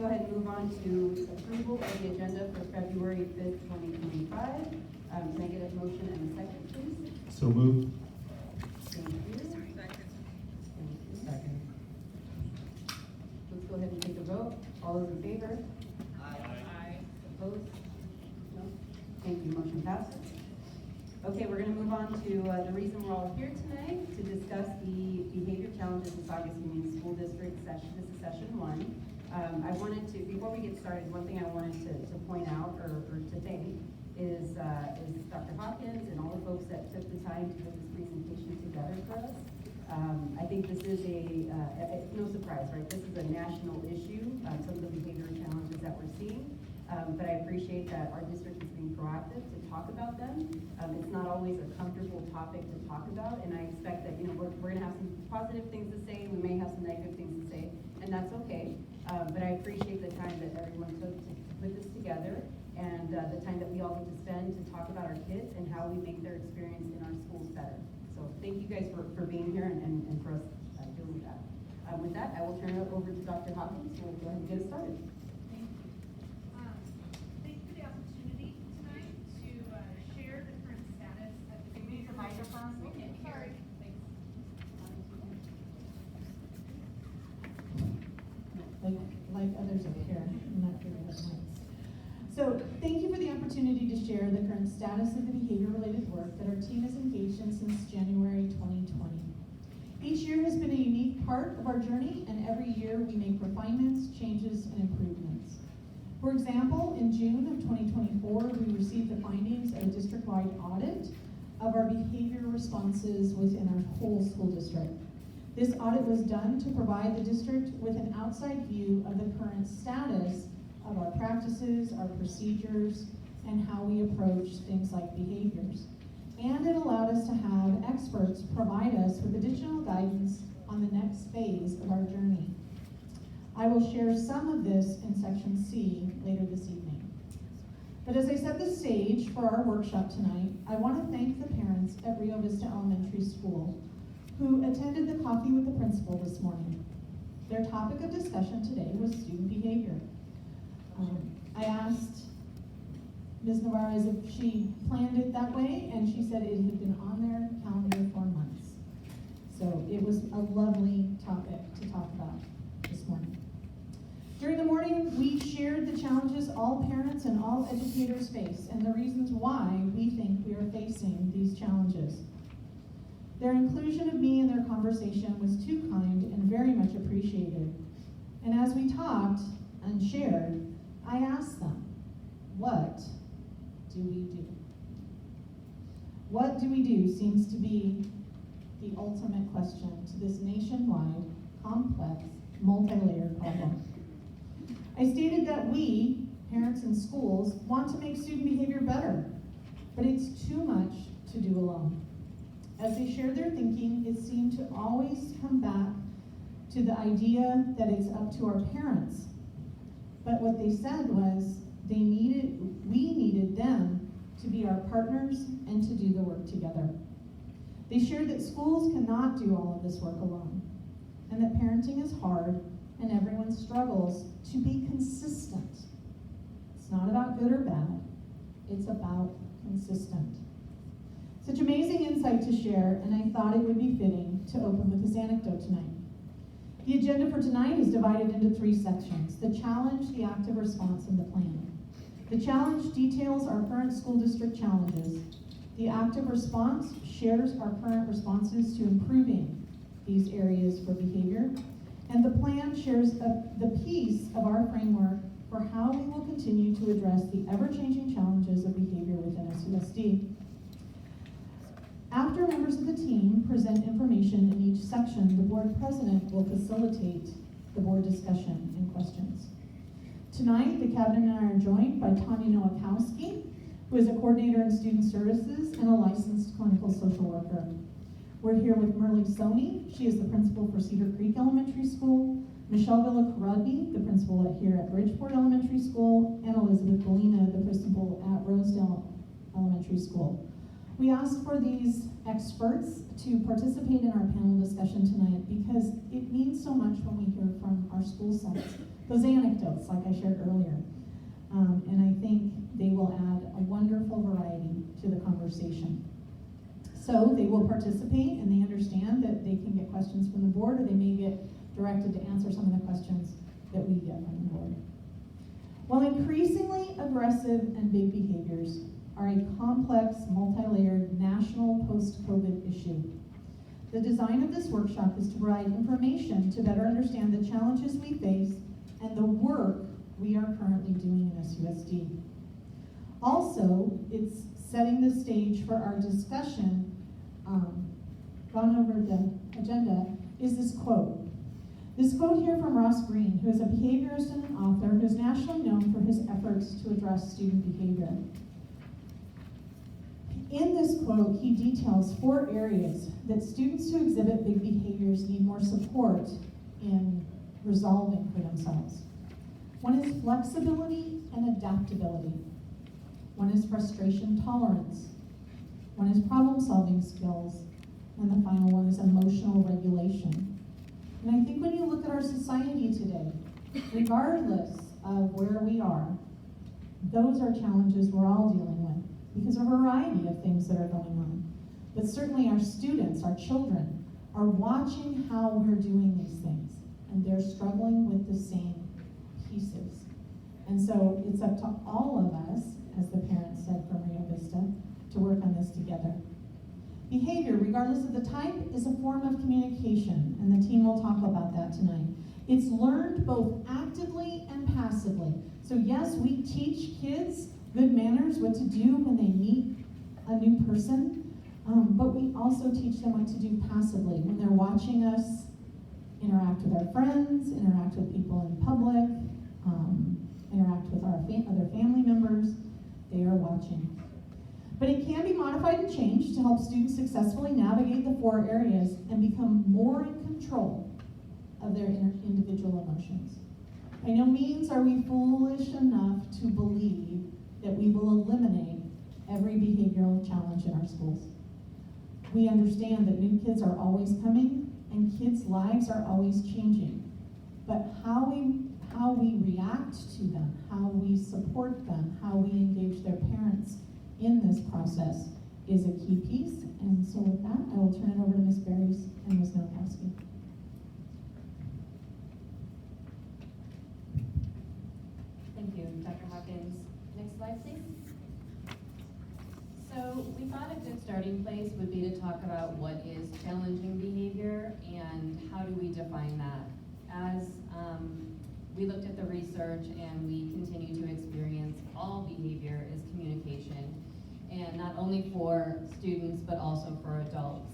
go ahead and move on to approval of the agenda for February 5th, 2025. Can I get a motion and a second, please? So moved. Thank you. Second. Second. Let's go ahead and take a vote. All those in favor? Aye. Opposed? No? Thank you. Motion passes. Okay, we're going to move on to the reason we're all here tonight, to discuss the behavior challenges in Saugus Union School District session. This is session 1. I wanted to, before we get started, one thing I wanted to point out or to thank is Dr. Hopkins and all the folks that took the time to put this presentation together for us. I think this is no surprise, right? This is a national issue, some of the behavior challenges that we're seeing. But I appreciate that our district is being proactive to talk about them. It's not always a comfortable topic to talk about, and I expect that we're going to have some positive things to say, we may have some negative things to say, and that's okay. But I appreciate the time that everyone took to put this together, and the time that we all get to spend to talk about our kids and how we make their experience in our schools better. So thank you guys for being here and for us doing that. With that, I will turn it over to Dr. Hopkins, who will go ahead and get us started. Like others up here, I'm not sure what mics. So thank you for the opportunity to share the current status of the behavior-related work that our team has engaged in since January 2020. Each year has been a unique part of our journey, and every year we make refinements, changes, and improvements. For example, in June of 2024, we received the findings of a district-wide audit of our behavior responses within our whole school district. This audit was done to provide the district with an outside view of the current status of our practices, our procedures, and how we approach things like behaviors. And it allowed us to have experts provide us with additional guidance on the next phase of our journey. I will share some of this in section C later this evening. But as I set the stage for our workshop tonight, I want to thank the parents at Rio Vista Elementary School who attended the coffee with the principal this morning. Their topic of discussion today was student behavior. I asked Ms. Navarez if she planned it that way, and she said it had been on their calendar for months. So it was a lovely topic to talk about this morning. During the morning, we shared the challenges all parents and all educators face and the reasons why we think we are facing these challenges. Their inclusion of me in their conversation was too kind and very much appreciated. And as we talked and shared, I asked them, what do we do? What do we do seems to be the ultimate question to this nationwide, complex, multi-layered problem. I stated that we, parents and schools, want to make student behavior better, but it's too much to do alone. As they shared their thinking, it seemed to always come back to the idea that it's up to our parents. But what they said was we needed them to be our partners and to do the work together. They shared that schools cannot do all of this work alone, and that parenting is hard and everyone struggles to be consistent. It's not about good or bad, it's about consistent. Such amazing insight to share, and I thought it would be fitting to open with this anecdote tonight. The agenda for tonight is divided into 3 sections: the challenge, the active response, and the plan. The challenge details our current school district challenges. The active response shares our current responses to improving these areas for behavior. And the plan shares the piece of our framework for how we will continue to address the ever-changing challenges of behavior within SUSD. After members of the team present information in each section, the board president will facilitate the board discussion and questions. Tonight, the cabinet and I are joined by Tanya Nowakowski, who is a coordinator in student services and a licensed clinical social worker. We're here with Merle Soni. She is the principal for Cedar Creek Elementary School, Michelle Villa-Karadny, the principal here at Bridgeport Elementary School, and Elizabeth Bolina, the principal at Rosedale Elementary School. We asked for these experts to participate in our panel discussion tonight because it means so much when we hear from our school sites, those anecdotes like I shared earlier. And I think they will add a wonderful variety to the conversation. So they will participate and they understand that they can get questions from the board, or they may get directed to answer some of the questions that we get from the board. While increasingly aggressive and big behaviors are a complex, multi-layered national post-COVID issue, the design of this workshop is to provide information to better understand the challenges we face and the work we are currently doing in SUSD. Also, it's setting the stage for our discussion. Gone over the agenda is this quote. This quote here from Ross Green, who is a behaviorist and an author who is nationally known for his efforts to address student behavior. In this quote, he details 4 areas that students who exhibit big behaviors need more support in resolving for themselves. One is flexibility and adaptability. One is frustration tolerance. One is problem-solving skills. And the final one is emotional regulation. And I think when you look at our society today, regardless of where we are, those are challenges we're all dealing with because of a variety of things that are going on. But certainly our students, our children, are watching how we're doing these things, and they're struggling with the same pieces. And so it's up to all of us, as the parents said from Rio Vista, to work on this together. Behavior, regardless of the type, is a form of communication, and the team will talk about that tonight. It's learned both actively and passively. So yes, we teach kids good manners, what to do when they meet a new person, but we also teach them what to do passively when they're watching us interact with our friends, interact with people in public, interact with our other family members. They are watching. But it can be modified and changed to help students successfully navigate the 4 areas and become more in control of their individual emotions. By no means are we foolish enough to believe that we will eliminate every behavioral challenge in our schools. We understand that new kids are always coming and kids' lives are always changing. But how we react to them, how we support them, how we engage their parents in this process is a key piece. And so with that, I will turn it over to Ms. Berries and Ms. Nowakowski. Thank you, Dr. Hawkins. Next slide, please. So we thought a good starting place would be to talk about what is challenging behavior and how do we define that. As we looked at the research and we continue to experience, all behavior is communication, and not only for students but also for adults.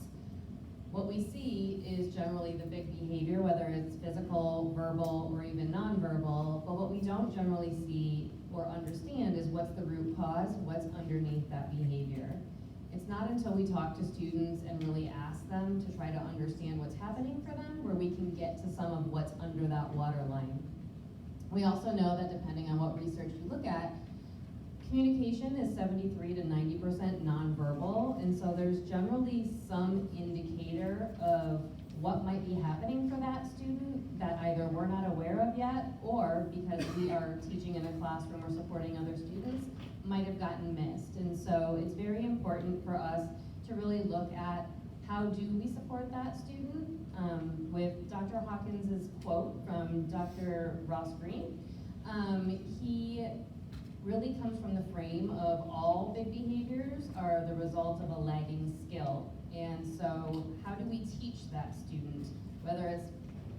What we see is generally the big behavior, whether it's physical, verbal, or even nonverbal, but what we don't generally see or understand is what's the root cause, what's underneath that behavior. It's not until we talk to students and really ask them to try to understand what's happening for them where we can get to some of what's under that waterline. We also know that depending on what research you look at, communication is 73 to 90% nonverbal, and so there's generally some indicator of what might be happening for that student that either we're not aware of yet, or because we are teaching in a classroom or supporting other students, might have gotten missed. And so it's very important for us to really look at how do we support that student. With Dr. Hawkins's quote from Dr. Ross Green, he really comes from the frame of all big behaviors are the result of a lagging skill. And so how do we teach that student, whether it's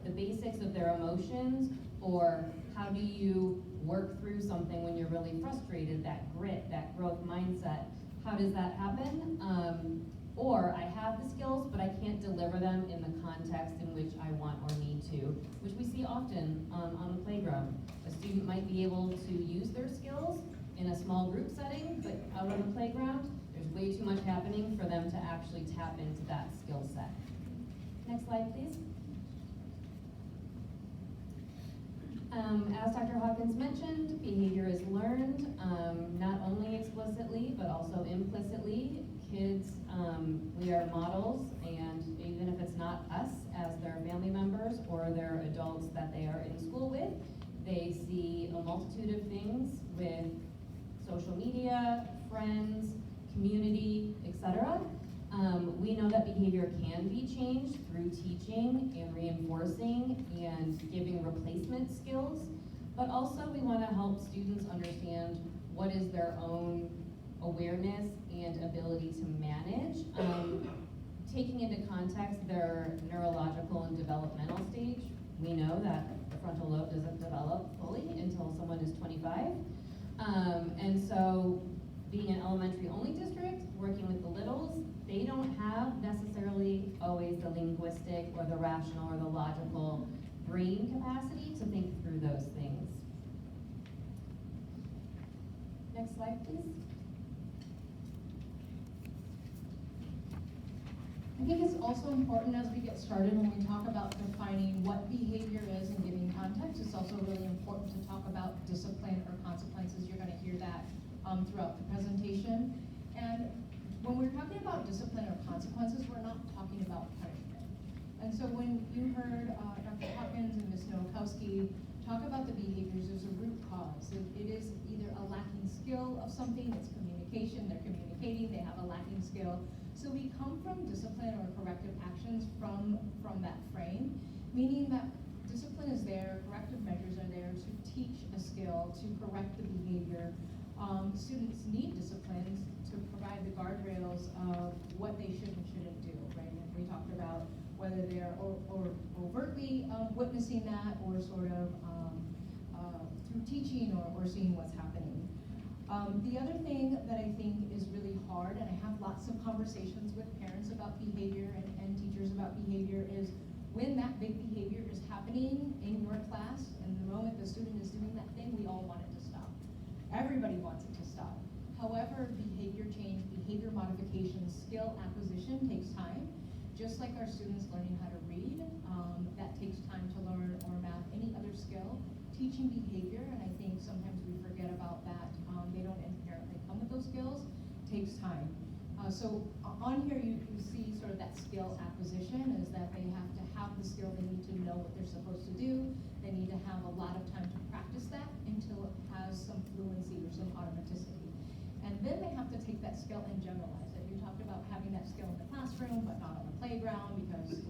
the basics of their emotions, or how do you work through something when you're really frustrated, that grit, that growth mindset, how does that happen? Or I have the skills, but I can't deliver them in the context in which I want or need to, which we see often on the playground. A student might be able to use their skills in a small group setting, but out on the playground, there's way too much happening for them to actually tap into that skill set. Next slide, please. As Dr. Hawkins mentioned, behavior is learned, not only explicitly, but also implicitly. Kids, we are models, and even if it's not us as their family members or their adults that they are in school with, They see a multitude of things with social media, friends, community, etc. We know that behavior can be changed through teaching and reinforcing and giving replacement skills, but also we want to help students understand what is their own awareness and ability to manage, taking into context their neurological and developmental stage. We know that the frontal lobe doesn't develop fully until someone is 25. And so being an elementary only district, working with the littles, they don't have necessarily always the linguistic or the rational or the logical brain capacity to think through those things. Next slide, please. I think it's also important as we get started when we talk about defining what behavior is and giving context. It's also really important to talk about discipline or consequences. You're going to hear that throughout the presentation. And when we're talking about discipline or consequences, we're not talking about punishment. And so when you heard Dr. Hawkins and Ms. Nowakowski talk about the behaviors, there's a root cause. It is either a lacking skill of something, it's communication, they're communicating, they have a lacking skill. So we come from discipline or corrective actions from that frame, meaning that discipline is there, corrective measures are there to teach a skill, to correct the behavior. Students need disciplines to provide the guardrails of what they should and shouldn't do, right? And we talked about whether they're overtly witnessing that or sort of through teaching or seeing what's happening. The other thing that I think is really hard, and I have lots of conversations with parents about behavior and teachers about behavior, is when that big behavior is happening in your class, and the moment the student is doing that thing, we all want it to stop. Everybody wants it to stop. However, behavior change, behavior modification, skill acquisition takes time. Just like our students learning how to read, that takes time to learn, or math, any other skill. Teaching behavior, and I think sometimes we forget about that, they don't inherently come with those skills, takes time. So on here you see sort of that skill acquisition is that they have to have the skill, they need to know what they're supposed to do, they need to have a lot of time to practice that until it has some fluency or some automaticity. And then they have to take that skill and generalize it. You talked about having that skill in the classroom, but not on the playground because it's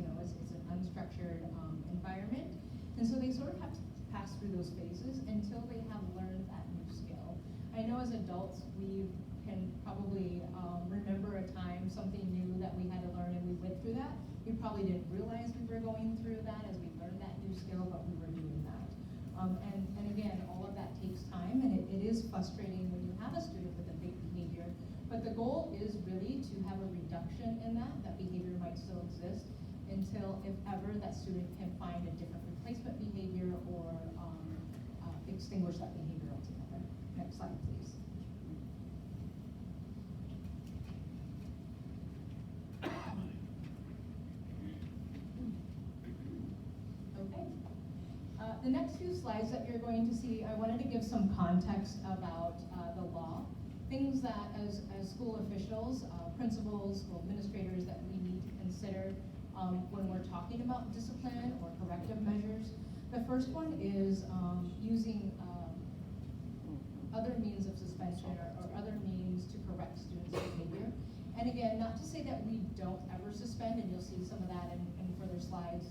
an unstructured environment. And so they sort of have to pass through those phases until they have learned that new skill. I know as adults, we can probably remember a time, something new that we had to learn and we went through that. We probably didn't realize we were going through that as we learned that new skill, but we were doing that. And again, all of that takes time, and it is frustrating when you have a student with a big behavior, but the goal is really to have a reduction in that behavior might still exist until, if ever, that student can find a different replacement behavior or extinguish that behavior altogether. Next slide, please. Okay. The next few slides that you're going to see, I wanted to give some context about the law. Things that as school officials, principals, school administrators, that we need to consider when we're talking about discipline or corrective measures. The first one is using other means of suspension or other means to correct students' behavior. And again, not to say that we don't ever suspend, and you'll see some of that in further slides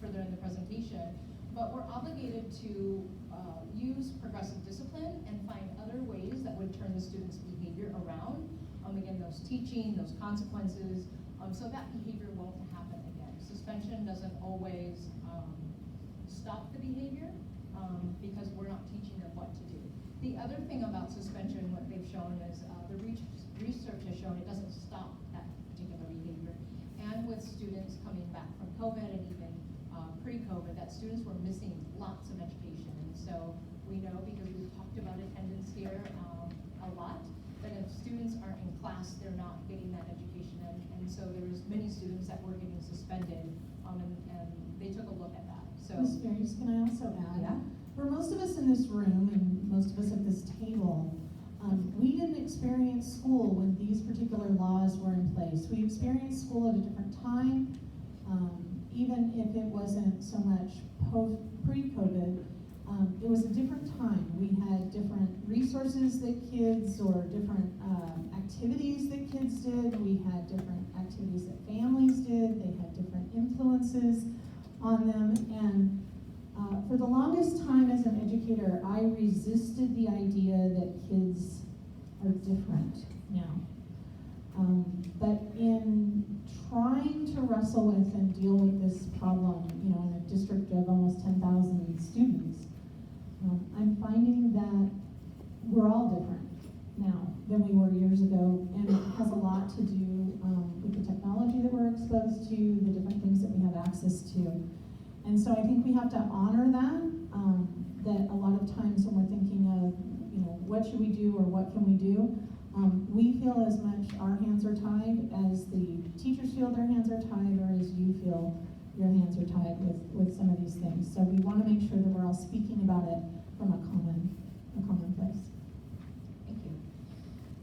further in the presentation, but we're obligated to use progressive discipline and find other ways that would turn the student's behavior around. Again, those teaching, those consequences, so that behavior won't happen again. Suspension doesn't always stop the behavior because we're not teaching them what to do. The other thing about suspension, what they've shown is the research has shown it doesn't stop that particular behavior. And with students coming back from COVID and even pre-COVID, that students were missing lots of education. And so we know, because we've talked about attendance here a lot, that if students aren't in class, they're not getting that education. And so there was many students that were getting suspended, and they took a look at that. So, Ms. Ferris, can I also add? Yeah. For most of us in this room and most of us at this table, we didn't experience school when these particular laws were in place. We experienced school at a different time, even if it wasn't so much pre-COVID. it was a different time. We had different resources that kids, or different activities that kids did. We had different activities that families did. They had different influences on them. And for the longest time as an educator, I resisted the idea that kids are different now. But in trying to wrestle with and deal with this problem, in a district of almost 10,000 students, I'm finding that we're all different now than we were years ago, and it has a lot to do with the technology that we're exposed to, the different things that we have access to. And so I think we have to honor that, that a lot of times when we're thinking of, what should we do or what can we do, we feel as much our hands are tied as the teachers feel their hands are tied, or as you feel your hands are tied with some of these things. So we want to make sure that we're all speaking about it from a common place. Thank you.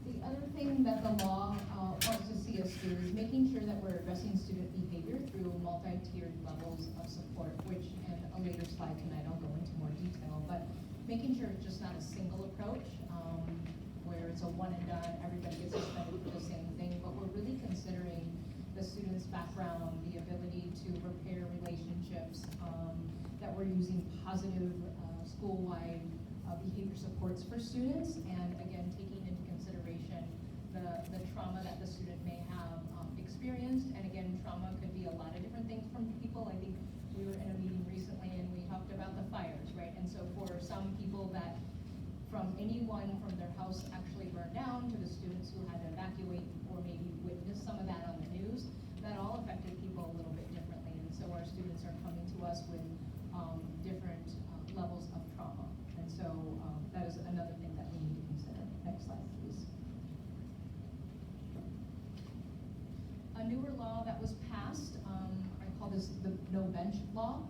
The other thing that the law wants to see us do is making sure that we're addressing student behavior through multi-tiered levels of support, which in a later slide tonight I'll go into more detail, but making sure it's just not a single approach where it's a one and done, everybody gets suspended for the same thing, but we're really considering the student's background, the ability to repair relationships, that we're using positive school-wide behavior supports for students, and again, taking into consideration the trauma that the student may have experienced. And again, trauma could be a lot of different things from people. I think we were in a meeting recently and we talked about the fires, right? And so for some people, that from anyone from their house actually burned down to the students who had to evacuate or maybe witness some of that on the news, that all affected people a little bit differently. And so our students are coming to us with different levels of trauma. And so that is another thing that we need to consider. Next slide, please. A newer law that was passed, I call this the no bench law.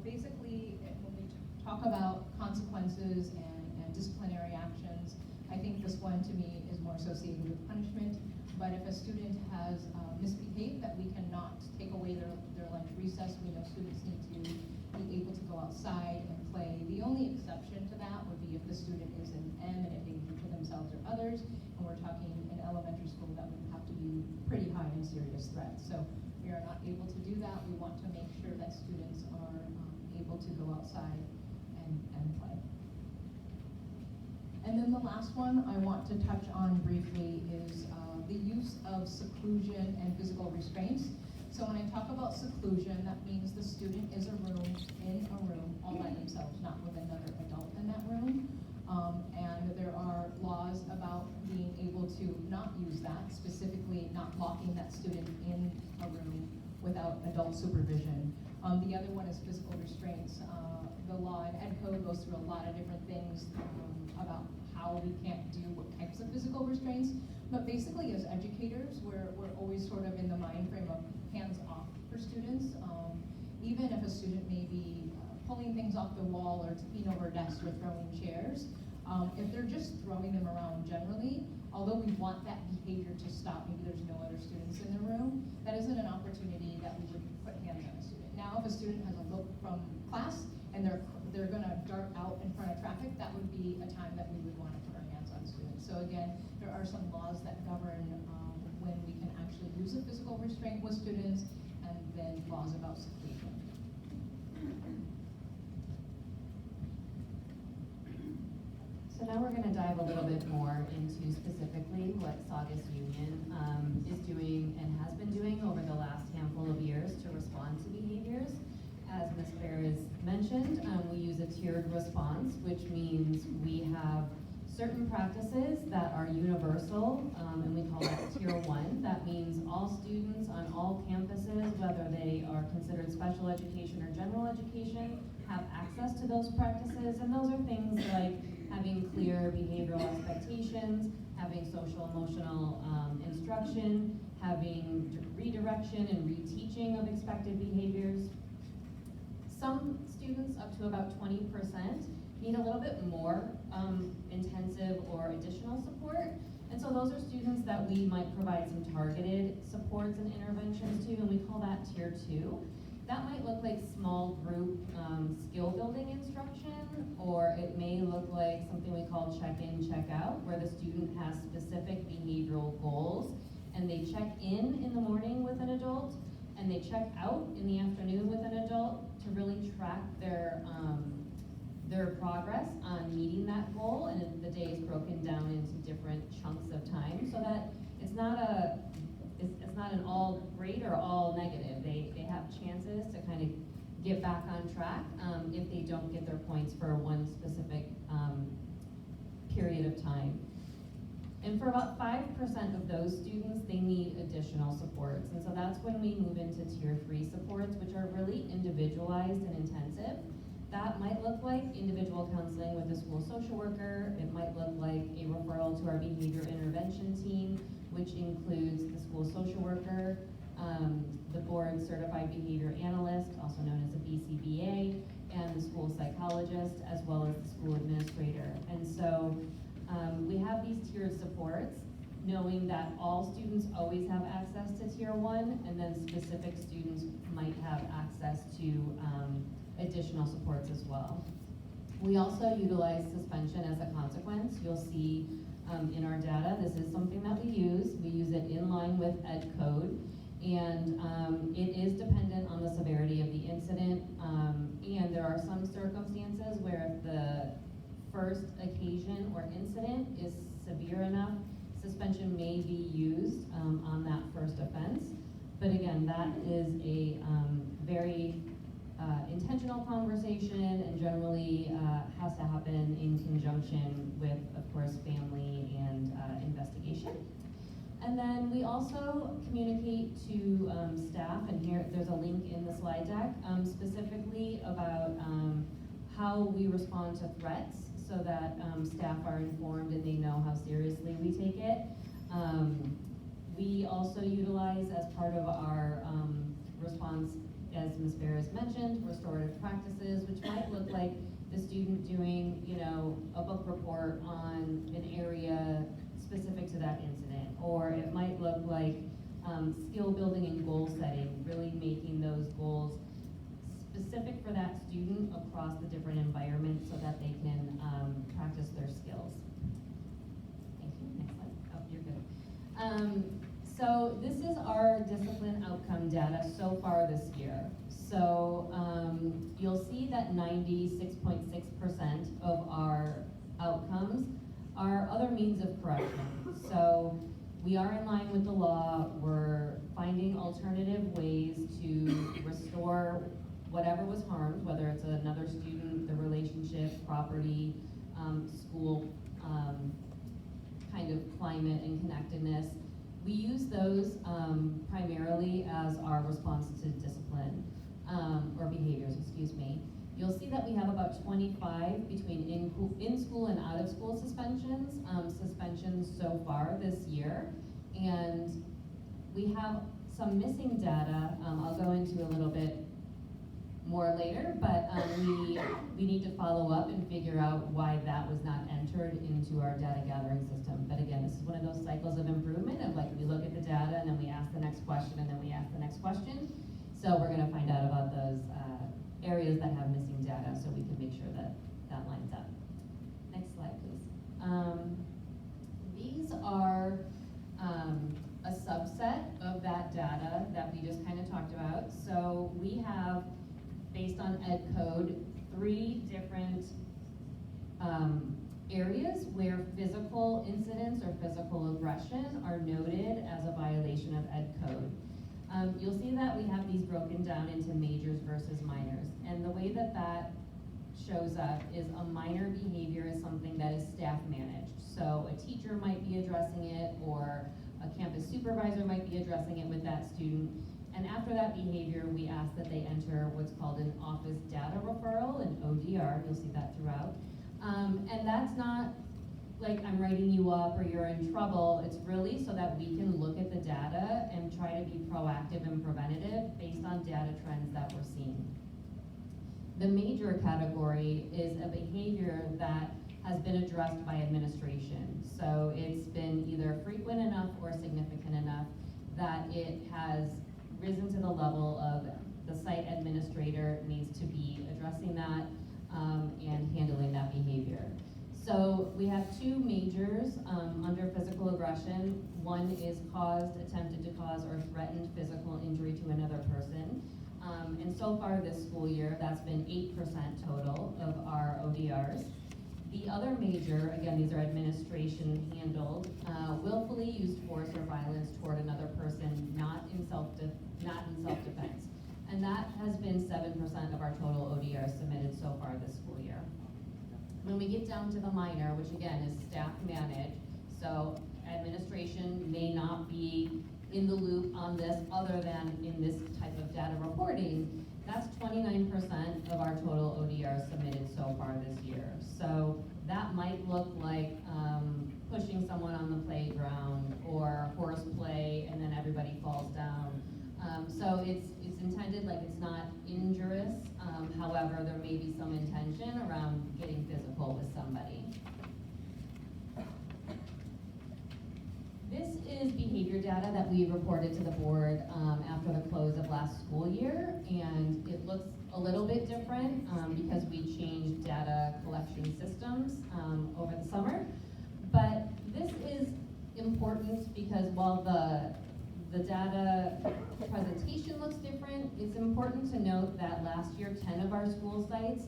Basically, when we talk about consequences and disciplinary actions, I think this one to me is more associated with punishment. But if a student has misbehaved, that we cannot take away their lunch recess. We know students need to be able to go outside and play. The only exception to that would be if the student is in imminent danger to themselves or others, and we're talking in elementary school, that would have to be pretty high and serious threat. So we are not able to do that. We want to make sure that students are able to go outside and play. And then the last one I want to touch on briefly is the use of seclusion and physical restraints. So when I talk about seclusion, that means the student is in a room all by themselves, not with another adult in that room. And there are laws about being able to not use that, specifically not locking that student in a room without adult supervision. The other one is physical restraints. The law in Ed Code goes through a lot of different things about how we can't do what types of physical restraints. But basically, as educators, we're always sort of in the mind frame of hands off for students. Even if a student may be pulling things off the wall or tipping over desks or throwing chairs, if they're just throwing them around generally, although we want that behavior to stop, maybe there's no other students in the room, that isn't an opportunity that we would put hands on a student. Now, if a student has a look from class and they're gonna dart out in front of traffic, that would be a time that we would wanna put our hands on students. So again, there are some laws that govern when we can actually use a physical restraint with students, and then laws about seclusion. So now we're going to dive a little bit more into specifically what Saugus Union is doing and has been doing over the last handful of years to respond to behaviors. As Ms. Ferris mentioned, we use a tiered response, which means we have certain practices that are universal, and we call that Tier 1. That means all students on all campuses, whether they are considered special education or general education, have access to those practices, and those are things like having clear behavioral expectations, having social emotional instruction, having redirection and reteaching of expected behaviors. Some students, up to about 20%, need a little bit more intensive or additional support. And so those are students that we might provide some targeted supports and interventions to, and we call that Tier 2. That might look like small group skill building instruction, or look like something we call check-in, check-out, where the student has specific behavioral goals, and they check in the morning with an adult, and they check out in the afternoon with an adult to really track their progress on meeting that goal, and the day is broken down into different chunks of time, so that it's not an all great or all negative. They have chances to kind of get back on track if they don't get their points for one specific period of time. And for about 5% of those students, they need additional supports. And so that's when we move into tier 3 supports, which are really individualized and intensive. That might look like individual counseling with a school social worker. It might look like a referral to our behavior intervention team, which includes the school social worker, the board certified behavior analyst, also known as a BCBA, and the school psychologist, as well as the school administrator. And so we have these tiered supports, knowing that all students always have access to tier 1, and then specific students might have access to additional supports as well. We also utilize suspension as a consequence. You'll see in our data, this is something that we use. We use it in line with ed code, and it is dependent on the severity of the incident, and there are some circumstances where if the first occasion or incident is severe enough, suspension may be used on that first offense. But again, that is a very intentional conversation, and generally has to happen in conjunction with, of course, family and investigation. And then we also communicate to staff, and here there's a link in the slide deck, specifically about how we respond to threats, so that staff are informed and they know how seriously we take it. We also utilize, as part of our response, as Ms. Ferris mentioned, restorative practices, which might look like the student doing, a book report on an area specific to that incident, or it might look like skill building and goal setting, really making those goals specific for that student across the different environments so that they can practice their skills. Thank you. Next slide. Oh, you're good. So this is our discipline outcome data so far this year. So you'll see that 96.6% of our outcomes are other means of correction. So we are in line with the law. We're finding alternative ways to restore whatever was harmed, whether it's another student, the relationship, property, school kind of climate and connectedness. We use those primarily as our response to discipline, or behaviors, excuse me. You'll see that we have about 25 between in-school and out-of-school suspensions so far this year. And we have some missing data, I'll go into a little bit more later, but we need to follow up and figure out why that was not entered into our data gathering system. But again, this is one of those cycles of improvement of like we look at the data and then we ask the next question and then we ask the next question. So we're going to find out about those areas that have missing data so we can make sure that that lines up. Next slide, please. These are a subset of that data that we just kind of talked about. So we have, based on ed code, 3 different areas where physical incidents or physical aggression are noted as a violation of ed code. You'll see that we have these broken down into majors versus minors. And the way that that shows up is a minor behavior is something that is staff managed. So a teacher might be addressing it, or a campus supervisor might be addressing it with that student. And after that behavior, we ask that they enter what's called an office data referral, an ODR. You'll see that throughout. And that's not like I'm writing you up or you're in trouble. It's really so that we can look at the data and try to be proactive and preventative based on data trends that we're seeing. The major category is a behavior that has been addressed by administration. So it's been either frequent enough or significant enough that it has risen to the level of the site administrator needs to be addressing that and handling that behavior. majors under physical aggression. One is caused, attempted to cause, or threatened physical injury to another person. And so far this school year, that's been 8% total of our ODRs. The other major, again, these are administration handled, willfully used force or violence toward another person, not in self-defense. And that has been 7% of our total ODRs submitted so far this school year. When we get down to the minor, which again is staff managed, so administration may not be in the loop on this other than in this type of data reporting, that's 29% of our total ODRs submitted so far this year. So that might look like pushing someone on the playground or horseplay and then everybody falls down. So it's intended like it's not injurious. However, there may be some intention around getting physical with somebody. This is behavior data that we reported to the board after the close of last school year, and it looks a little bit different because we changed data collection systems over the summer. But this is important because while the data presentation looks different, it's important to note that last year, 10 of our school sites,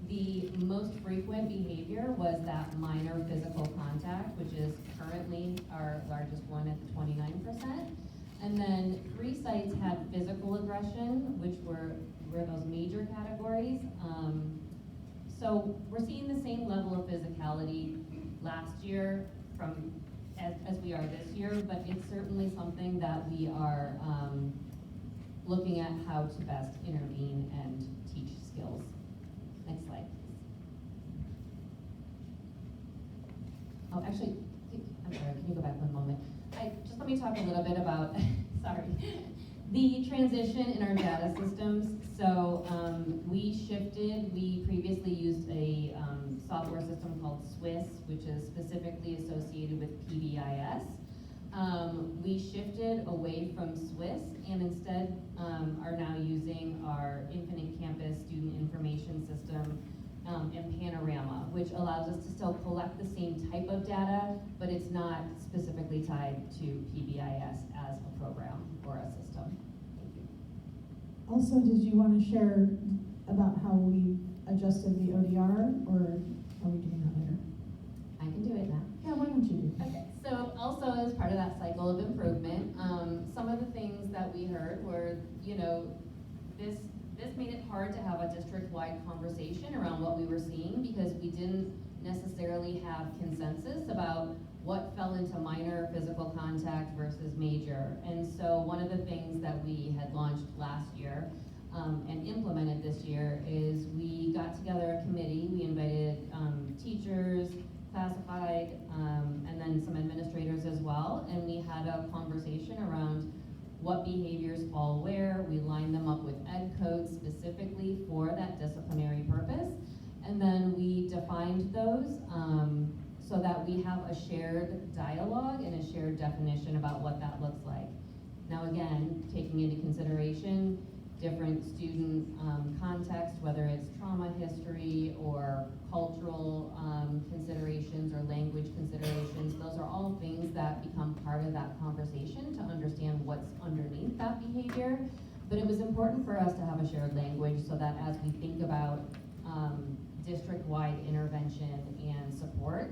the most frequent behavior was that minor physical contact, which is currently our largest one at 29%. And then 3 sites had physical aggression, which were those major categories. So we're seeing the same level of physicality last year as we are this year, but it's certainly something that we are looking at how to best intervene and teach skills. Next slide, please. Oh, actually, I'm sorry, can you go back one moment? Just let me talk a little bit about, sorry, the transition in our data systems. So we previously used a software system called SWIS, which is specifically associated with PBIS. We shifted away from SWIS and instead are now using our Infinite Campus Student Information System and Panorama, which allows us to still collect the same type of data, but it's not specifically tied to PBIS as a program or a system. Thank you. Also, did you want to share about how we adjusted the ODR, or are we doing that later? I can do it now. Yeah, why don't you do that? Okay, so also as part of that cycle of improvement, some of the things that we heard were, this made it hard to have a district-wide conversation around what we were seeing because we didn't necessarily have consensus about what fell into minor physical contact versus major. And so one of the things that we had launched last year and implemented this year is we got together a committee. We invited teachers, classified, and then some administrators as well, and we had a conversation around what behaviors fall where. We lined them up with ed codes specifically for that disciplinary purpose, and then we defined those so that we have a shared dialogue and a shared definition about what that looks like. Now again, taking into consideration different student context, whether it's trauma history or cultural considerations or language considerations, those are all things that become part of that conversation to understand what's underneath that behavior. But it was important for us to have a shared language so that as we think about district-wide intervention and support,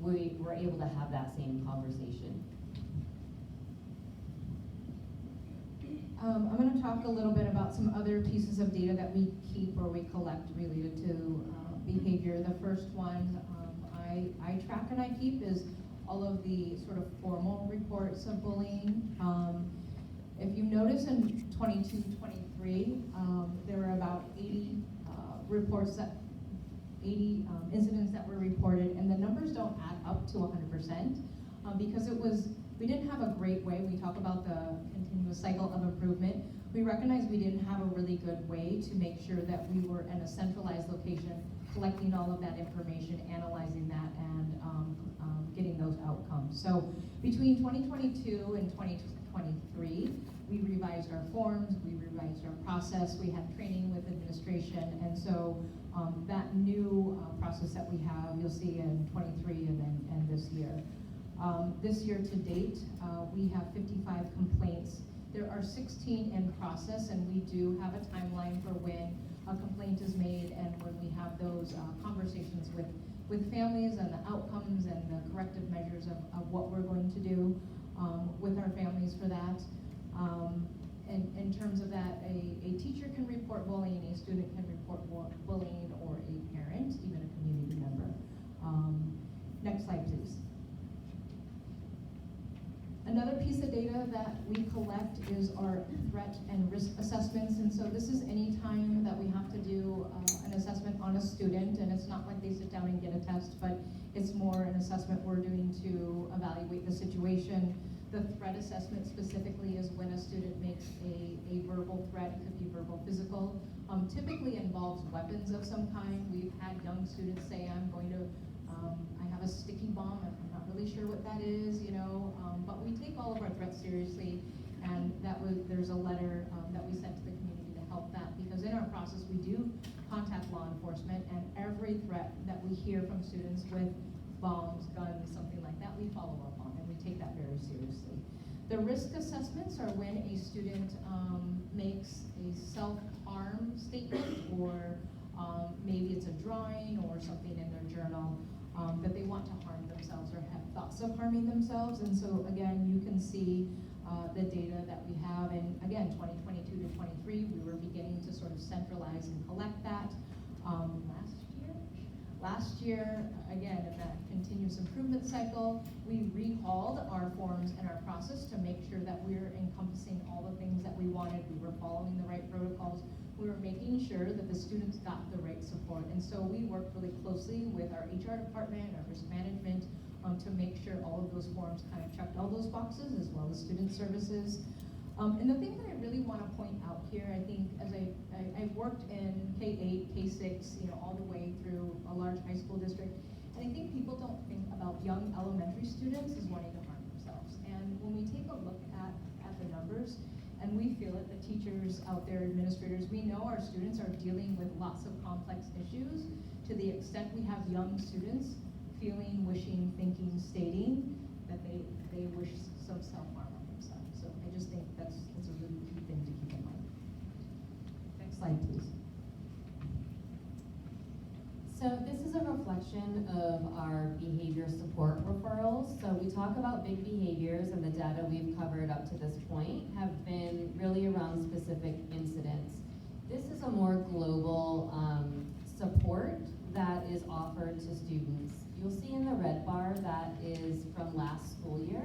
we were able to have that same conversation. I'm going to talk a little bit about some other pieces of data that we keep or we collect related to behavior. The first one I track and I keep is all of the sort of formal reports of bullying. If you notice in 22-23, there were about 80 incidents that were reported, and the numbers don't add up to 100% because we didn't have a great way. We talk about the continuous cycle of improvement. We recognized we didn't have a really good way to make sure that we were in a centralized location, collecting all of that information, analyzing that, and getting those outcomes. So between 2022 and 2023, we revised our forms, we revised our process, we had training with administration, and so That new process that we have, you'll see in 23 and this year. This year to date, we have 55 complaints. There are 16 in process, and we do have a timeline for when a complaint is made and when we have those conversations with families and the outcomes and the corrective measures of what we're going to do with our families for that. And in terms of that, a teacher can report bullying, a student can report bullying, or a parent, even a community member. Next slide, please. Another piece of data that we collect is our threat and risk assessments, and so this is any time that we have to do an assessment on a student, and it's not like they sit down and get a test, but it's more an assessment we're doing to evaluate the situation. The threat assessment specifically is when a student makes a verbal threat. It could be verbal, physical. Typically involves weapons of some kind. We've had young students say, I have a sticky bomb, I'm not really sure what that is, but we take all of our threats seriously, and there's a letter that we sent to the community to help that, because in our process we do contact law enforcement, and every threat that we hear from students with bombs, guns, something like that, we follow up on, and we take that very seriously. The risk assessments are when a student makes a self-harm statement, or maybe it's a drawing or something in their journal that they want to harm themselves or have thoughts of harming themselves. And so again, you can see the data that we have. And again, 2022 to 23, we were beginning to sort of centralize and collect that. Last year, again, in that continuous improvement cycle, we rehauled our forms and our process to make sure that we're encompassing all the things that we wanted. We were following the right protocols. We were making sure that the students got the right support. And so we worked really closely with our HR department, our risk management, to make sure all of those forms kind of checked all those boxes, as well as student services. And the thing that I really want to point out here, I think, as I've worked in K-8, K-6, all the way through a large high school district, and I think people don't think about young elementary students as wanting to harm themselves. And when we take a look at the numbers, and we feel it, the teachers out there, administrators, we know our students are dealing with lots of complex issues, to the extent we have young students feeling, wishing, thinking, stating that they wish some self-harm on themselves. So I just think that's a really key thing to keep in mind. Next slide, please. So this is a reflection of our behavior support referrals. So we talk about big behaviors, and the data we've covered up to this point have been really around specific incidents. This is a more global support that is offered to students. You'll see in the red bar that is from last school year.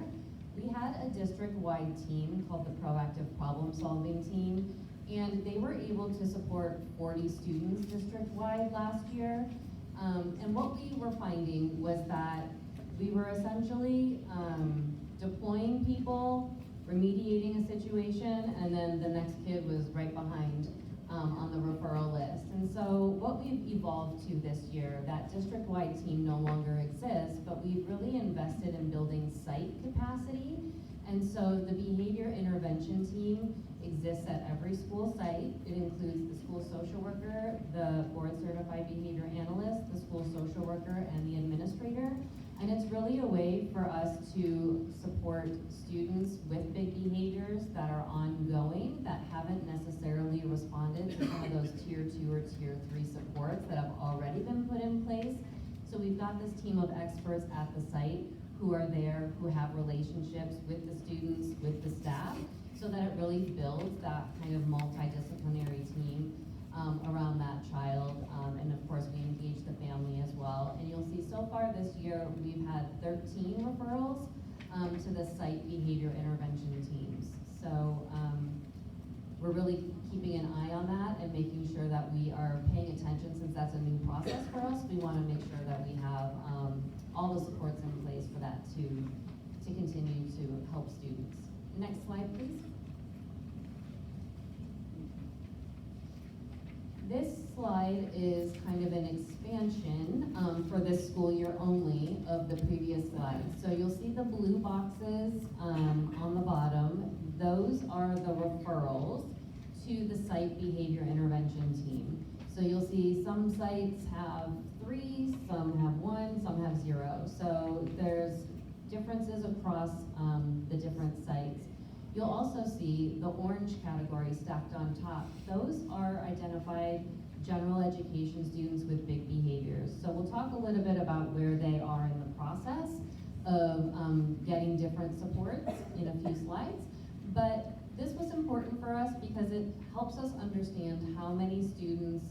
We had a district-wide team called the Proactive Problem Solving Team, and they were able to support 40 students district-wide last year. And what we were finding was that we were essentially deploying people, remediating a situation, and then the next kid was right behind on the referral list. And so what we've evolved to this year, that district-wide team no longer exists, but we've really invested in building site capacity. And so the behavior intervention team exists at every school site. It includes the school social worker, the board certified behavior analyst, the school social worker, and the administrator. And it's really a way for us to support students with big behaviors that are ongoing, that haven't necessarily responded to some of those tier 2 or tier 3 supports that have already been put in place. So we've got this team of experts at the site who are there, who have relationships with the students, with the staff, so that it really builds that kind of multidisciplinary team around that child. And of course, we engage the family as well. And you'll see so far this year, we've had 13 referrals to the site behavior intervention teams. So we're really keeping an eye on that and making sure that we are paying attention, since that's a new process for us. We want to make sure that we have all the supports in place for that to continue to help students. Next slide, please. This slide is kind of an expansion for this school year only of the previous slide. So you'll see the blue boxes on the bottom. Those are the referrals to the site behavior intervention team. So you'll see some sites have 3, some have 1, some have 0. So there's differences across the different sites. You'll also see the orange category stacked on top. Those are identified general education students with big behaviors. So we'll talk a little bit about where they are in the process of getting different supports in a few slides. But this was important for us because it helps us understand how many students,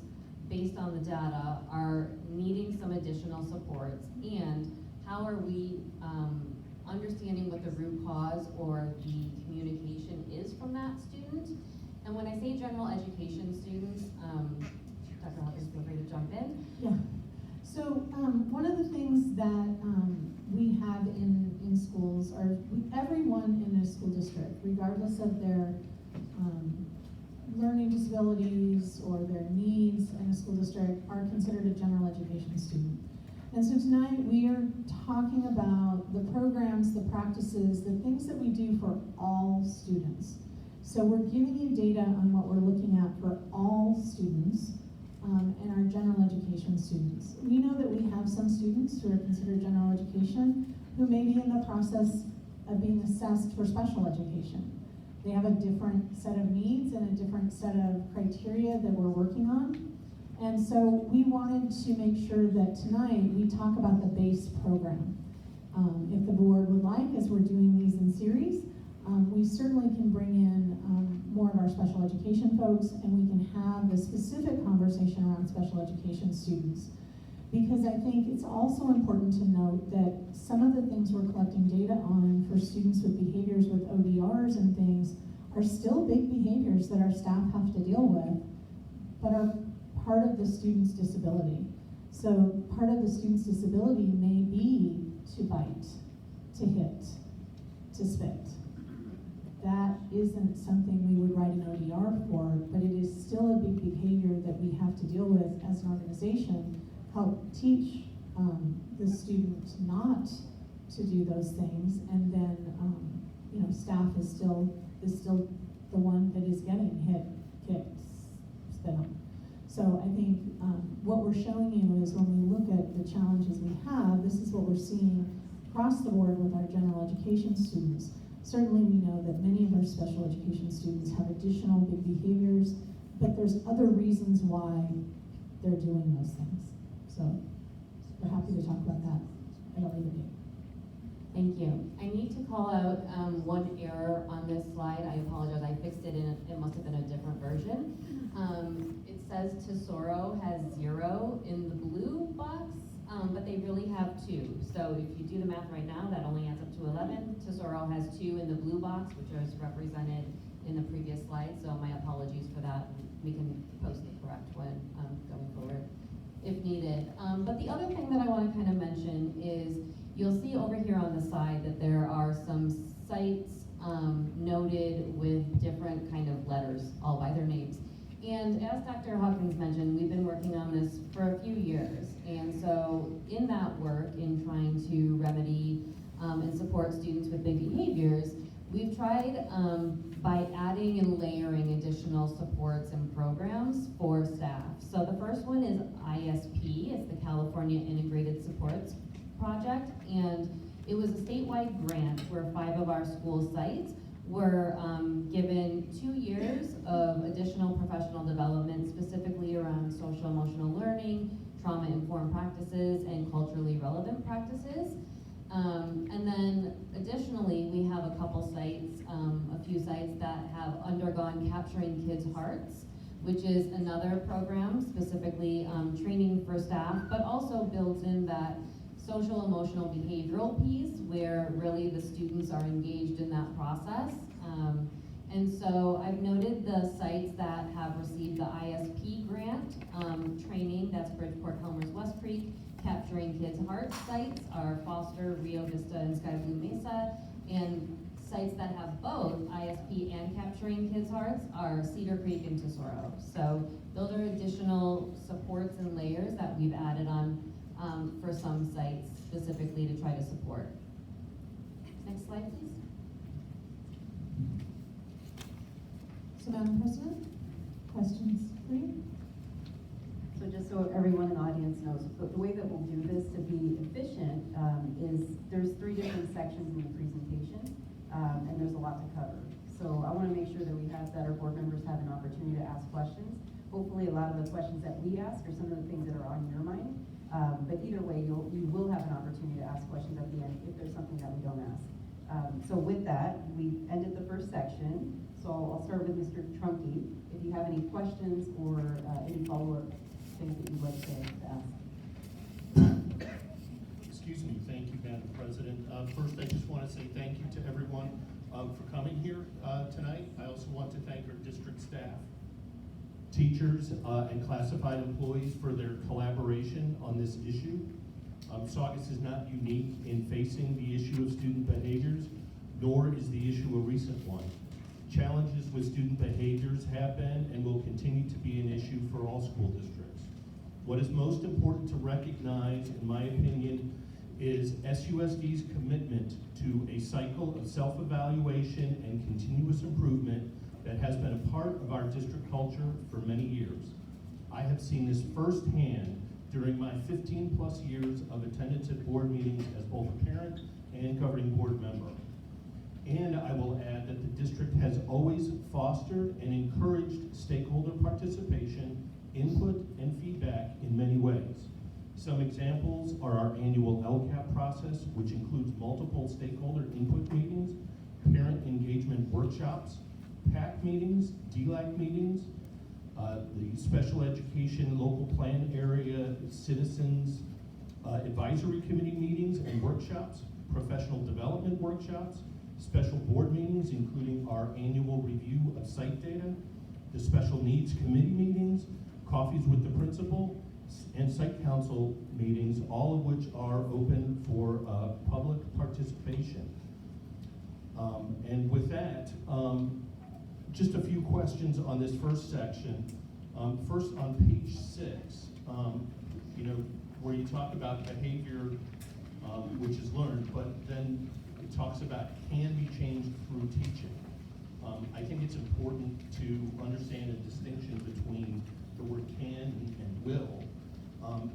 based on the data, are needing some additional supports, and how are we understanding what the root cause or the communication is from that student. And when I say general education students, Dr. Hawkins, feel free to jump in. Yeah. So one of the things that we have in schools are everyone in a school district, regardless of their learning disabilities or their needs in a school district, are considered a general education student. And so tonight we are talking about the programs, the practices, the things that we do for all students. So we're giving you data on what we're looking at for all students and our general education students. We know that we have some students who are considered general education who may be in the process of being assessed for special education. They have a different set of needs and a different set of criteria that we're working on. And so we wanted to make sure that tonight we talk about the base program. If the board would like, as we're doing these in series, we certainly can bring in more of our special education folks, and we can have a specific conversation around special education students. Because I think it's also important to note that some of the things we're collecting data on for students with behaviors with ODRs and things are still big behaviors that our staff have to deal with, but are part of the student's disability. So part of the student's disability may be to bite, to hit, to spit. That isn't something we would write an ODR for, but it is still a big behavior that we have to deal with as an organization, help teach the student not to do those things, and then staff is still the one that is getting hit, kicked, spit on. So I think what we're showing you is when we look at the challenges we have, this is what we're seeing across the board with our general education students. Certainly we know that many of our special education students have additional big behaviors, but there's other reasons why they're doing those things. So we're happy to talk about that at a later date. Thank you. I need to call out one error on this slide. I apologize, I fixed it and it must have been a different version. It says Tesoro has 0 in the blue box, but they really have 2. So if you do the math right now, that only adds up to 11. Tesoro has 2 in the blue box, which is represented in the previous slide, so my apologies for that. We can post the correct one going forward if needed. But the other thing that I want to kind of mention is you'll see over here on the side that there are some sites noted with different kind of letters, all by their names. And as Dr. Hawkins mentioned, we've been working on this for a few years. And so in that work, in trying to remedy and support students with big behaviors, we've tried by adding and layering additional supports and programs for staff. So the first one is ISP, it's the California Integrated Supports Project, and it was a statewide grant where 5 of our school sites were given 2 years of additional professional development, specifically around social emotional learning, trauma-informed practices, and culturally relevant practices. And then additionally, we have a couple sites, a few sites that have undergone Capturing Kids' Hearts, which is another program, specifically training for staff, but also builds in that social emotional behavioral piece where really the students are engaged in that process. And so I've noted the sites that have received the ISP grant training, that's Bridgeport, Helmers, West Creek. Capturing Kids' Hearts sites are Foster, Rio Vista, and Sky Blue Mesa. And sites that have both ISP and Capturing Kids' Hearts are Cedar Creek and Tesoro. So those are additional supports and layers that we've added on for some sites specifically to try to support. Next slide, please. So Madam President, questions for you? just so everyone in the audience knows, the way that we'll do this to be efficient is there's 3 different sections in the presentation, and there's a lot to cover. So I want to make sure that our board members have an opportunity to ask questions. Hopefully a lot of the questions that we ask are some of the things that are on your mind. But either way, you will have an opportunity to ask questions at the end if there's something that we don't ask. So with that, we ended the first section. So I'll start with Mr. Trunke. If you have any questions or any follow-up things that you'd like to ask. Excuse me, thank you, Madam President. First, I just want to say thank you to everyone for coming here tonight. I also want to thank our district staff, teachers, and classified employees for their collaboration on this issue. Saugus is not unique in facing the issue of student behaviors, nor is the issue a recent one. Challenges with student behaviors have been and will continue to be an issue for all school districts. What is most important to recognize, in my opinion, is SUSD's commitment to a cycle of self-evaluation and continuous improvement that has been a part of our district culture for many years. I have seen this firsthand during my 15+ years of attendance at board meetings as both a parent and governing board member. And I will add that the district has always fostered and encouraged stakeholder participation, input, and feedback in many ways. Some examples are our annual LCAP process, which includes multiple stakeholder input meetings, parent engagement workshops, PAC meetings, DLAC meetings, the special education local plan area citizens advisory committee meetings and workshops, professional development workshops, special board meetings, including our annual review of site data, the special needs committee meetings, coffees with the principal, and site council meetings, all of which are open for public participation. And with that, just a few questions on this first section. First, on page 6, where you talk about behavior which is learned, but then it talks about can be changed through teaching. I think it's important to understand a distinction between the word can and will,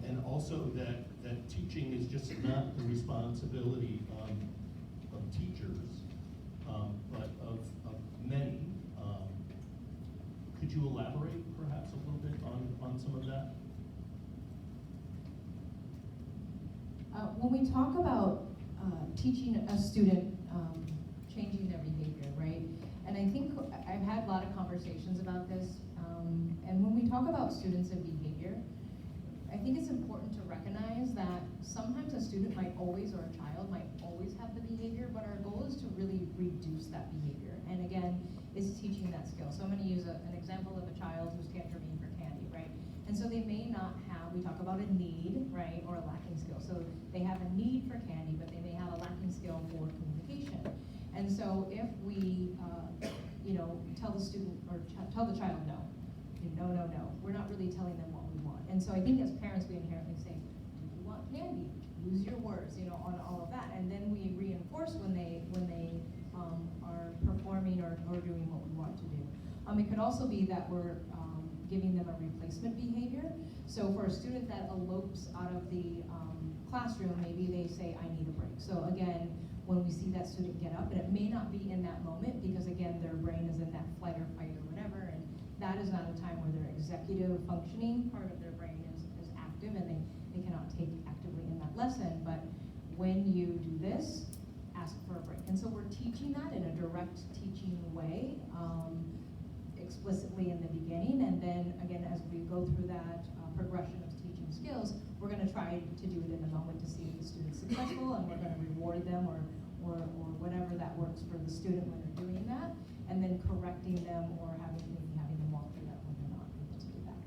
and also that teaching is just not the responsibility of teachers, but of many. Could you elaborate perhaps a little bit on some of that? When we talk about teaching a student changing their behavior, right? And I think I've had a lot of conversations about this. And when we talk about students and behavior, I think it's important to recognize that sometimes a student might always, or a child might always have the behavior, but our goal is to really reduce that behavior. And again, is teaching that skill. So I'm going to use an example of a child who's tantruming for candy, right? And so they may not have, we talk about a need, right, or a lacking skill. So they have a need for candy, but they may have a lacking skill for communication. And so if we, tell the student or tell the child no, we're not really telling them what we want. And so I think as parents, we inherently say, do you want candy? Use your words, on all of that. And then we reinforce when they are performing or doing what we want to do. It could also be that we're giving them a replacement behavior. So for a student that elopes out of the classroom, maybe they say, I need a break. So again, when we see that student get up, and it may not be in that moment because again, their brain is in that flight or fight or whatever, and that is not a time where their executive functioning part of their brain is active and they cannot take actively in that lesson. But when you do this, ask for a break. And so we're teaching that in a direct teaching way, explicitly in the beginning, and then again, as we go through that progression of teaching skills, we're going to try to do it in the moment to see if the student's successful, and we're going to reward them or whatever that works for the student when they're doing that, and then correcting them or having them walk through that when they're not able to do that.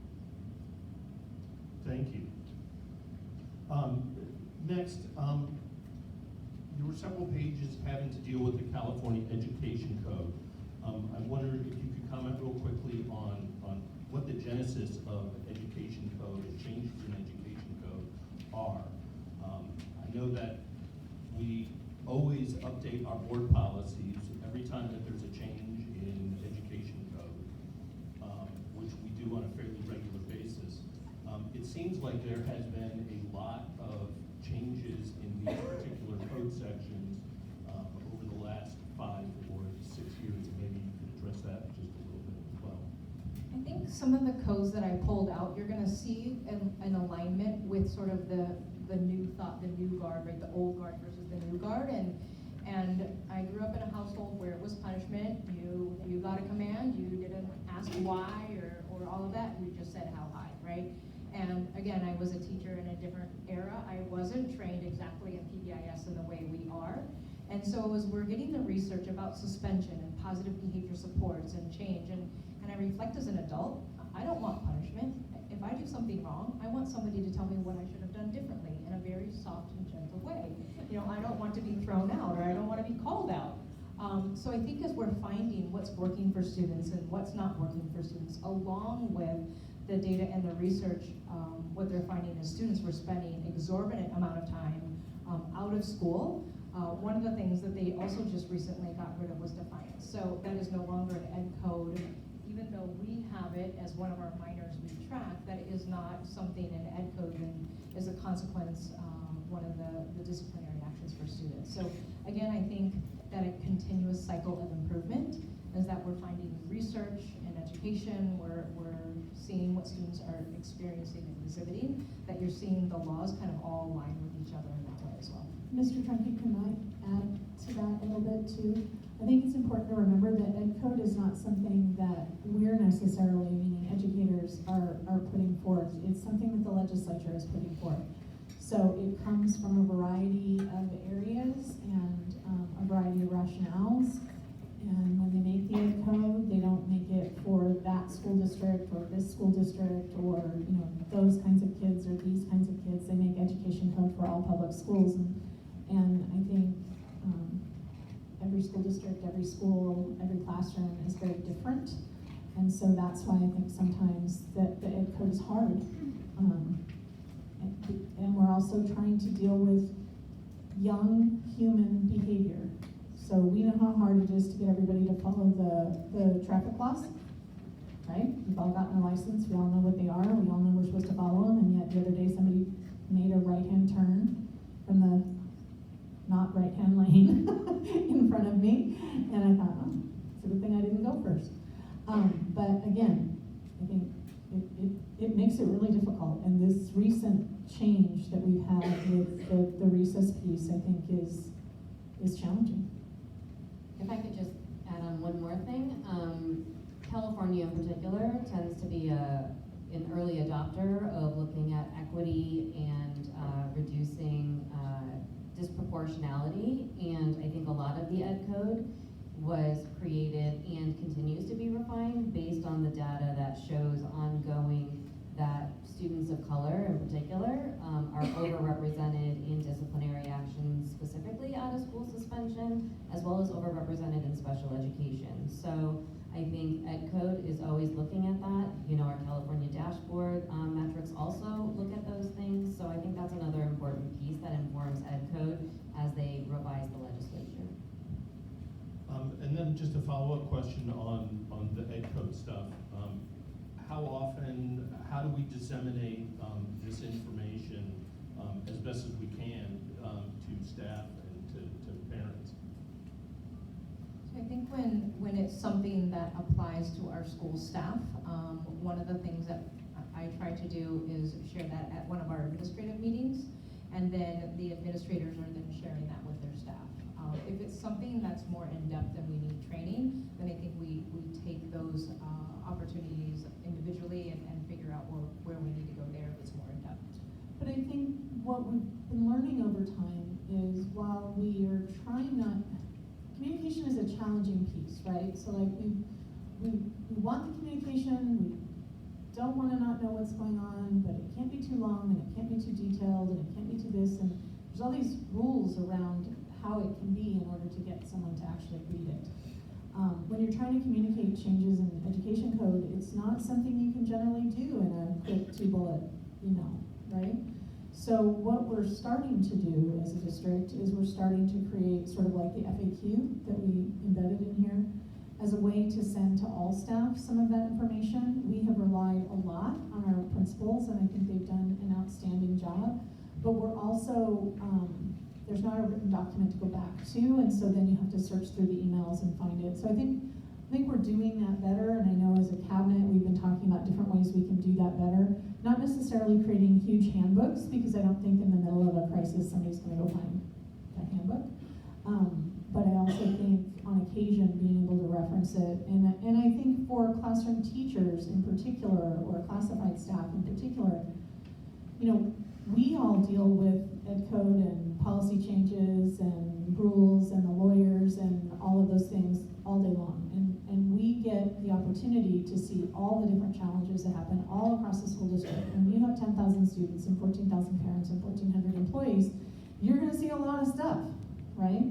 Thank you. Next, there were several pages having to deal with the California Education Code. I wondered if you could comment real quickly on what the genesis of Education Code and changes in Education Code are. I know that we always update our board policies every time that there's a change in Education Code, which we do on a fairly regular basis. It seems like there has been a lot of changes in these particular code sections over the last 5 or 6 years. Maybe you could address that just a little bit as well. I think some of the codes that I pulled out, you're gonna see an alignment with sort of the new thought, the new guard, right? The old guard versus the new guard. And I grew up in a household where it was punishment. You got a command, you didn't ask why or all of that, you just said how high, right? And again, I was a teacher in a different era. I wasn't trained exactly in PBIS in the way we are. And so as we're getting the research about suspension and positive behavior supports and change, and I reflect as an adult, I don't want punishment. If I do something wrong, I want somebody to tell me what I should have done differently in a very soft and gentle way. You know, I don't want to be thrown out, or I don't want to be called out. So I think as we're finding what's working for students and what's not working for students, along with the data and the research, what they're finding is students were spending exorbitant amount of time out of school. One of the things that they also just recently got rid of was defiance. So that is no longer an ed code, even though we have it as one of our minors we track, that is not something in ed code and is a consequence, one of the disciplinary actions for students. So again, I think that a continuous cycle of improvement is that we're finding research and education, we're seeing what students are experiencing and exhibiting, that you're seeing the laws kind of all align with each other in that way as well. Mr. Trunky, can I add to that a little bit too? I think it's important to remember that ed code is not something that we're necessarily, meaning educators, are putting forth. It's something that the legislature is putting forth. So it comes from a variety of areas and a variety of rationales. And when they make the ed code, they don't make it for that school district or this school district or those kinds of kids or these kinds of kids. They make education code for all public schools, and I think every school district, every school, every classroom is very different, and so that's why I think sometimes that the ed code is hard. And we're also trying to deal with young human behavior. So we know how hard it is to get everybody to follow the traffic laws, right? We've all gotten a license, we all know what they are, we all know we're supposed to follow them, and yet the other day somebody made a right-hand turn from the not right-hand lane in front of me, and I thought, oh, it's a good thing I didn't go first. But again, I think it makes it really difficult, and this recent change that we've had with the recess piece, I think is challenging. If I could just add on one more thing, California in particular tends to be an early adopter of looking at equity and reducing disproportionality, and I think a lot of the ed code was created and continues to be refined based on the data that shows ongoing that students of color in particular are overrepresented in disciplinary actions, specifically out of school suspension, as well as overrepresented in special education. So I think ed code is always looking at that. Our California dashboard metrics also look at those things. So I think that's another important piece that informs ed code as they revise the legislature. And then just a follow-up question on the ed code stuff. How do we disseminate this information as best as we can to staff and to parents? So I think when it's something that applies to our school staff, one of the things that I try to do is share that at one of our administrative meetings, and then the administrators are then sharing that with their staff. If it's something that's more in-depth and we need training, then I think we take those opportunities individually and figure out where we need to go there if it's more in-depth. But I think what we've been learning over time is while we are trying communication is a challenging piece, right? So like we want the communication, we don't want to not know what's going on, but it can't be too long and it can't be too detailed and it can't be too this, and there's all these rules around how it can be in order to get someone to actually read it. When you're trying to communicate changes in education code, it's not something you can generally do in a quick 2-bullet email, right? So what we're starting to do as a district is we're starting to create sort of like the FAQ that we embedded in here, as a way to send to all staff some of that information. We have relied a lot on our principals, and I think they've done an outstanding job. But we're also, there's not a written document to go back to, and so then you have to search through the emails and find it. So I think we're doing that better, and I know as a cabinet, we've been talking about different ways we can do that better. Not necessarily creating huge handbooks, because I don't think in the middle of a crisis, somebody's gonna go find that handbook. But I also think on occasion being able to reference it, and I think for classroom teachers in particular, or classified staff in particular, you know, we all deal with ed code and policy changes and rules and the lawyers and all of those things all day long. And we get the opportunity to see all the different challenges that happen all across the school district. When you have 10,000 students and 14,000 parents and 1,400 employees, you're gonna see a lot of stuff, right?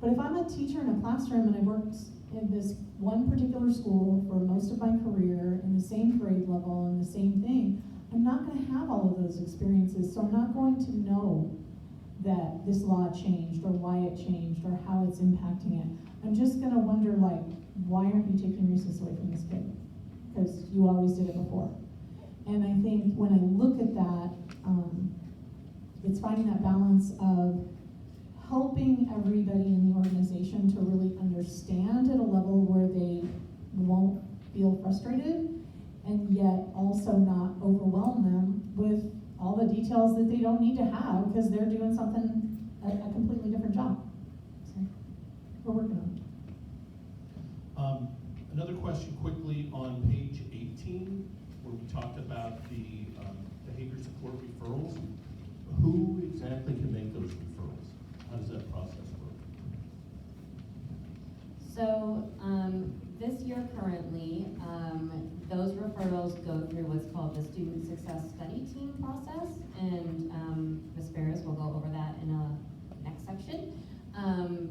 But if I'm a teacher in a classroom and I worked in this one particular school for most of my career in the same grade level and the same thing, I'm not gonna have all of those experiences, so I'm not going to know that this law changed or why it changed or how it's impacting it. I'm just gonna wonder, like, why aren't you taking recess away from this kid? Because you always did it before. And I think when I look at that, it's finding that balance of helping everybody in the organization to really understand at a level where they won't feel frustrated, and yet also not overwhelm them with all the details that they don't need to have because they're doing something, a completely different job. So we're working on it. Another question quickly on page 18, where we talked about the behavior support referrals. Who exactly can make those referrals? How does that process work? So this year currently, those referrals go through what's called the Student Success Study Team process, and Ms. Ferris will go over that in a next section.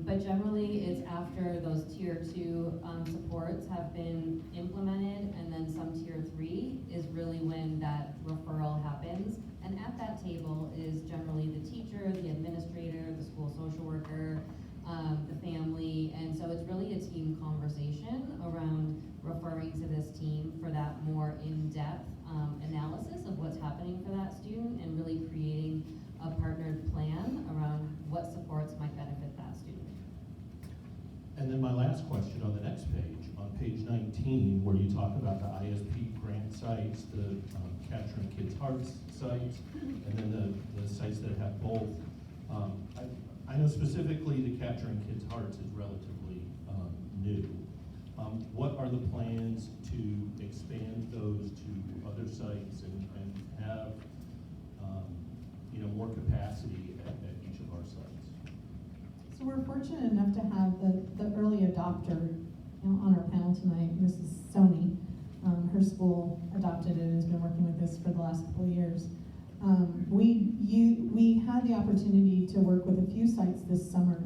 But generally, it's after those tier 2 supports have been implemented, and then some tier 3 is really when that referral happens. And at that table is generally the teacher, the administrator, the school social worker, the family, and so it's really a team conversation around referring to this team for that more in-depth analysis of what's happening for that student, and really creating a partnered plan around what supports might benefit that student. And then my last question on the next page, on page 19, where you talk about the ISP grant sites, the Capturing Kids' Hearts sites, and then the sites that have both. I know specifically the Capturing Kids' Hearts is relatively new. What are the plans to expand those to other sites and have more capacity at each of our sites? So we're fortunate enough to have the early adopter on our panel tonight, Mrs. Sony. Her school adopted it and has been working with this for the last couple of years. We had the opportunity to work with a few sites this summer.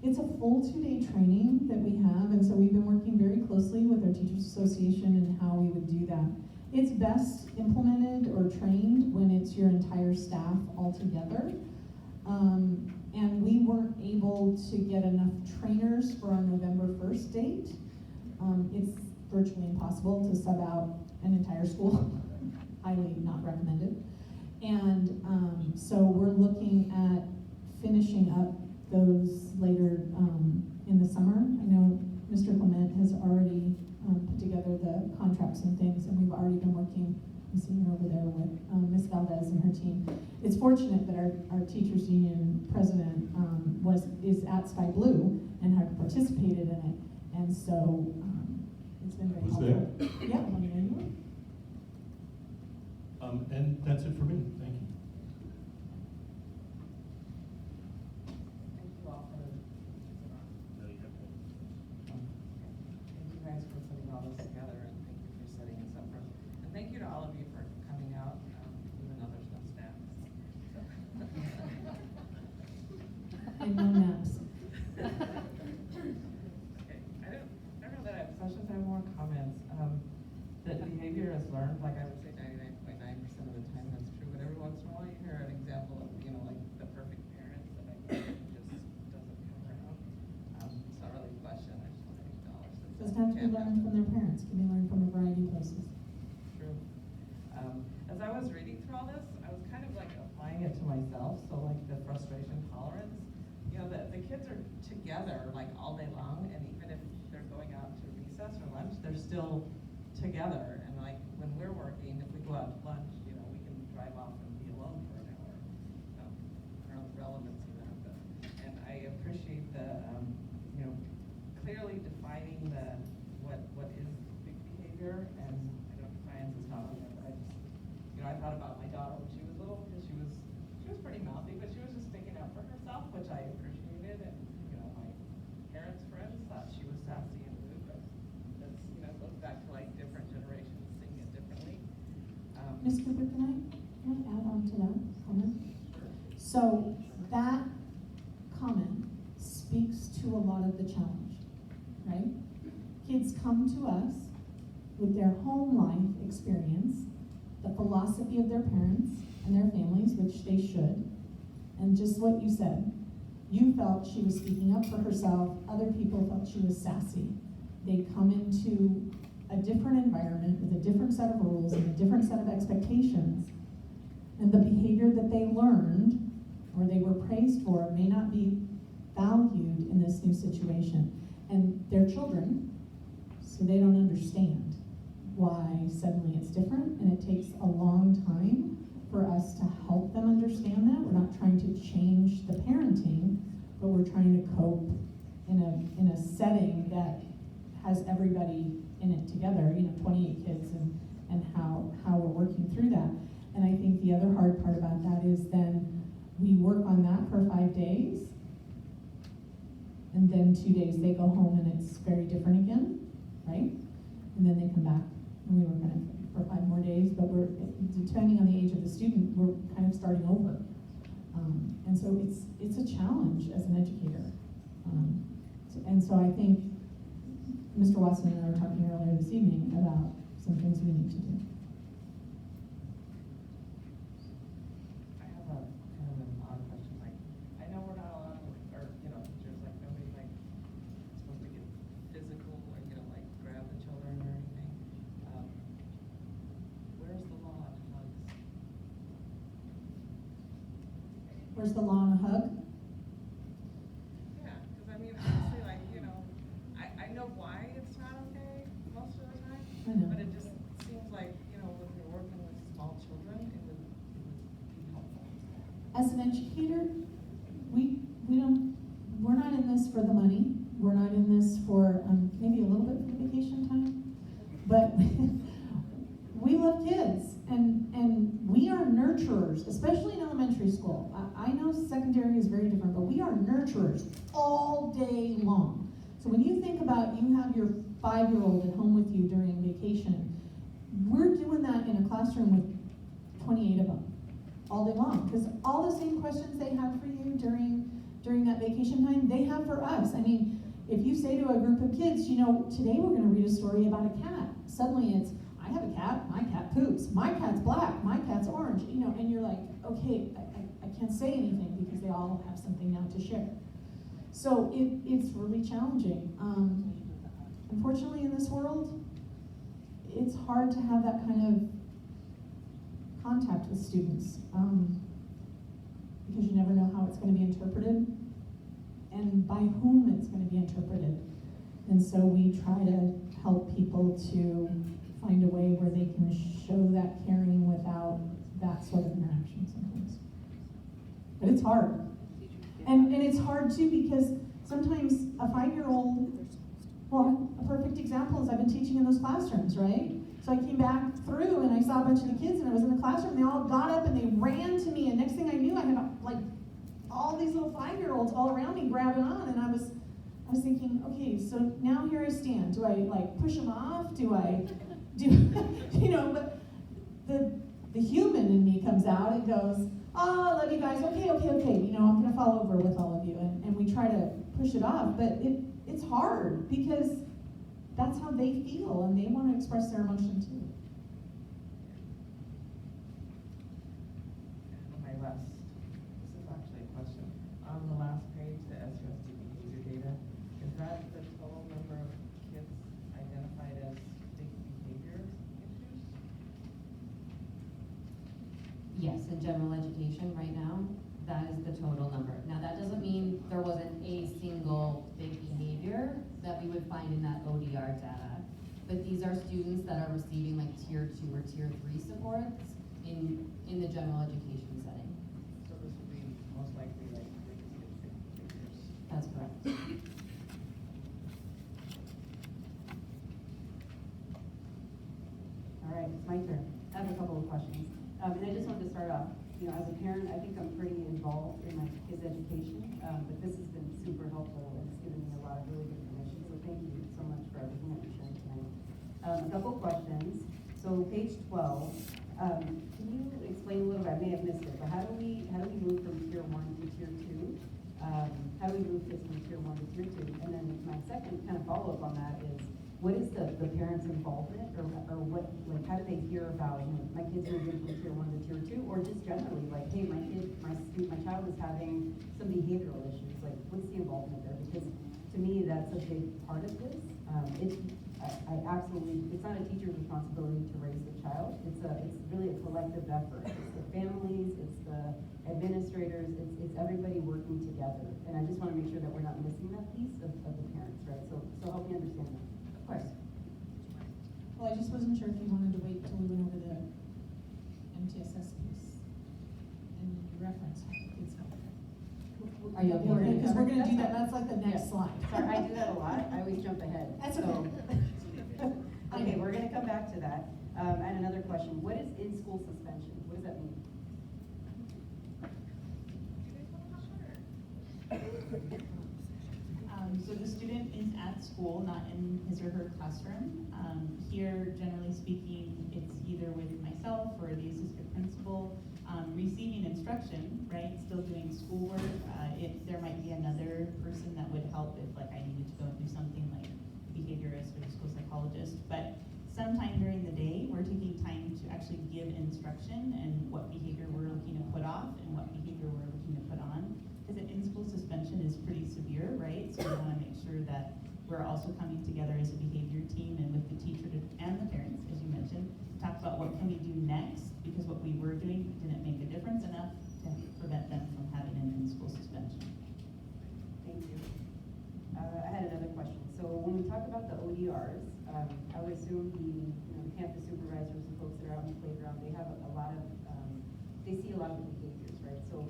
It's a full 2-day training that we have, and so we've been working very closely with our Teachers Association and how we would do that. It's best implemented or trained when it's your entire staff all together. And we weren't able to get enough trainers for our November 1st date. It's virtually impossible to sub out an entire school. Highly not recommended. And so we're looking at finishing up those later in the summer. I know Mr. Clement has already put together the contracts and things, and we've already been working, I'm seeing her over there, with Ms. Valdez and her team. It's fortunate that our teachers union president is at Sky Blue and had participated in it, and so it's been very helpful. There? Yeah, let me know you were. And that's it for me. Thank you. Thank you all for, thank you guys for putting all this together, and thank you for setting this up for us. And thank you to all of you for coming out, even though there's no staff. And no naps. Okay, I don't know that I have questions, I have more comments. That behavior is learned, like I would say 99.9% of the time that's true, but every once in a while you hear an example of, like the perfect parents that I think just doesn't come around. It's not really a question, I just want to acknowledge that. Doesn't have to be learned from their parents, can be learned from a variety of places. True. As I was reading through all this, I was kind of like applying it to myself, so like the frustration tolerance. You know, the kids are together like all day long, and even if they're going out to recess or lunch, they're still together. And like when we're working, if we go out to lunch, you know, we can drive off and be alone for an hour. I don't know the relevance of that, but, and I appreciate the, you know, clearly defining what is big behavior, and I know defiance is not on there, but I just, you know, I thought about my daughter when she was little, because she was pretty mouthy, but she was just sticking up for herself, which I appreciated, and, you know, my parents' friends thought she was sassy and rude, but that's, you know, goes back to like different generations seeing it differently. Ms. Cooper, can I add on to that comment? So that comment speaks to a lot of the challenge, right? Kids come to us with their home life experience, the philosophy of their parents and their families, which they should, and just what you said. You felt she was speaking up for herself, other people felt she was sassy. They come into a different environment with a different set of rules and a different set of expectations, and the behavior that they learned or they were praised for may not be valued in this new situation. And they're children, so they don't understand why suddenly it's different, and it takes a long time for us to help them understand that. We're not trying to change the parenting, but we're trying to cope in a setting that has everybody in it together, you know, 28 kids, and how we're working through that. And I think the other hard part about that is then we work on that for 5 days, and then 2 days they go home and it's very different again, right? And then they come back and we work on it for 5 more days, but we're, depending on the age of the student, we're kind of starting over. And so it's a challenge as an educator. And so I think Mr. Watson and I were talking earlier this evening about some things we need to do. I have a kind of an odd question. Like, I know we're not allowed, or you know, teachers, like nobody like supposed to get physical or you know like grab the children or anything. Where's the law on hugs? Where's the law on a hug? Yeah, because I mean, honestly, like you know, I know why it's not okay most of the time, I know. but it just seems like you know when you're working with small children, it would be helpful. As an educator, we're not in this for the money. We're not in this for maybe a little bit for the vacation time, but we love kids, and we are nurturers, especially in elementary school. I know secondary is very different, but we are nurturers all day long. So when you think about you have your 5-year-old at home with you during vacation, we're doing that in a classroom with 28 of them all day long, because all the same questions they have for you during that vacation time, they have for us. I mean, if you say to a group of kids, you know, today we're going to read a story about a cat. Suddenly it's, I have a cat, my cat poops, my cat's black, my cat's orange, you know, and you're like, okay, I can't say anything because they all have something now to share. So it's really challenging. Unfortunately, in this world, it's hard to have that kind of contact with students because you never know how it's going to be interpreted and by whom it's going to be interpreted. And so we try to help people to find a way where they can show that caring without that sort of interaction sometimes. But it's hard. And it's hard too because sometimes a 5-year-old, well, a perfect example is I've been teaching in those classrooms, right? So I came back through and I saw a bunch of the kids and I was in the classroom and they all got up and they ran to me, and next thing I knew I had like all these little 5-year-olds all around me grabbing on, and I was thinking, okay, so now here I stand. Do I like push them off? Do I you know, but the human in me comes out and goes, oh, I love you guys, okay, you know, I'm gonna fall over with all of you, and we try to push it off, but it's hard because that's how they feel and they want to express their emotion too. My last, this is actually a question. On the last page, the SUSD behavior data, is that the total number of kids identified Yes, in general education right now, that is the total number. Now, that doesn't mean there wasn't a single big behavior that we would find in that ODR data. But these are students that are receiving like tier 2 or tier 3 supports in the general education setting. So this would be most likely like figures. That's correct. All right, it's my turn. I have a couple of questions. And I just wanted to start off, as a parent, I think I'm pretty involved in my kids' education, but this has been super helpful and it's given me a lot of really good information. So thank you so much for everything that you're sharing tonight. A couple of questions. So page 12, can you explain a little bit, I may have missed it, but how do we move from tier 1 to tier 2? How do we move this from tier 1 to tier 2? And then my second kind of follow-up on that is, what is the parents' involvement, or what, like, how do they hear about, my kids moving from tier 1 to tier 2, or just generally, like, hey, my child is having some behavioral issues, like, what's the involvement there? Because to me, that's a big part of this. I absolutely, it's not a teacher's responsibility to raise the child. It's really a collective effort. It's the families, it's the administrators, it's everybody working together. And I just want to make sure that we're not missing that piece of the parents, right? So help me understand that. Of course. Well, I just wasn't sure if you wanted to wait till we went over the MTSS piece and reference how the kids help. Are you okay? Because we're gonna do that, that's like the next slide. Sorry, I do that a lot. I always jump ahead. That's So- okay. Okay, we're gonna come back to that. And another question, what is in-school suspension? What does that mean? So the student is at school, not in his or her classroom. Here, generally speaking, it's either with myself or the assistant principal, receiving instruction, right? Still doing schoolwork. If there might be another person that would help if like I needed to go and do something like behaviorist or school psychologist. But sometime during the day, we're taking time to actually give instruction and what behavior we're looking to put off and what behavior we're looking to put on. Because an in-school suspension is pretty severe, right? So we want to make sure that we're also coming together as a behavior team and with the teacher and the parents, as you mentioned, to talk about what can we do next, because what we were doing didn't make a difference enough to prevent them from having an in-school suspension. Thank you. I had another question. So when we talk about the ODRs, I would assume the campus supervisors and folks that are out in the playground, they have a lot of, they see a lot of the behaviors, right? So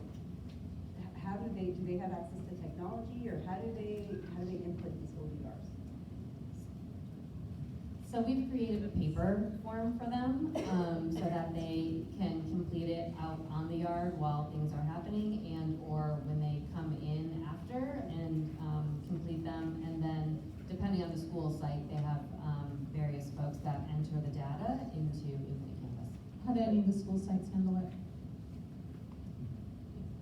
how do they have access to technology, or how do they input these ODRs? So we've created a paper form for them, so that they can complete it out on the yard while things are happening, and or when they come in after and complete them. And then, depending on the school site, they have various folks that enter the data into the campus. How do any of the school sites handle it?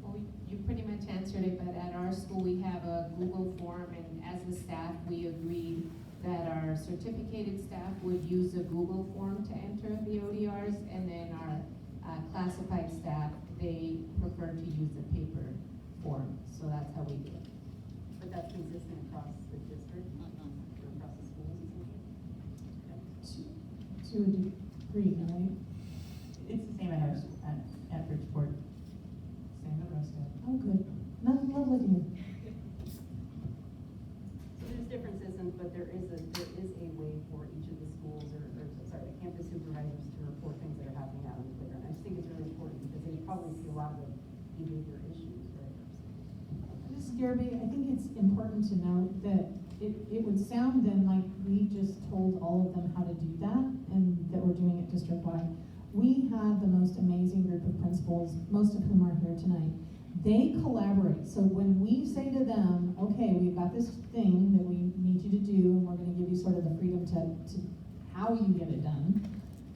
Well, you pretty much answered it, but at our school, we have a Google form, and as a staff, we agreed that our certificated staff would use a Google form to enter the ODRs, and then our classified staff, they prefer to use the paper form, so that's how we do it. But that's consistent across the district, or across the schools, essentially? To a degree, right? It's the same at our school, at Bridgeport. Same at Rosedale. Oh, good. Nothing love with you. So there's different systems, but there is a way for each of the schools, or sorry, the campus supervisors to report things that are happening out on the playground. I just think it's really important because they probably see a lot of the behavior issues, right? Ms. Garibay, I think it's important to note that it would sound then like we just told all of them how to do that and that we're doing it district-wide. We have the most amazing group of principals, most of whom are here tonight. They collaborate. So when we say to them, okay, we've got this thing that we need you to do, and we're going to give you sort of the freedom to how you get it done,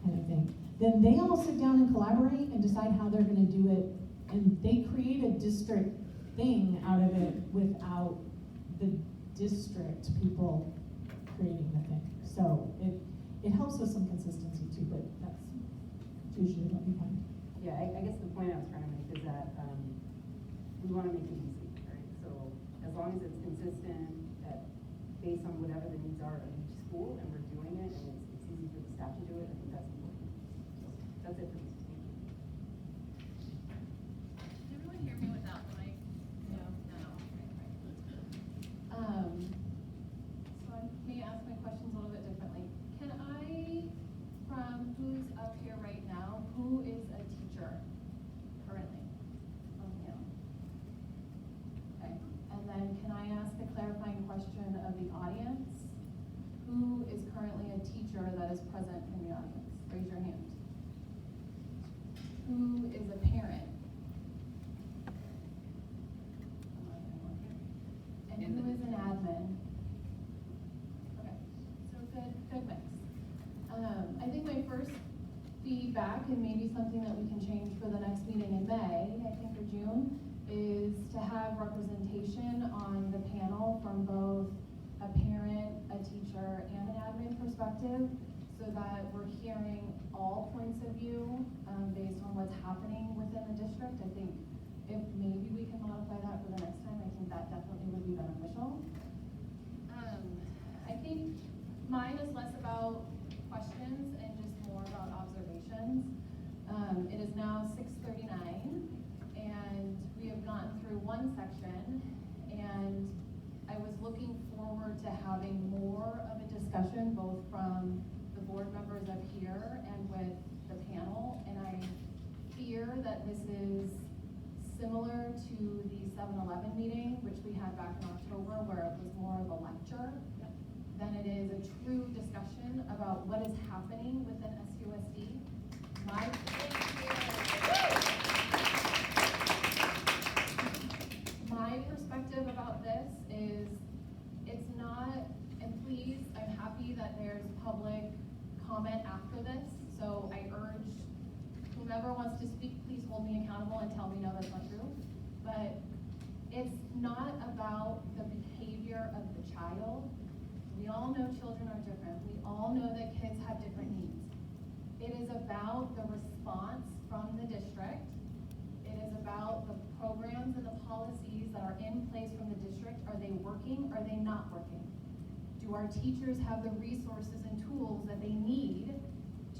kind of thing, then they all sit down and collaborate and decide how they're going to do it, and they create a district thing out of it without the district people creating the thing. So it helps with some consistency too, but that's usually what we find. Yeah, I guess the point I was trying to make is that we want to make it easy, right? So as long as it's consistent, based on whatever the needs are of each school, and we're doing it, and it's easy for the staff to do it, I think that's important. So that's it for me. Thank you. clarifying question of the audience. Who is currently a teacher that is present in the audience? Raise your hand. Who is a parent? And who is an admin? Okay, so good mix. I think my first feedback, and maybe something that we can change for the next meeting in May, I think, or June, is to have representation on the panel from both a parent, a teacher, and an admin perspective, so that we're hearing all points of view based on what's happening within the district. I think if maybe we can modify that for the next time, I think that definitely would be beneficial. I think mine is less about questions and just more about observations. It is now 6:39, and we have gotten through one section, and I was looking forward to having more of a discussion, both from the board members up here and with the panel, and I fear that this is similar to the 7-Eleven meeting, which we had back in October, where it was more of a lecture than it is a true discussion about what is happening within SUSD. My perspective about this is it's not, and please, I'm happy that there's public comment after this, so I urge whomever wants to speak, please hold me accountable and tell me no, that's not true. But it's not about the behavior of the child. We all know children are different. We all know that kids have different needs. It is about the response from the district. It is about the programs and the policies that are in place from the district. Are they working? Are they not working? Do our teachers have the resources and tools that they need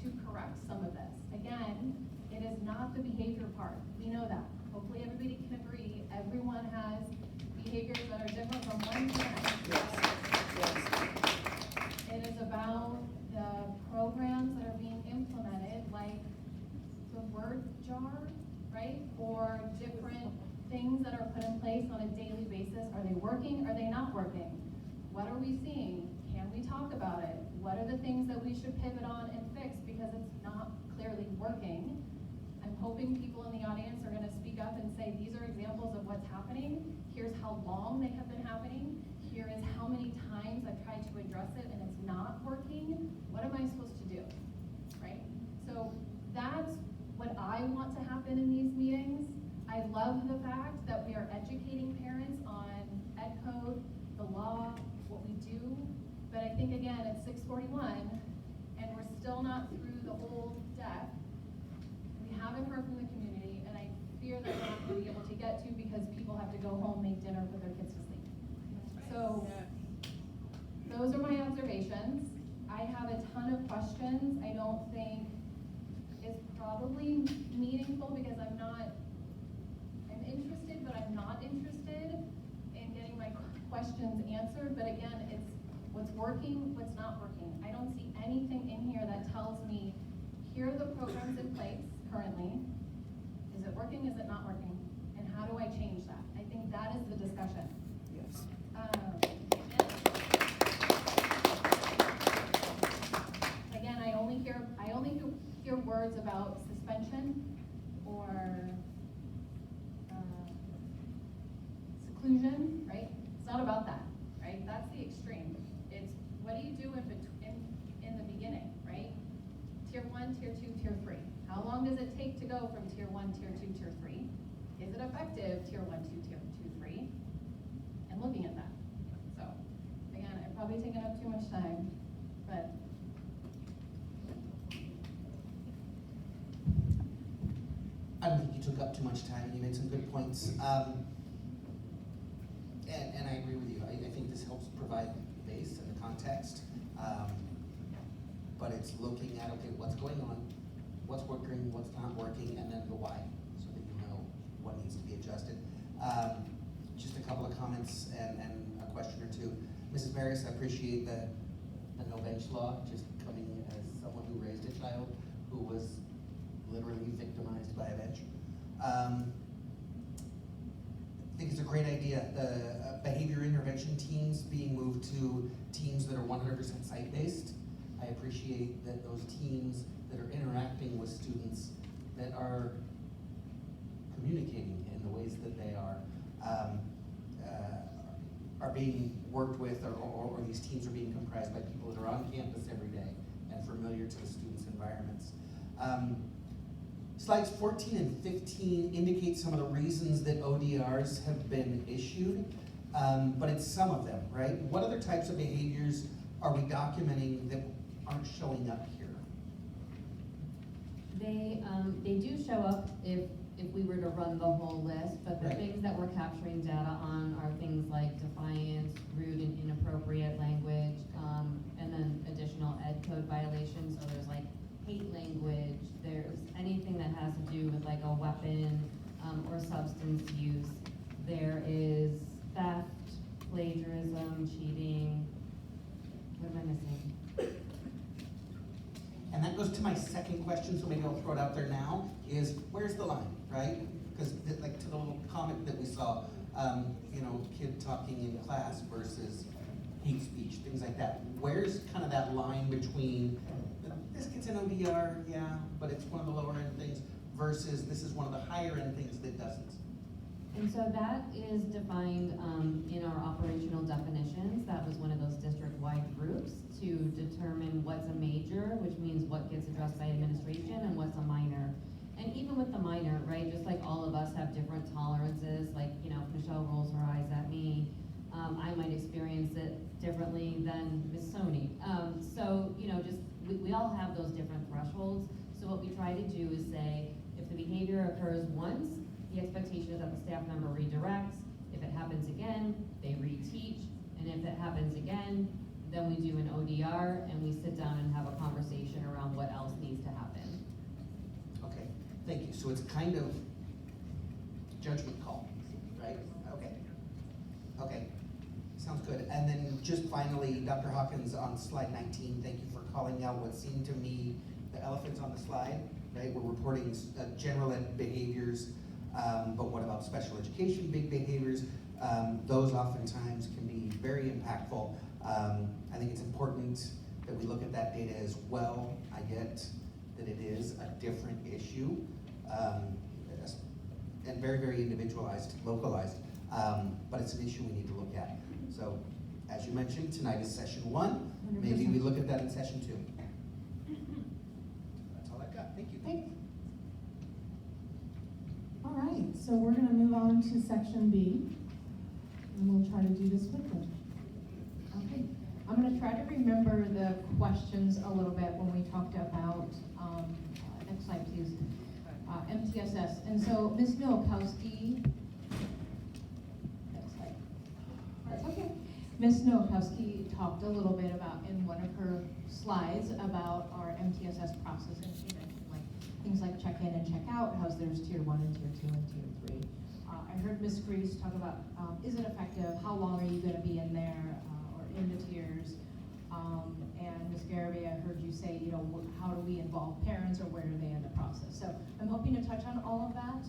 to correct some of this? Again, it is not the behavior part. We know that. Hopefully everybody can agree. Everyone has behaviors that are different from one parent. It is about the programs that are being implemented, like the word jar, right? Or different things that are put in place on a daily basis. Are they working? Are they not working? What are we seeing? Can we talk about it? What are the things that we should pivot on and fix because it's not clearly working? I'm hoping people in the audience are going to speak up and say, these are examples of what's happening. Here's how long they have been happening. Here is how many times I've tried to address it and it's not working. What am I supposed to do, right? So that's what I want to happen in these meetings. I love the fact that we are educating parents on ed code, the law, what we do. But I think, again, it's 6:41 and we're still not through the whole deck. We haven't heard from the community, and I fear that we're not going to be able to get to because people have to go home, make dinner, put their kids to sleep. So those are my observations. I have a ton of questions. I don't think it's probably meaningful because I'm interested, but I'm not interested in getting my questions answered. But again, it's what's working, what's not working. I don't see anything in here that tells me, here are the programs in place currently. Is it working, is it not working? And how do I change that? I think that is the discussion. Yes. Again, I only hear words about suspension or seclusion, right? It's not about that, right? That's the extreme. It's what do you do in the beginning, right? Tier 1, Tier 2, Tier 3. How long does it take to go from Tier 1, Tier 2, Tier 3? Is it effective, Tier 1, 2, Tier 2, 3? And looking at that. So, again, I've probably taken up too much time, but. I don't think you took up too much time, and you made some good points. And I agree with you. I think this helps provide the base and the context. But it's looking at, okay, what's going on, what's working, what's not working, and then the why, so that you know what needs to be adjusted. Just a couple of comments and a question or two. Mrs. Maris, I appreciate the no bench law, just coming as someone who raised a child who was literally victimized by a bench. think it's a great idea. The behavior intervention teams being moved to teams that are 100% site-based. I appreciate that those teams that are interacting with students that are communicating in the ways that they are being worked with, or these teams are being comprised by people that are on campus every day and familiar to the students' environments. Slides 14 and 15 indicate some of the reasons that ODRs have been issued, but it's some of them, right? What other types of behaviors are we documenting that aren't showing up here? They do show up if we were to run the whole list, but the Right. things that we're capturing data on are things like defiance, rude and inappropriate language, and then additional ed code violations. So there's like hate language, there's anything that has to do with like a weapon or substance use. There is theft, plagiarism, cheating. What am I missing? And that goes to my second question, so maybe I'll throw it out there now, is where's the line, right? Because like to the little comment that we saw, kid talking in class versus hate speech, things like that. Where's kind of that line between, this gets an ODR, yeah, but it's one of the lower end things, versus this is one of the higher end things that doesn't? And so that is defined in our operational definitions. That was one of those district-wide groups to determine what's a major, which means what gets addressed by administration, and what's a minor. And even with the minor, right, just like all of us have different tolerances, like, if Michelle rolls her eyes at me, I might experience it differently than Miss Sony. We all have those different thresholds. So what we try to do is say, if the behavior occurs once, the expectation is that the staff member redirects. If it happens again, they reteach. And if it happens again, then we do an ODR and we sit down and have a conversation around what else needs to happen. Okay, thank you. So it's kind of judgment call, right? Okay, sounds good. And then just finally, Dr. Hawkins, on slide 19, thank you for calling out what seemed to me the elephants on the slide, right? We're reporting general ed behaviors, but what about special education big behaviors? Those oftentimes can be very impactful. I think it's important that we look at that data as well. I get that it is a different issue, and very, very individualized, localized, but it's an issue we need to look at. So, as you mentioned, tonight is session 1. Maybe we look at that in session 2. That's all I've got. Thank you. All right, so we're gonna move on to section B, and we'll try to do this quickly. Okay, I'm gonna try to remember the questions a little bit when we talked about, next slide please, MTSS. And so Ms. Nowakowski, next slide. That's okay. Ms. Nowakowski talked a little bit about, in one of her slides, about our MTSS process, and she mentioned like things like check-in and check-out, how there's tier 1 and tier 2 and tier 3. I heard Ms. Grease talk about, is it effective? How long are you gonna be in there, or in the tiers? And Ms. Garibay, I heard you say, how do we involve parents, or where are they in the process? So I'm hoping to touch on all of that.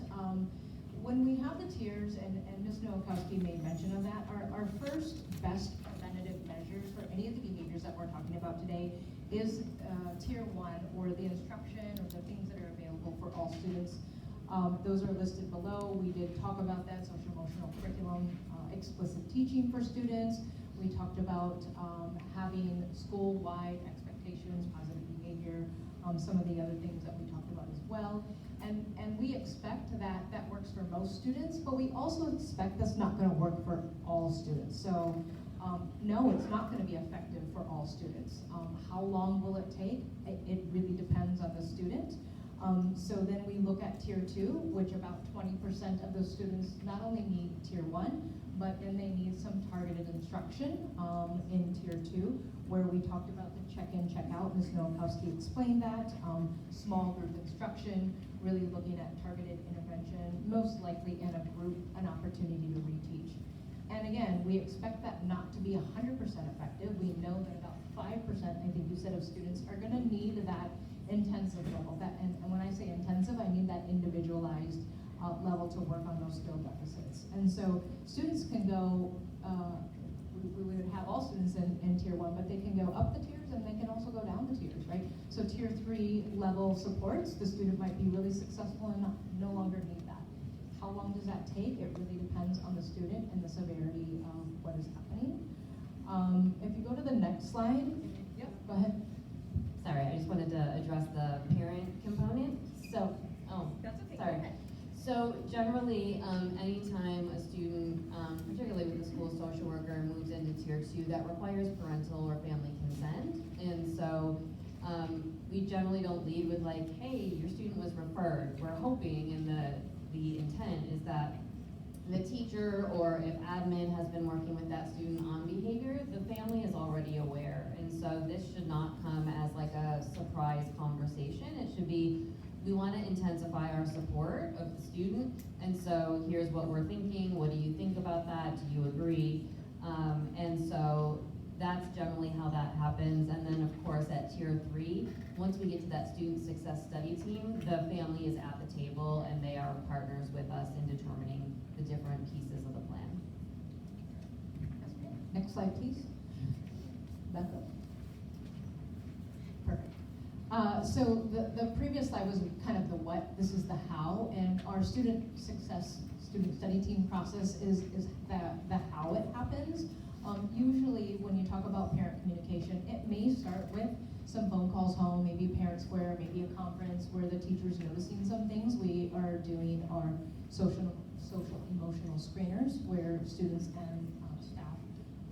When we have the tiers, and Ms. Nowakowski made mention of that, our first best preventative measures for any of the behaviors that we're talking about today is tier 1, or the instruction, or the things that are available for all students. Those are listed below. We did talk about that, social emotional curriculum, explicit teaching for students. We talked about having school-wide expectations, positive behavior, some of the other things that we talked about as well. And we expect that that works for most students, but we also expect that's not gonna work for all students. So no, it's not gonna be effective for all students. How long will it take? It really depends on the student. So then we look at tier 2, which about 20% of those students not only need tier 1, but then they need some targeted instruction in tier 2, where we talked about the check-in, check-out. Ms. Nowakowski explained that. Small group instruction, really looking at targeted intervention, most likely in a group, an opportunity to reteach. And again, we expect that not to be 100% effective. We know that about 5%, I think you said, of students are gonna need that intensive level. And when I say intensive, I mean that individualized level to work on those skill deficits. And so students can go, we would have all students in tier 1, but they can go up the tiers and they can also go down the tiers, right? So tier 3 level supports, the student might be really successful and no longer need that. How long does that take? It really depends on the student and the severity of what is happening. If you go to the next slide, yep, go ahead. Sorry, I just wanted to address the parent component. So, That's okay. sorry. So generally, anytime a student, particularly with the school social worker, moves into tier 2, that requires parental or family consent. And so we generally don't lead with like, hey, your student was referred. We're hoping, and the intent is that the teacher or if admin has been working with that student on behavior, the family is already aware. And so this should not come as like a surprise conversation. It should be, we want to intensify our support of the student, and so here's what we're thinking. What do you think about that? Do you agree? And so that's generally how that happens. And then of course at tier 3, once we get to that student success study team, the family is at the table and they are partners with us in determining the different pieces of the plan. Next slide, please. Back up. Perfect. So the previous slide was kind of the what, this is the how, and our student success, student study team process is the how it happens. Usually when you talk about parent communication, it may start with some phone calls home, maybe a parent square, maybe a conference where the teacher's noticing some things. We are doing our social emotional screeners where students and staff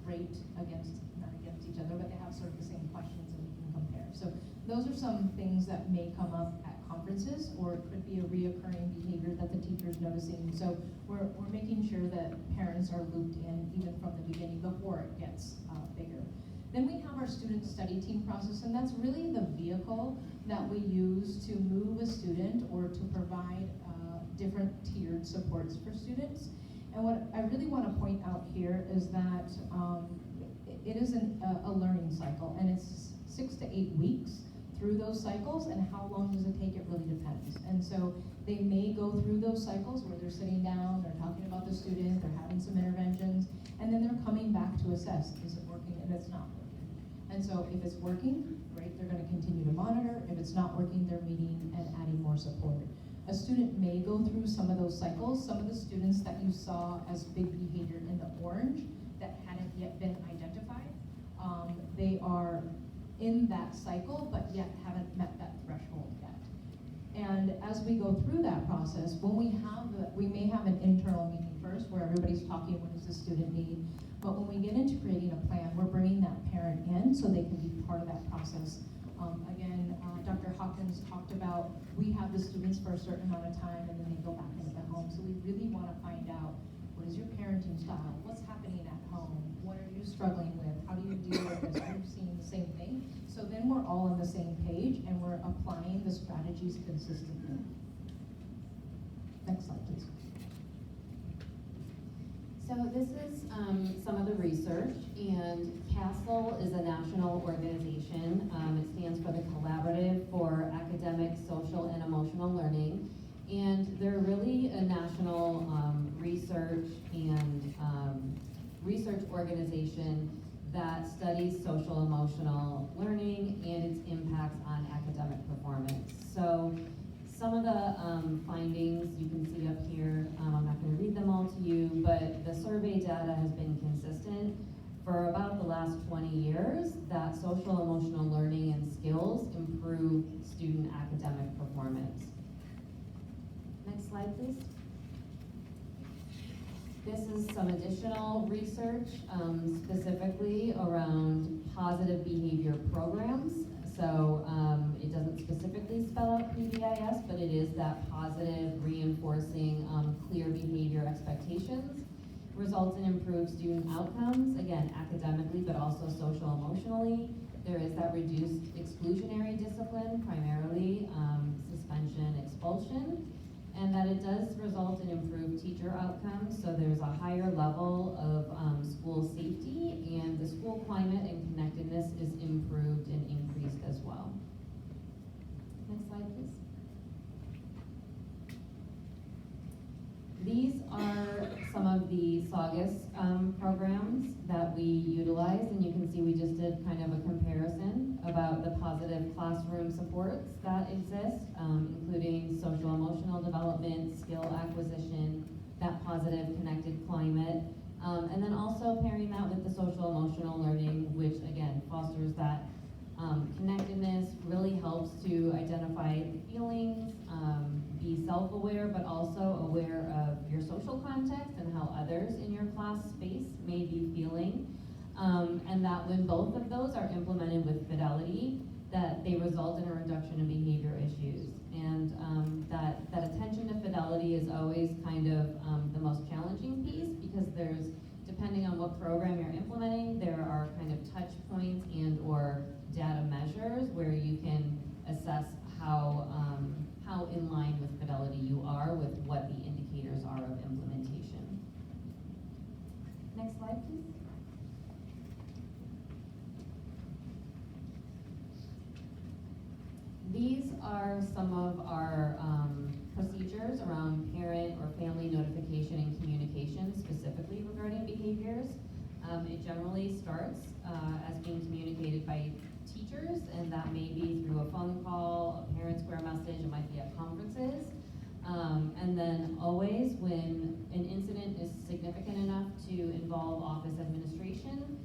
rate against, not against each other, but they have sort of the same questions and we can compare. So those are some things that may come up at conferences, or it could be a reoccurring behavior that the teacher's noticing. So we're making sure that parents are looped in even from the beginning before it gets bigger. Then we have our student study team process, and that's really the vehicle that we use to move a student or to provide different tiered supports for students. And what I really want to point out here is that it is a learning cycle, and it's 6 to 8 weeks through those cycles, and how long does it take? It really depends. And so they may go through those cycles where they're sitting down, they're talking about the student, they're having some interventions, and then they're coming back to assess, is it working, and it's not working. And so if it's working, great, they're going to continue to monitor. If it's not working, they're meeting and adding more support. A student may go through some of those cycles. Some of the students that you saw as big behavior in the orange that hadn't yet been identified, they are in that cycle, but yet haven't met that threshold yet. And as we go through that process, when we may have an internal meeting first where everybody's talking, what does the student need? But when we get into creating a plan, we're bringing that parent in so they can be part of that process. Again, Dr. Hawkins talked about, we have the students for a certain amount of time and then they go back into the home. So we really want to find out, what is your parenting style? What's happening at home? What are you struggling with? How do you deal with this? Are you seeing the same thing? So then we're all on the same page and we're applying the strategies consistently. Next slide, please. So this is some of the research, and CASTLE is a national organization. It stands for the Collaborative for Academic, Social, and Emotional Learning. And they're really a national research and research organization that studies social emotional learning and its impacts on academic performance. So some of the findings you can see up here, I'm not going to read them all to you, but the survey data has been consistent for about the last 20 years that social emotional learning and skills improve student academic performance. Next slide, please. This is some additional research, specifically around positive behavior programs. So it doesn't specifically spell out PBIS, but it is that positive, reinforcing, clear behavior expectations. Results in improved student outcomes, again, academically, but also social emotionally. There is that reduced exclusionary discipline, primarily suspension, expulsion, and that it does result in improved teacher outcomes. So there's a higher level of school safety, and the school climate and connectedness is improved and increased as well. Next slide, please. some of the Saugus programs that we utilize, and you can see we just did kind of a comparison about the positive classroom supports that exist, including social emotional development, skill acquisition, that positive connected climate, and then also pairing that with the social emotional learning, which again fosters that connectedness, really helps to identify the feelings, be self-aware, but also aware of your social context and how others in your class space may be feeling. And that when both of those are implemented with fidelity, that they result in a reduction in behavior issues. And that attention to fidelity is always kind of the most challenging piece, because there's, depending on what program you're implementing, there are kind of touch points and or data measures where you can assess how in line with fidelity you are with what the indicators are of implementation. Next slide, please. These are some of our procedures around parent or family notification and communication, specifically regarding behaviors. It generally starts as being communicated by teachers, and that may be through a phone call, a parent square message, it might be at conferences. And then always when an incident is significant enough to involve office administration,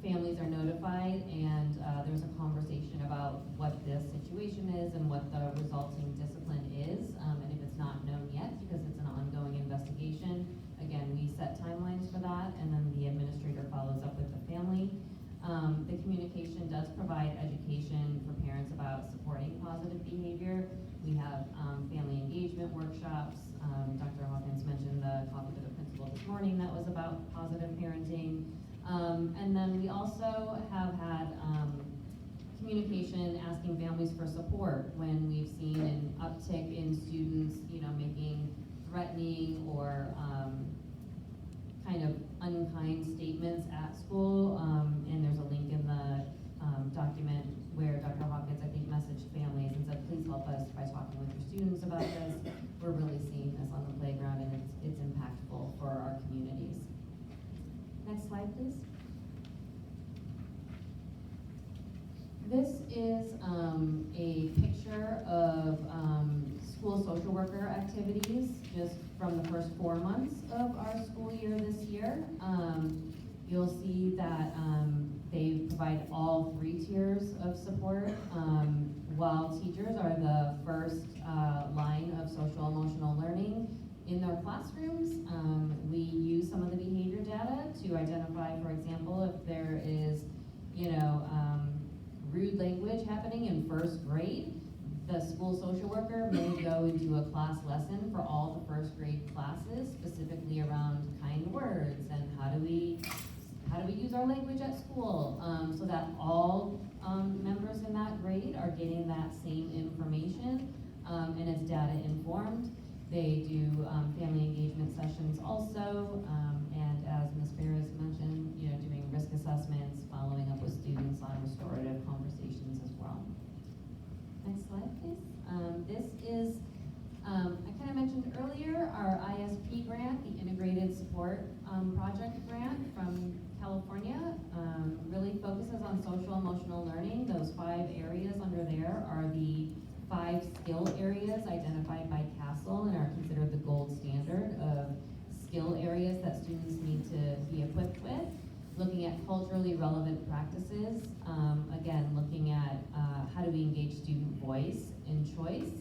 families are notified, and there's a conversation about what the situation is and what the resulting discipline is. And if it's not known yet, because it's an ongoing investigation, again, we set timelines for that, and then the administrator follows up with the family. The communication does provide education for parents about supporting positive behavior. We have family engagement workshops. Dr. Hawkins mentioned the Coffee to the Principal this morning that was about positive parenting. And then we also have had communication asking families for support when we've seen an uptick in students, making threatening or kind of unkind statements at school. And there's a link in the document where Dr. Hawkins, I think, messaged families and said, please help us by talking with your students about this. We're really seeing this on the playground, and it's impactful for our communities. Next slide, please. This is a picture of school social worker activities just from the first 4 months of our school year this year. You'll see that they provide all 3 tiers of support, while teachers are the first line of social emotional learning. In their classrooms, we use some of the behavior data to identify, for example, if there is, rude language happening in first grade, the school social worker may go into a class lesson for all the first grade classes, specifically around kind words and how do we use our language at school, so that all members in that grade are getting that same information, and it's data informed. They do family engagement sessions also, and as Ms. Ferris mentioned, doing risk assessments, following up with students on restorative conversations as well. Next slide, please. This is, I kind of mentioned earlier, our ISP grant, the Integrated Support Project grant from California, really focuses on social emotional learning. Those 5 areas under there are the 5 skill areas identified by CASEL and are considered the gold standard of skill areas that students need to be equipped with. Looking at culturally relevant practices, again, looking at how do we engage student voice and choice,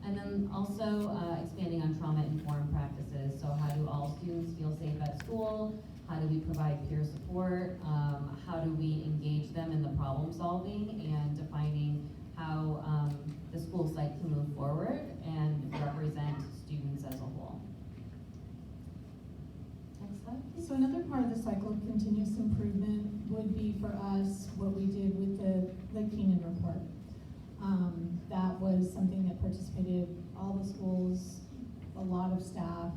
and then also expanding on trauma-informed practices. So how do all students feel safe at school? How do we provide peer support? How do we engage them in the problem solving and defining how the school site can move forward and represent students as a whole. Next slide. So another part of the cycle of continuous improvement would be for us what we did with the Keenan report. That was something that participated all the schools, a lot of staff,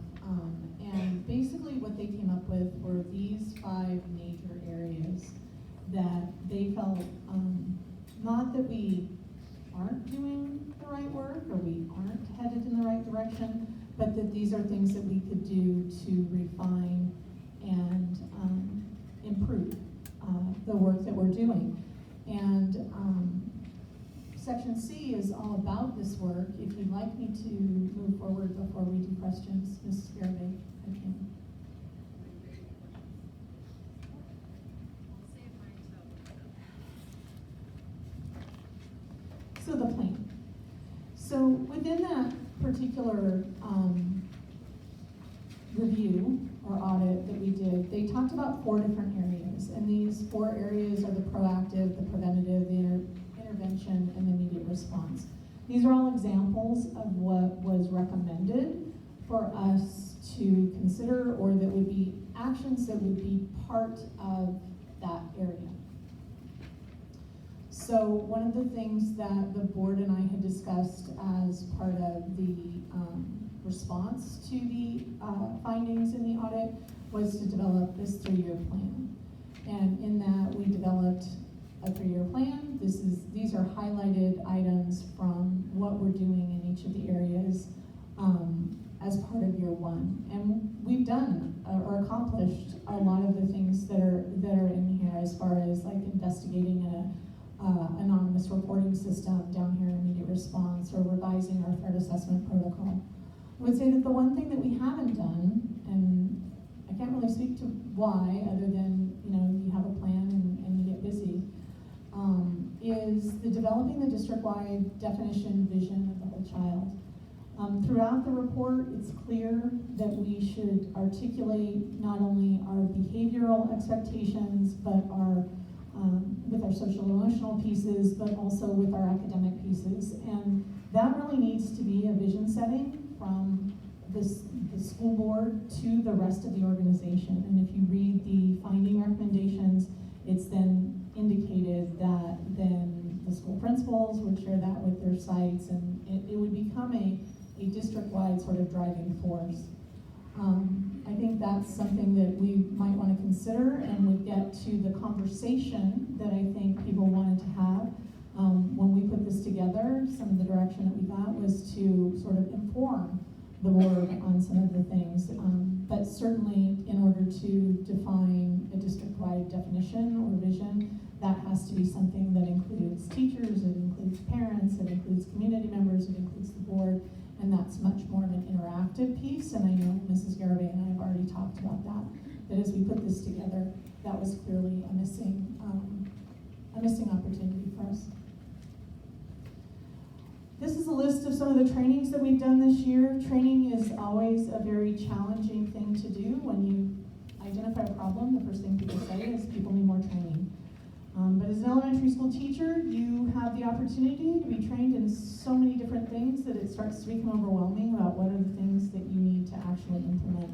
and basically what they came up with were these 5 major areas that they felt, not that we aren't doing the right work or we aren't headed in the right direction, but that these are things that we could do to refine and improve the work that we're doing. And Section C is all about this work. If you'd like me to move forward before we do questions, Ms. Garibay, I can. So the plan. So within that particular review or audit that we did, they talked about 4 different areas. And these 4 areas are the proactive, the preventative, the intervention, and the immediate response. These are all examples of what was recommended for us to consider, or that would be actions that would be part of that area. So one of the things that the board and I had discussed as part of the response to the findings in the audit was to develop this 3-year plan. And in that, we developed a 3-year plan. These are highlighted items from what we're doing in each of the areas as part of year 1. And we've done or accomplished a lot of the things that are in here, as far as like investigating an anonymous reporting system down here in immediate response, or revising our threat assessment protocol. I would say that the one thing that we haven't done, and I can't really speak to why, other than, you have a plan and you get busy, is the developing the district-wide definition vision of the whole child. Throughout the report, it's clear that we should articulate not only our behavioral expectations, but with our social emotional pieces, but also with our academic pieces. And that really needs to be a vision setting from the school board to the rest of the organization. And if you read the finding recommendations, it's then indicated that then the school principals would share that with their sites, and it would become a district-wide sort of driving force. I think that's something that we might want to consider, and would get to the conversation that I think people wanted to have. When we put this together, some of the direction that we got was to sort of inform the board on some of the things. But certainly, in order to define a district-wide definition or vision, that has to be something that includes teachers, it includes parents, it includes community members, it includes the board, and that's much more of an interactive piece. And I know Mrs. Garibay and I have already talked about that as we put this together, that was clearly a missing opportunity for us. This is a list of some of the trainings that we've done this year. Training is always a very challenging thing to do. When you identify a problem, the first thing people say is people need more training. But as an elementary school teacher, you have the opportunity to be trained in so many different things that it starts to become overwhelming about what are the things that you need to actually implement.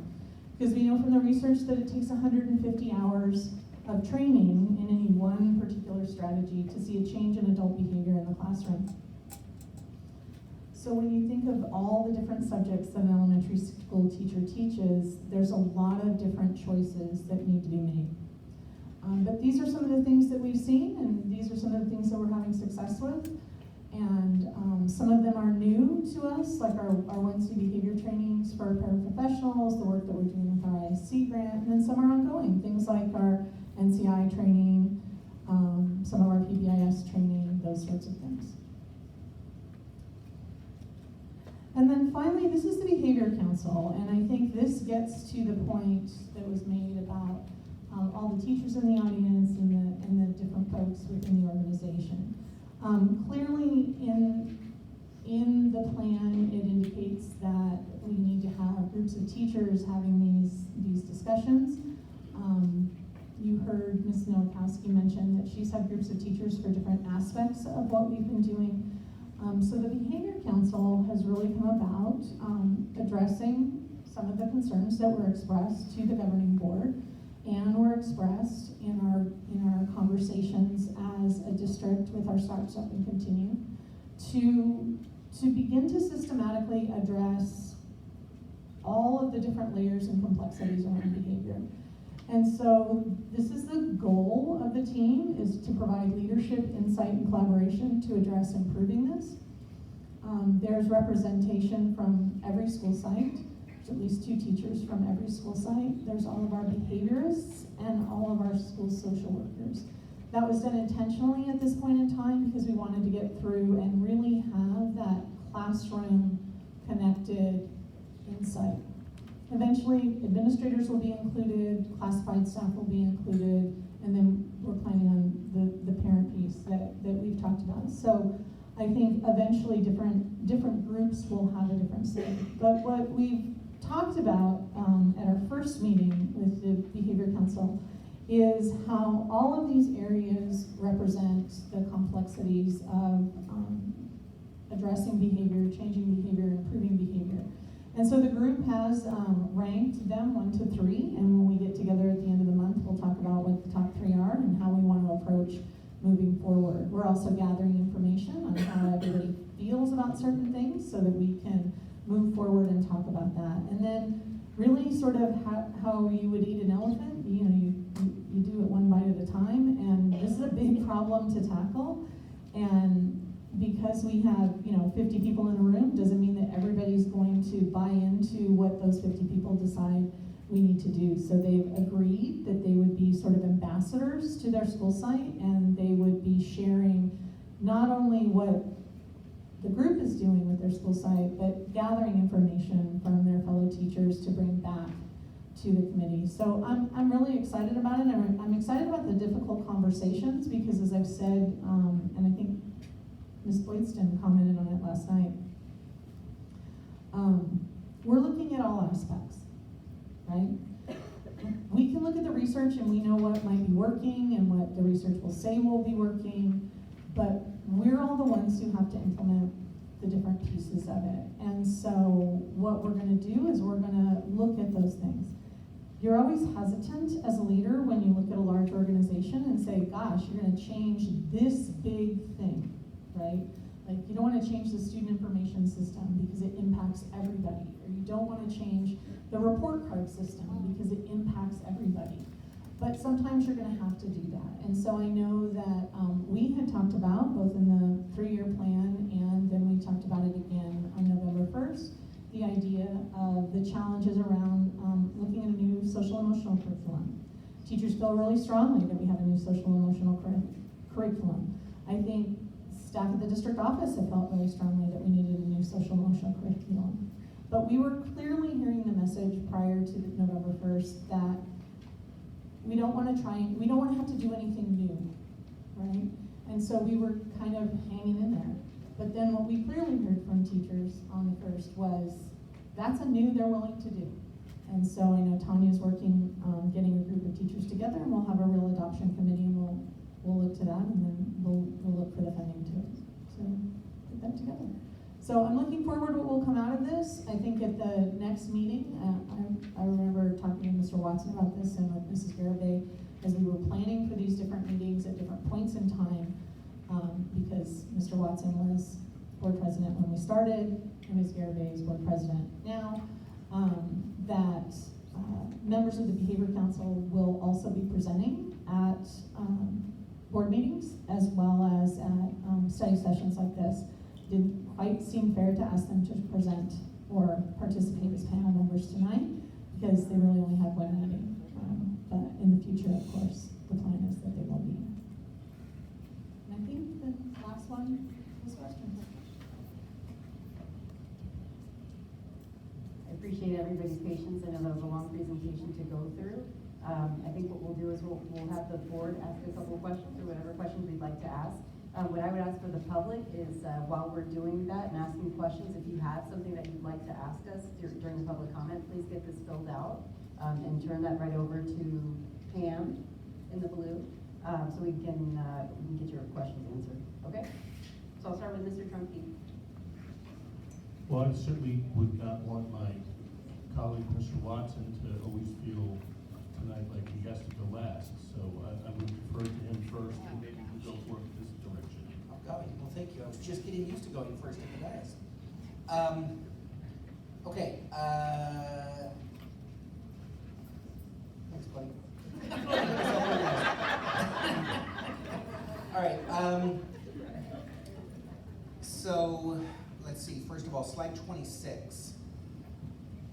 Because we know from the research that it takes 150 hours of training in any one particular strategy to see a change in adult behavior in the classroom. So when you think of all the different subjects that an elementary school teacher teaches, there's a lot of different choices that need to be made. But these are some of the things that we've seen, and these are some of the things that we're having success with. And some of them are new to us, like our Wednesday behavior trainings for paraprofessionals, the work that we're doing with our ISC grant, and then some are ongoing, things like our NCI training, some of our PBIS training, those sorts of things. And then finally, this is the Behavior Council, and I think this gets to the point that was made about all the teachers in the audience and the different folks within the organization. Clearly, in the plan, it indicates that we need to have groups of teachers having these discussions. You heard Ms. Nowakowski mention that she's had groups of teachers for different aspects of what we've been doing. So the Behavior Council has really come about addressing some of the concerns that were expressed to the governing board and were expressed in our conversations as a district with our Start, Stop, and Continue to begin to systematically address all of the different layers and complexities around behavior. And so this is the goal of the team, is to provide leadership, insight, and collaboration to address improving this. There's representation from every school site. There's at least 2 teachers from every school site. There's all of our behaviorists and all of our school social workers. That was done intentionally at this point in time because we wanted to get through and really have that classroom connected insight. Eventually, administrators will be included, classified staff will be included, and then we're planning on the parent piece that we've talked about. So I think eventually different groups will have a different say. But what we've talked about at our first meeting with the Behavior Council is how all of these areas represent the complexities of addressing behavior, changing behavior, improving behavior. And so the group has ranked them 1 to 3, and when we get together at the end of the month, we'll talk about what the top 3 are and how we want to approach moving forward. We're also gathering information on how everybody feels about certain things so that we can move forward and talk about that. And then really sort of how you would eat an elephant, you do it one bite at a time, and this is a big problem to tackle. And because we have 50 people in a room doesn't mean that everybody's going to buy into what those 50 people decide we need to do. So they've agreed that they would be sort of ambassadors to their school site, and they would be sharing not only what the group is doing with their school site, but gathering information from their fellow teachers to bring back to the committee. So I'm really excited about it. I'm excited about the difficult conversations because, as I've said, and I think Ms. Boydston commented on it last night, we're looking at all aspects, right? We can look at the research and we know what might be working and what the research will say will be working, but we're all the ones who have to implement the different pieces of it. And so what we're gonna do is we're gonna look at those things. You're always hesitant as a leader when you look at a large organization and say, gosh, you're gonna change this big thing, right? Like, you don't wanna change the student information system because it impacts everybody, or you don't wanna change the report card system because it impacts everybody. But sometimes you're gonna have to do that. And so I know that we had talked about, both in the 3-year plan and then we talked about it again on November 1st, the idea of the challenges around looking at a new social emotional curriculum. Teachers feel really strongly that we have a new social emotional curriculum. I think staff at the district office have felt very strongly that we needed a new social emotional curriculum. But we were clearly hearing the message prior to November 1st that we don't want to have to do anything new, right? And so we were kind of hanging in there. But then what we clearly heard from teachers on the 1st was, that's a new they're willing to do. And so I know Tanya's working on getting a group of teachers together, and we'll have a real adoption committee, and we'll look to that, and then we'll look for the funding to put that together. So I'm looking forward to what will come out of this. I think at the next meeting, I remember talking to Mr. Watson about this and with Mrs. Garibay as we were planning for these different meetings at different points in time, because Mr. Watson was board president when we started, and Ms. Garibay is board president now, that members of the Behavior Council will also be presenting at board meetings as well as at study sessions like this. Didn't quite seem fair to ask them to present or participate as panel members tonight because they really only had one meeting. But in the future, of course, the plan is that they will be. And I think the last one was questions. I appreciate everybody's patience. I know that was a long presentation to go through. I think what we'll do is we'll have the board ask a couple of questions or whatever questions we'd like to ask. What I would ask for the public is while we're doing that and asking questions, if you have something that you'd like to ask us during the public comment, please get this filled out and turn that right over to Pam in the blue so we can get your questions answered. Okay? So I'll start with Mr. Trunke. Well, I certainly would not want my colleague, Mr. Watson, to always feel tonight like he has to go last. So I would defer to him first, and maybe we'll go for this direction. I'm going. Well, thank you. I was just getting used to going first at the last. Okay. Thanks, buddy. All right. So let's let's see, first of all, slide 26.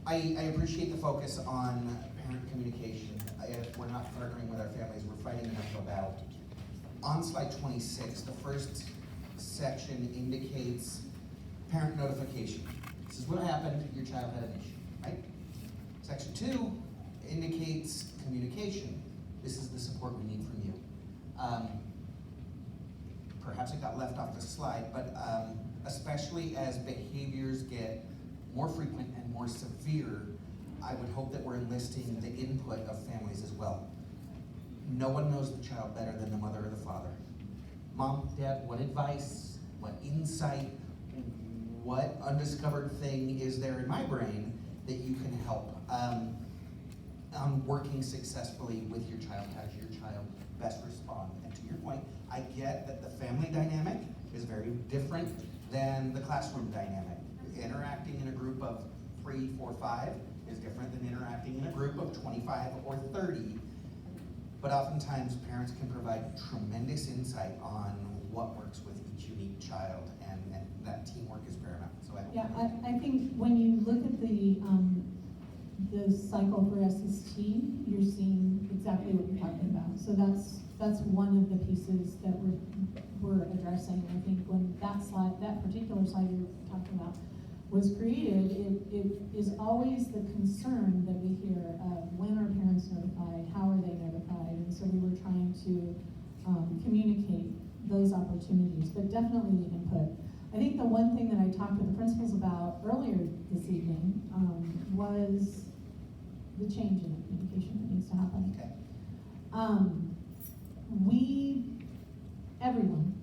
I appreciate the focus on parent communication. If we're not partnering with our families, we're fighting an uphill battle. On slide 26, the first section indicates parent notification. This is what happened, your child had an issue, right? Section 2 indicates communication. This is the support we need from you. Perhaps it got left off the slide, but especially as behaviors get more frequent and more severe, I would hope that we're enlisting the input of families as well. No one knows the child better than the mother or the father. Mom, Dad, what advice, what insight, what undiscovered thing is there in my brain that you can help on working successfully with your child? How does your child best respond? And to your point, I get that the family dynamic is very different than the classroom dynamic. Interacting in a group of 3, 4, 5 is different than interacting in a group of 25 or 30. But oftentimes parents can provide tremendous insight on what works with each unique child, and that teamwork is paramount. So I think when you look at the cycle for SST, you're seeing exactly what you're talking about. So that's one of the pieces that we're addressing. I think when that particular slide you're talking about was created, it is always the concern that we hear of when are parents notified, how are they notified, and so we were trying to communicate those opportunities, but definitely the input. I think the one thing that I talked with the principals about earlier this evening was the change in the communication that needs to happen. Okay. Everyone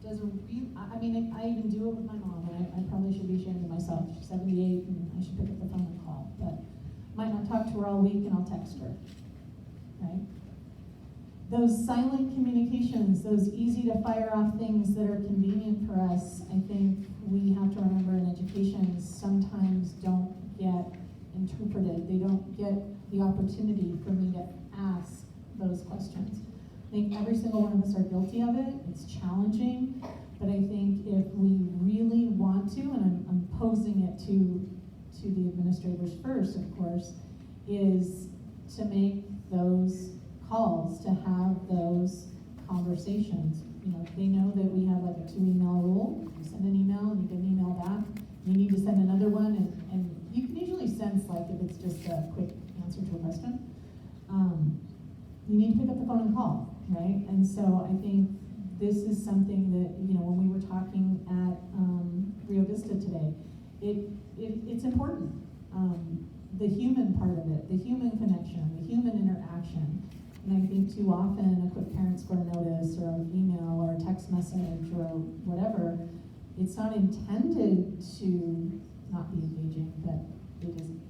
does a I mean, I even do it with my mom, and I probably should be ashamed of myself. She's 78, and I should pick up the phone and call, but might not talk to her all week, and I'll text her, right? Those silent communications, those easy to fire off things that are convenient for us, I think we have to remember in education sometimes don't get interpreted. They don't get the opportunity for me to ask those questions. I think every single one of us are guilty of it. It's challenging, but I think if we really want to, and I'm posing it to the administrators first, of course, is to make those calls, to have those conversations. You know, they know that we have like a 2-email rule. You send an email and you get an email back. You need to send another one, and you can usually sense like if it's just a quick answer to a question. You need to pick up the phone and call, right? And so I think this is something that, you know, when we were talking at Rio Vista today, it's important. The human part of it, the human connection, the human interaction. And I think too often a quick parent score notice or an email or a text message or whatever, it's not intended to not be engaging, but it isn't.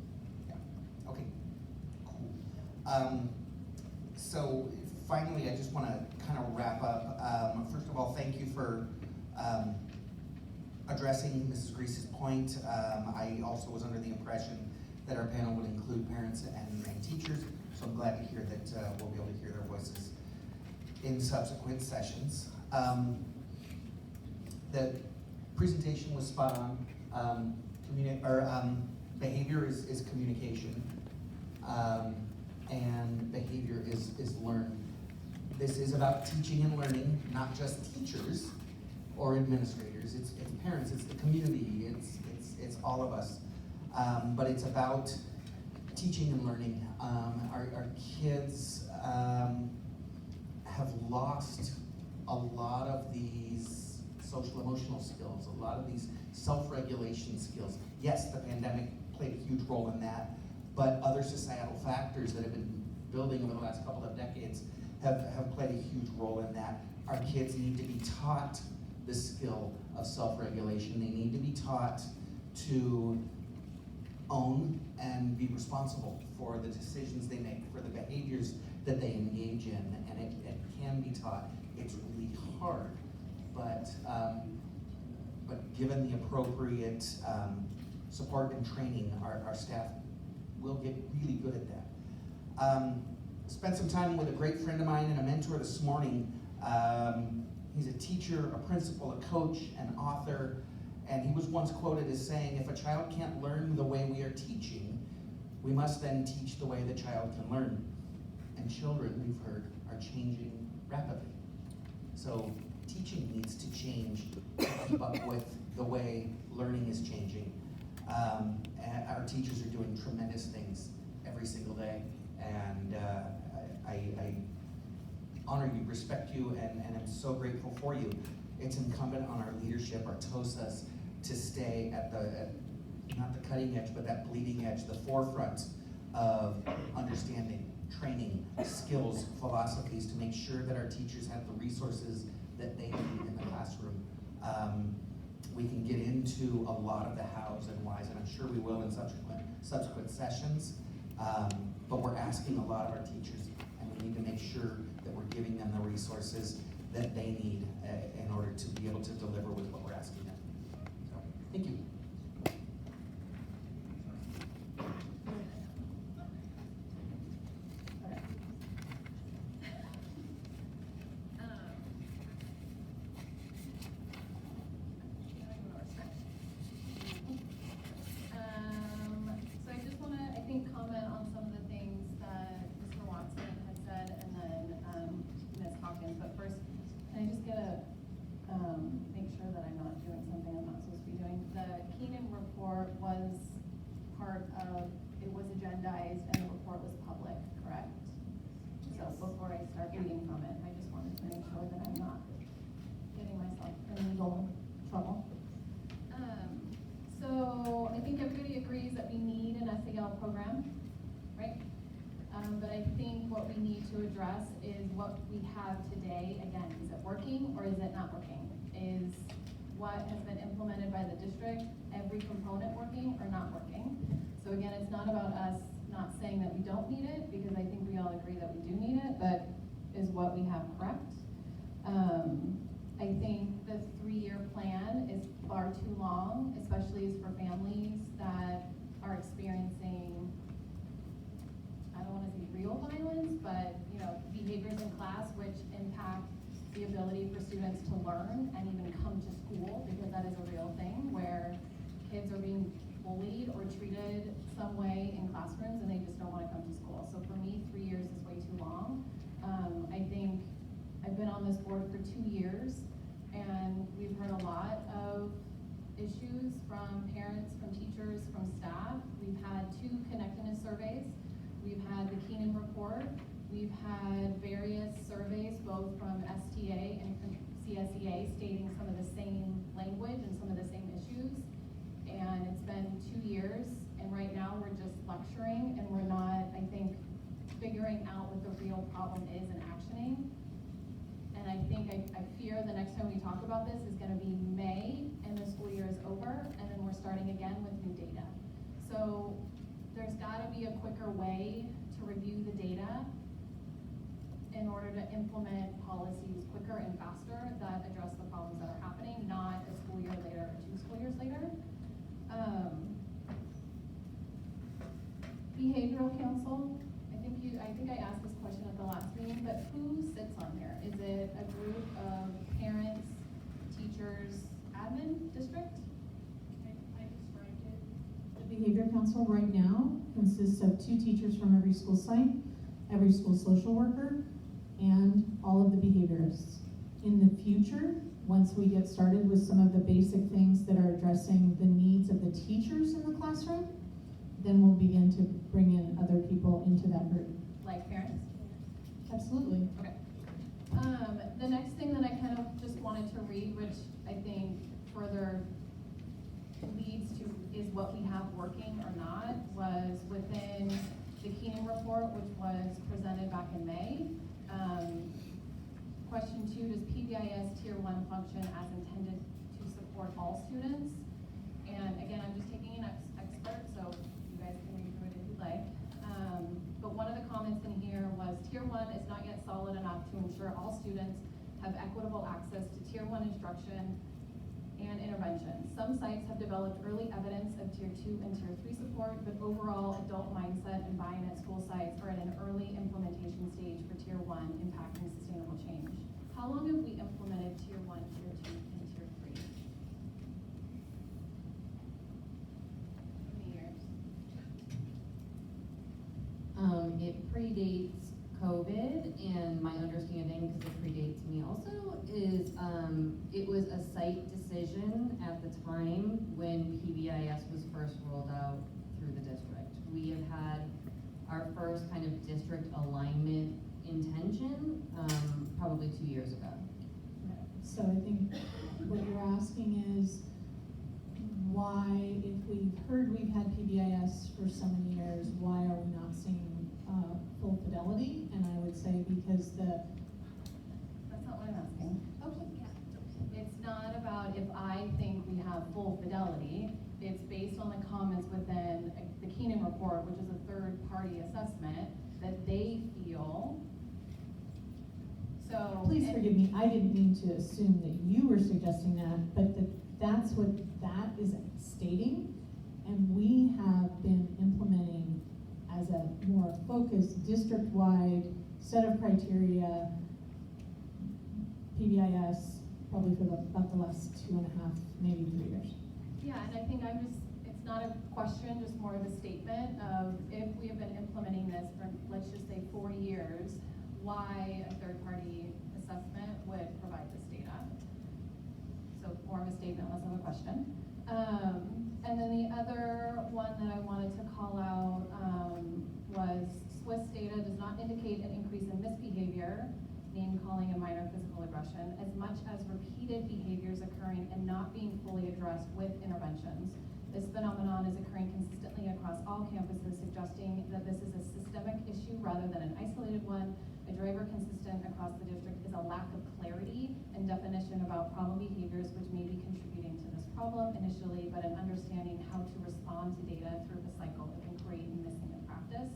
Yeah. Okay. Cool. So finally, I just want to kind of wrap up. First of all, thank you for addressing Mrs. Grease's point. I also was under the impression that our panel would include parents and teachers, so I'm glad to hear that we'll be able to hear their voices in subsequent sessions. The presentation was spot on. Behavior is communication, and behavior is learned. This is about teaching and learning, not just teachers or administrators. It's parents, it's the community, it's all of us. But it's about teaching and learning. Our kids have lost a lot of these social emotional skills, a lot of these self-regulation skills. Yes, the pandemic played a huge role in that, but other societal factors that have been building over the last couple of decades have played a huge role in that. Our kids need to be taught the skill of self-regulation. They need to be taught to own and be responsible for the decisions they make, for the behaviors that they engage in, and it can be taught. It's really hard, but given the appropriate support and training, our staff will get really good at that. Spent some time with a great friend of mine and a mentor this morning. He's a teacher, a principal, a coach, an author, And he was once quoted as saying, if a child can't learn the way we are teaching, we must then teach the way the child can learn. And children, we've heard, are changing rapidly. So teaching needs to change to keep up with the way learning is changing. And our teachers are doing tremendous things every single day. And I honor you, respect you, and I'm so grateful for you. It's incumbent on our leadership, our TOSAs, to stay at not the cutting edge, but that bleeding edge, the forefront of understanding, training, skills, philosophies, to make sure that our teachers have the resources that they need in the classroom. We can get into a lot of the hows and whys, and I'm sure we will in subsequent sessions, but we're asking a lot of our teachers, and we need to make sure that we're giving them the resources that they need in order to be able to deliver with what we're asking them. So, thank you. So I just want to, I think, comment on some of the things that Mr. Watson had said, and then Ms. Hawkins. But first, can I just get a, make sure that I'm not doing something I'm not supposed to be doing? The Keenan report was part of, it was agendized, and the report was public, correct? So before I start reading from it, I just wanted to make sure that I'm not getting myself in legal trouble. So I think everybody agrees that we need an SEL program, right? But I think what we need to address is what we have today. Again, is it working or is it not working? Is what has been implemented by the district, every component working or not working? So again, it's not about us not saying that we don't need it, because I think we all agree that we do need it, but is what we have correct? I think the 3-year plan is far too long, especially as for families that are experiencing, I don't want to say real violence, but behaviors in class which impact the ability for students to learn and even come to school, because that is a real thing where kids are being bullied or treated some way in classrooms and they just don't want to come to school. So for me, 3 years is way too long. I think I've been on this board for 2 years, and we've heard a lot of issues from parents, from teachers, from staff. We've had 2 connectedness surveys. We've had the Keenan report. We've had various surveys, both from STA and from CSEA, stating some of the same language and some of the same issues. And it's been 2 years, and right now we're just lecturing, and we're not, I think, figuring out what the real problem is and actioning. And I think, I fear the next time we talk about this is gonna be May, and the school year is over, and then we're starting again with new data. So there's gotta be a quicker way to review the data in order to implement policies quicker and faster that address the problems that are happening, not a school year later or 2 school years later. Behavioral council, I think I asked this question at the last meeting, but who sits on there? Is it a group of parents, teachers, admin, district? I described it. The behavior council right now consists of 2 teachers from every school site, every school social worker, and all of the behaviorists. In the future, once we get started with some of the basic things that are addressing the needs of the teachers in the classroom, then we'll begin to bring in other people into that group. Like parents? Absolutely. Okay. The next thing that I kind of just wanted to read, which I think further leads to is what we have working or not, was within the Keenan report, which was presented back in May. Question 2, does PBIS Tier 1 function as intended to support all students? And again, I'm just taking an expert, so you guys can read through it if you'd like. But one of the comments in here was Tier 1 is not yet solid enough to ensure all students have equitable access to Tier 1 instruction and intervention. Some sites have developed early evidence of Tier 2 and Tier 3 support, but overall adult mindset and buy-in at school sites are at an early implementation stage for Tier 1, impacting sustainable change. How long have we implemented Tier 1, Tier 2, and Tier 3? COVID, and my understanding, because it predates me also, is it was a site decision at the time when PBIS was first rolled out through the district. We have had our first kind of district alignment intention probably 2 years ago. So I think what you're asking is why, if we've heard we've had PBIS for so many years, why are we not seeing full fidelity? And I would say because That's not what I'm asking. Okay. It's not about if I think we have full fidelity. It's based on the comments within the Keenan report, which is a third-party assessment, that they feel. So. Please forgive me, I didn't mean to assume that you were suggesting that, but that's what that is stating. And we have been implementing as a more focused, district-wide set of criteria, PBIS, probably for about the last 2.5, maybe 3 years. Yeah, and I think it's not a question, just more of a statement of if we have been implementing this for, let's just say 4 years, why a third-party assessment would provide this data. So more of a statement, less of a question. And then the other one that I wanted to call out was Swiss data does not indicate an increase in misbehavior, name calling and minor physical aggression, as much as repeated behaviors occurring and not being fully addressed with interventions. This phenomenon is occurring consistently across all campuses, suggesting that this is a systemic issue rather than an isolated one. A driver consistent across the district is a lack of clarity and definition about problem behaviors, which may be contributing to this problem initially, but an understanding how to respond to data through the cycle of inquiry and missing in practice.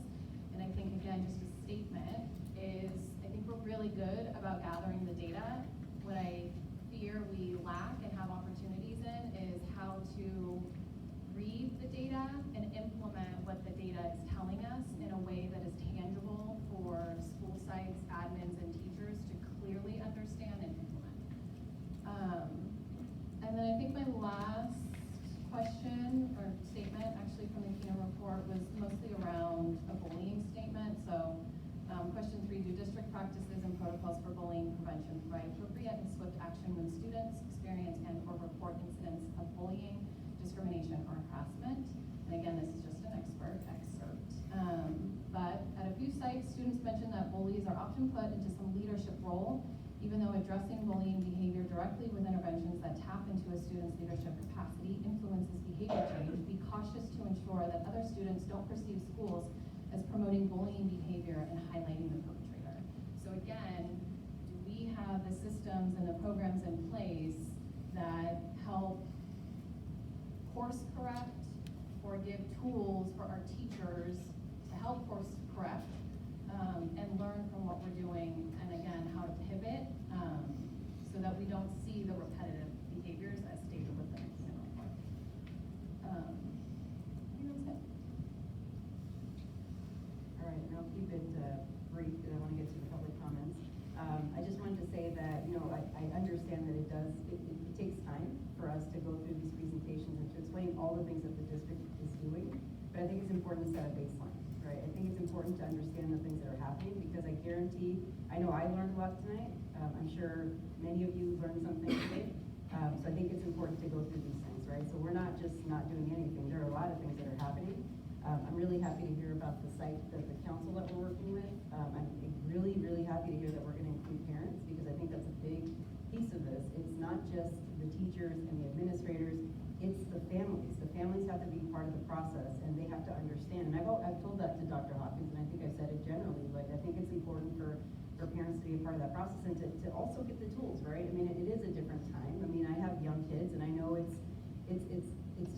And I think, again, just a statement is, I think we're really good about gathering the data. What I fear we lack and have opportunities in is how to read the data and implement what the data is telling us in a way that is tangible for school sites, admins, and teachers to clearly understand and implement. And then I think my last question or statement actually from the Keenan report was mostly around a bullying statement. So question 3, do district practices and protocols for bullying prevention provide appropriate and swift action when students experience and or report incidents of bullying, discrimination, or harassment? And again, this is just an excerpt. But at a few sites, students mentioned that bullies are often put into some leadership role, even though addressing bullying behavior directly with interventions that tap into a student's leadership capacity influences behavior change. Be cautious to ensure that other students don't perceive schools as promoting bullying behavior and highlighting the perpetrator. So again, do we have the systems and the programs in place that help course correct or give tools for our teachers to help course correct and learn from what we're doing, and again, how to pivot so that we don't see the repetitive behaviors as stated within the Keenan report. I think that's it. All right, and I'll keep it brief because I want to get to the public comments. I just wanted to say that, I understand that it takes time for us to go through these presentations and to explain all the things that the district is doing, but I think it's important to set a baseline, right? I think it's important to understand the things that are happening because I guarantee, I know I learned a lot tonight. I'm sure many of you learned something today. So I think it's important to go through these things, right? So we're not just not doing anything. There are a lot of things that are happening. I'm really happy to hear about the site, the council that we're working with. I'm really, really happy to hear that we're going to include parents because I think that's a big piece of this. It's not just the teachers and the administrators, it's the families. The families have to be part of the process and they have to understand. And I've told that to Dr. Hopkins, and I think I've said it generally, like I think it's important for parents to be a part of that process and to also get the tools, right? I mean, it is a different time. I mean, I have young kids and I know it's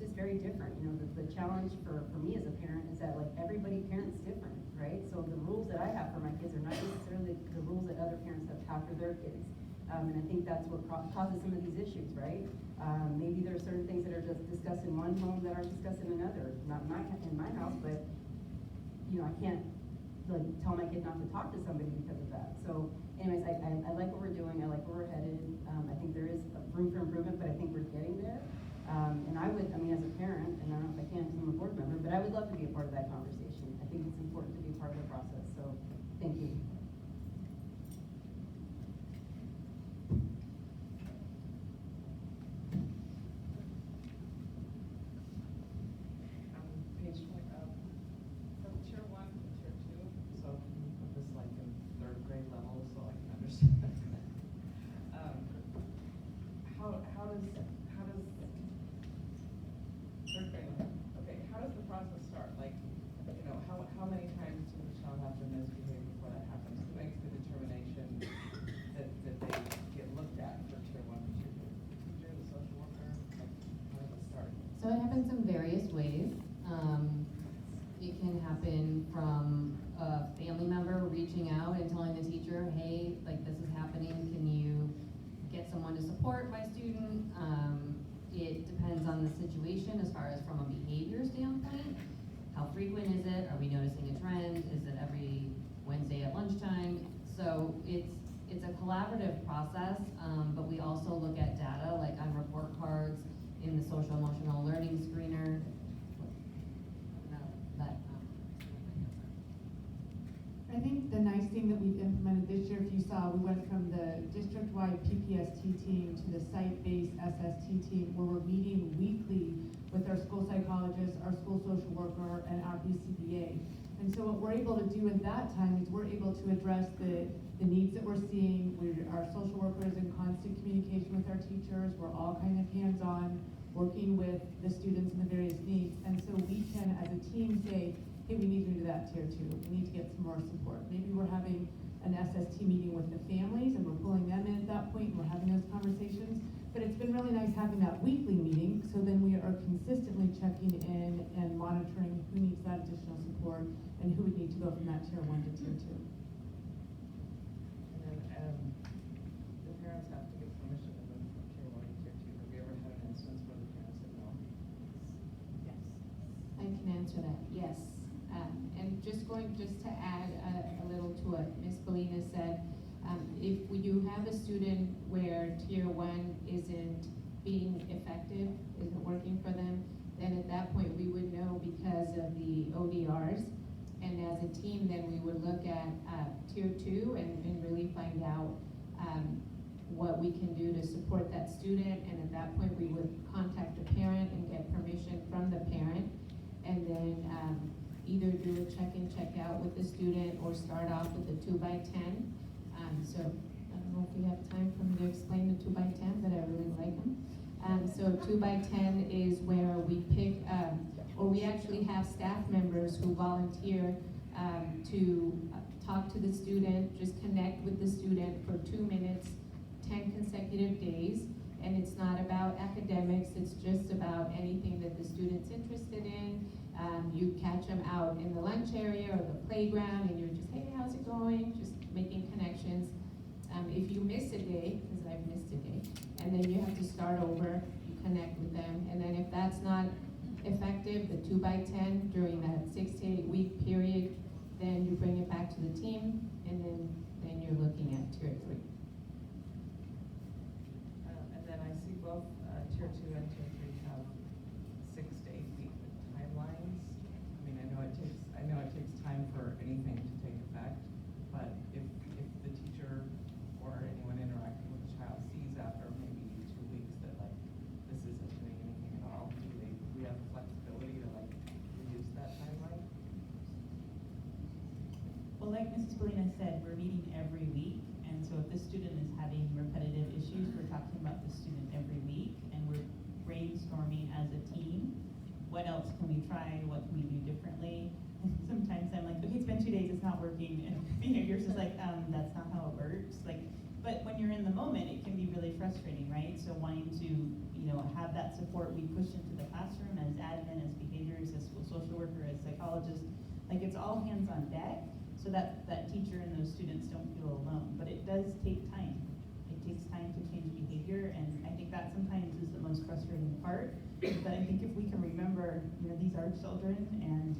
just very different. The challenge for me as a parent is that like everybody parents different, right? So the rules that I have for my kids are not necessarily the rules that other parents have for their kids. And I think that's what causes some of these issues, right? Maybe there are certain things that are just discussed in one home that aren't discussed in another. Not in my house, but I can't like tell my kid not to talk to somebody because of that. So anyways, I like what we're doing. I like where we're headed. I think there is room for improvement, but I think we're getting there. And as a parent, and I don't know if I can, because I'm a board member, but I would love to be a part of that conversation. I think it's important to be a part of the process. So thank you. So it happens in various ways. It can happen from a family member reaching out and telling the teacher, hey, like this is happening, can you get someone to support my student? It depends on the situation as far as from a behavior standpoint. How frequent is it? Are we noticing a trend? Is it every Wednesday at lunchtime? So it's a collaborative process, but we also look at data like on report cards, in the social emotional learning screener. I think the nice thing that we've implemented this year, if you saw, we went from the district-wide PPST team to the site-based SST team, where we're meeting weekly with our school psychologist, our school social worker, and our BCBA. And so what we're able to do in that time is we're able to address the needs that we're seeing. Our social worker is in constant communication with our teachers. We're all kind of hands-on, working with the students and the various needs. And so we can, as a team, say, hey, we need to do that tier 2. We need to get some more support. Maybe we're having an SST meeting with the families and we're pulling them in at that point and we're having those conversations. But it's been really nice having that weekly meeting, so then we are consistently checking in and monitoring who needs that additional support and who would need to go from that tier 1 to tier 2. And then, the parents have to get permission to move from tier 1 to tier 2. Have you ever had an instance where the parents said no? Yes. I can answer that, yes. And just to add a little to what Ms. Belina said, if you have a student where tier 1 isn't being effective, isn't working for them, then at that point we would know because of the ODRs. And as a team, then we would look at tier 2 and really find out what we can do to support that student. And at that point, we would contact the parent and get permission from the parent. And then either do a check-in, check-out with the student or start off with a 2x10. So I don't know if we have time for me to explain the 2x10, but I really like them. So 2x10 is where we pick, or we actually have staff members who volunteer to talk to the student, just connect with the student for 2 minutes, 10 consecutive days. And it's not about academics, it's just about anything that the student's interested in. You catch them out in the lunch area or the playground and you're just, hey, how's it going? Just making connections. If you miss a day, because I've missed a day, and then you have to start over, you connect with them. And then if that's not effective, the 2x10 during that 6 to 8 week period, then you bring it back to the team and then you're looking at tier 3. And then I see both tier 2 and tier 3 have 6 to 8 week timelines. I mean, I know it takes time for anything to take effect, but if the teacher or anyone interacting with the child sees after maybe 2 weeks that like this isn't doing anything at all, do we have the flexibility to like reduce that timeline? Well, like Mrs. Belina said, we're meeting every week, and so if the student is having repetitive issues, we're talking about the student every week, and we're brainstorming as a team. What else can we try? What can we do differently? Sometimes I'm like, okay, it's been 2 days, it's not working, and behaviors is like, that's not how it works. Like, but when you're in the moment, it can be really frustrating, right? So wanting to, have that support, we push into the classroom as admin, as behaviors, as school social worker, as psychologist, like it's all hands on deck, so that teacher and those students don't feel alone. But it does take time. It takes time to change behavior, and I think that sometimes is the most frustrating part. But I think if we can remember, these are children, and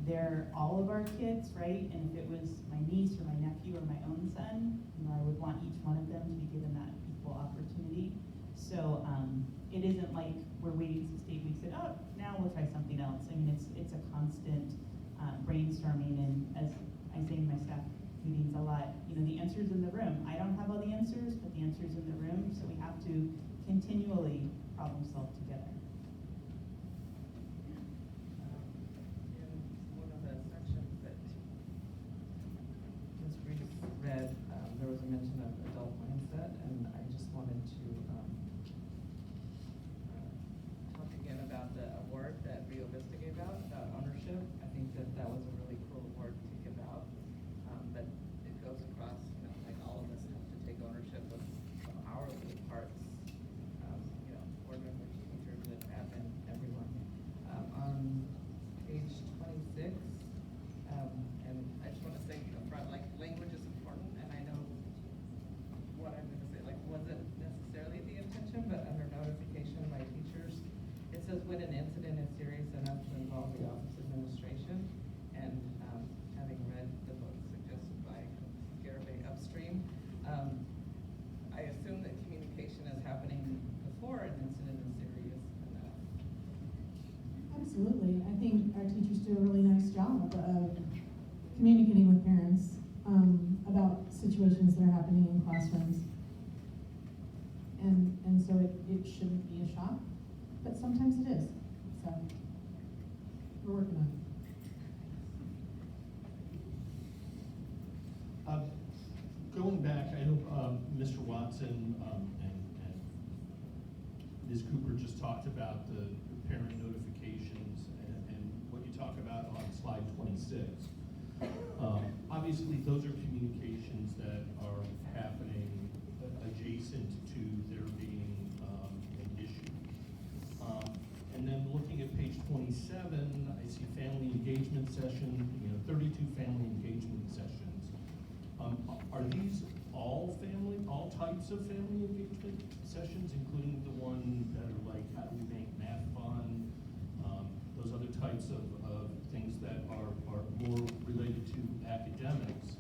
they're all of our kids, right? And if it was my niece or my nephew or my own son, I would want each one of them to be given that equal opportunity. So it isn't like we're waiting 6 to 8 weeks and, oh, now we'll try something else. I mean, it's a constant brainstorming, and as I say in my staff meetings a lot, the answer's in the room. I don't have all the answers, but the answer's in the room, so we have to continually problem solve together. In one of the sections that Ms. Reese read, there was a mention of adult mindset, and I just wanted to talk again about the award that Rio Vista gave out about ownership. I think that was a really cool award to give out, but it goes across, like all of us have to take ownership of our little parts, board members, teachers, and admin, everyone. our teachers do a really nice job of communicating with parents about situations that are happening in classrooms. And so it shouldn't be a shock, but sometimes it is. So we're working on it. Going back, I know Mr. Watson and Ms. Cooper just talked about the parent notifications and what you talk about on slide 26. Obviously, those are communications that are happening adjacent to there being an issue. And then looking at page 27, I see family engagement session, 32 family engagement sessions. Are these all types of family engagement sessions, including the one that are like, how do we make math fun? Those other types of things that are more related to academics?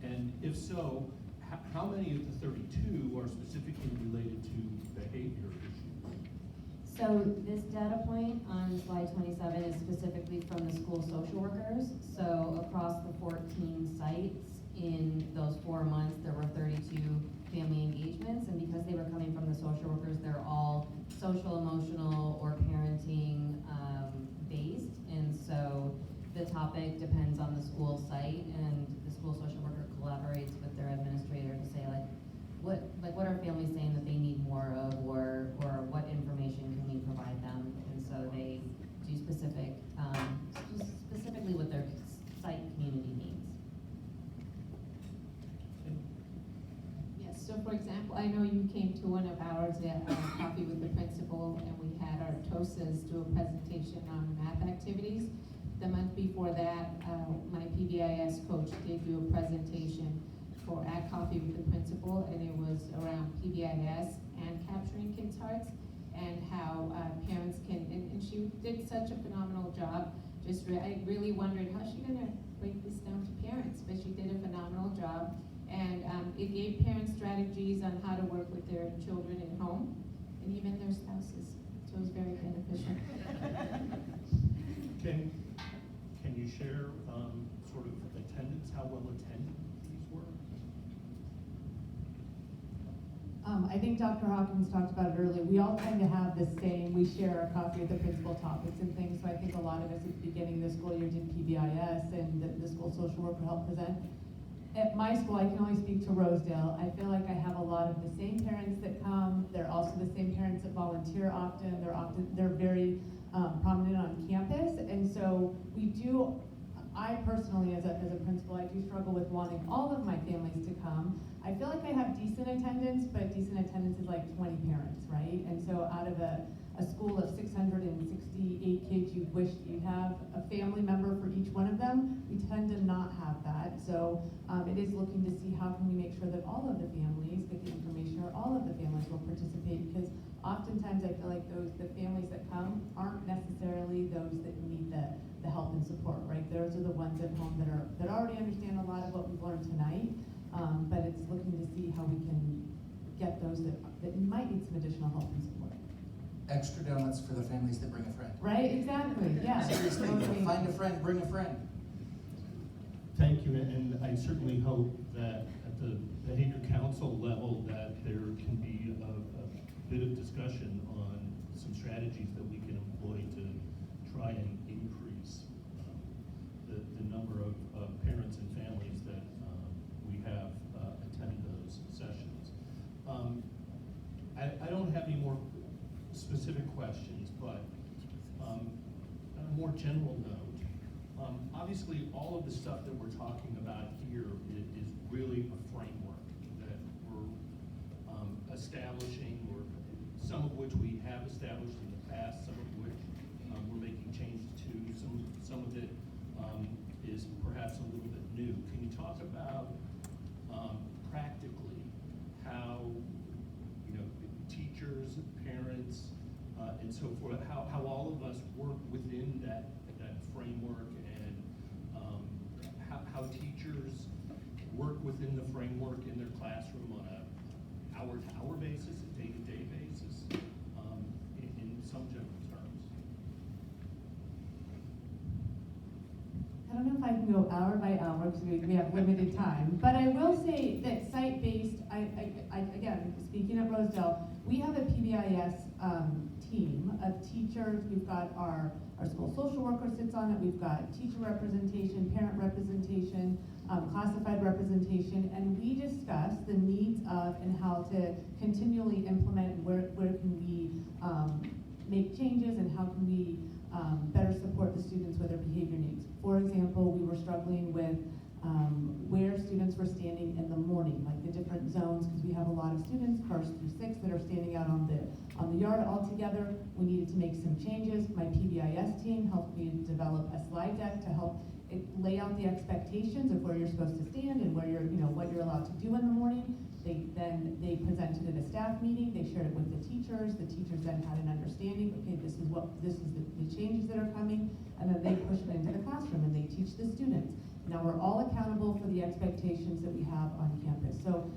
And if so, how many of the 32 are specifically related to behavior issues? So this data point on slide 27 is specifically from the school social workers. So across the 14 sites in those 4 months, there were 32 family engagements. And because they were coming from the social workers, they're all social, emotional, or parenting based. And so the topic depends on the school site, and the school social worker collaborates with their administrator to say what are families saying that they need more of, or what information can we provide them? And so they do specifically what their site community needs. Yes, so for example, I know you came to one of ours at Coffee with the Principal, and we had our TOSAs do a presentation on math activities. The month before that, my PBIS coach did do a presentation at Coffee with the Principal, and it was around PBIS and capturing kids' hearts, and how parents can, and she did such a phenomenal job. I really wondered how's she gonna break this down to parents, but she did a phenomenal job. And it gave parents strategies on how to work with their children at home, and even their spouses, so it was very beneficial. Can you share sort of attendance, how well attended these were? I think Dr. Hawkins talked about it earlier. We all kind of have the same, we share our Coffee with the Principal topics and things, so I think a lot of us at the beginning of the school year did PBIS, and the school social worker helped present. At my school, I can only speak to Rosedale. I feel like I have a lot of the same parents that come. They're also the same parents that volunteer often. They're very prominent on campus, and so we do. I personally, as a principal, I do struggle with wanting all of my families to come. I feel like I have decent attendance, but decent attendance is like 20 parents, right? And so out of a school of 668 kids, you'd wish you'd have a family member for each one of them. We tend to not have that. So it is looking to see how can we make sure that all of the families get the information, or all of the families will participate, because oftentimes I feel like the families that come aren't necessarily those that need the help and support, right? Those are the ones at home that already understand a lot of what we've learned tonight, but it's looking to see how we can get those that might need some additional help and support. Extra donuts for the families that bring a friend. Right, exactly, yeah. Seriously, find a friend, bring a friend. Thank you, and I certainly hope that at the behavior council level that there can be a bit of discussion on some strategies that we can employ to try and increase the number of parents and families that we have attend those sessions. I don't have any more specific questions, but on a more general note, obviously all of the stuff that we're talking about here is really a framework that we're establishing, or some of which we have established in the past, some of which we're making changes to, some of it is perhaps a little bit new. Can you talk about practically how teachers, parents, and so forth, how all of us work within that framework, and how teachers work within the framework in their classroom on a hour-to-hour basis, a day-to-day basis, in some general terms? I don't know if I can go hour by hour because we have limited time, but I will say that site-based, again, speaking at Rosedale, we have a PBIS team of teachers. We've got our school social worker sits on it. We've got teacher representation, parent representation, classified representation, and we discuss the needs of and how to continually implement where can we make changes and how can we better support the students with their behavior needs. For example, we were struggling with where students were standing in the morning, like the different zones, because we have a lot of students, first through sixth, that are standing out on the yard all together. We needed to make some changes. My PBIS team helped me develop a slide deck to help lay out the expectations of where you're supposed to stand and where you're, what you're allowed to do in the morning. They presented at a staff meeting. They shared it with the teachers. The teachers then had an understanding. Okay, this is the changes that are coming, and then they push it into the classroom and they teach the students. Now we're all accountable for the expectations that we have on campus. So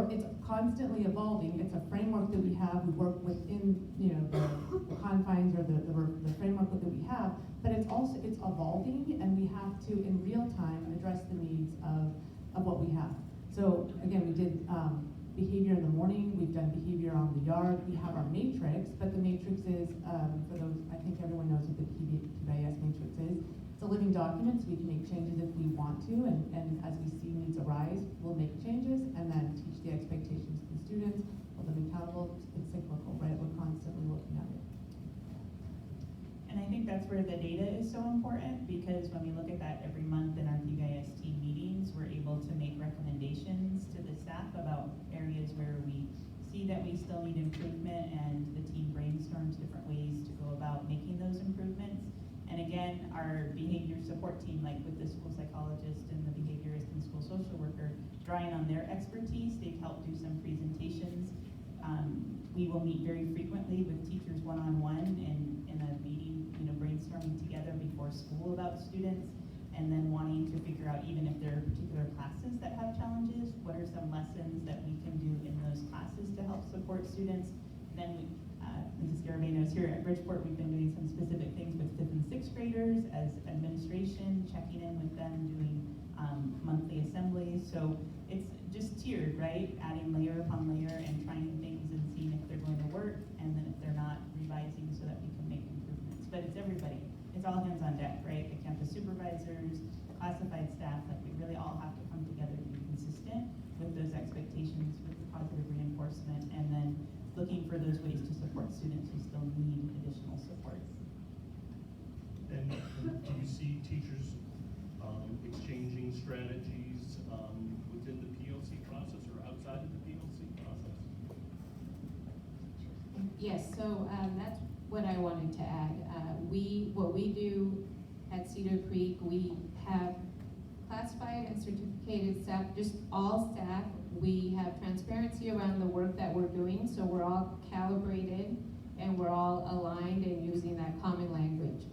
it's constantly evolving. It's a framework that we have. We work within, the confines or the framework that we have, but it's evolving, and we have to, in real time, address the needs of what we have. So again, we did behavior in the morning. We've done behavior on the yard. We have our matrix, but the matrix is, for those, I think everyone knows what the PBIS matrix is. It's a living document, so we can make changes if we want to, and as we see needs arise, we'll make changes and then teach the expectations to the students, hold them accountable. It's cyclical, right? We're constantly looking at it. And I think that's where the data is so important, because when we look at that every month in our PBIS team meetings, we're able to make recommendations to the staff about areas where we see that we still need improvement, and the team brainstorms different ways to go about making those improvements. And again, our behavior support team, like with the school psychologist and the behaviorist and school social worker, drawing on their expertise, they've helped do some presentations. We will meet very frequently with teachers one-on-one and in a meeting, brainstorming together before school about students, and then wanting to figure out, even if there are particular classes that have challenges, what are some lessons that we can do in those classes to help support students. Then Mrs. Garavano is here at Bridgeport. We've been doing some specific things with 5th and 6th graders as administration, checking in with them, doing monthly assemblies. So it's just tiered, right? Adding layer upon layer and trying things and seeing if they're going to work, and then if they're not, revising so that we can make improvements. But it's everybody. It's all hands on deck, right? The campus supervisors, the classified staff, like we really all have to come together to be consistent with those expectations, with the positive reinforcement, and then looking for those ways to support students who still need additional support. And do you see teachers exchanging strategies within the PLC process or outside of the PLC process? Yes, so that's what I wanted to add. What we do at Cedar Creek, we have classified and certificated staff, just all staff. We have transparency around the work that we're doing, so we're all calibrated and we're all aligned and using that common language.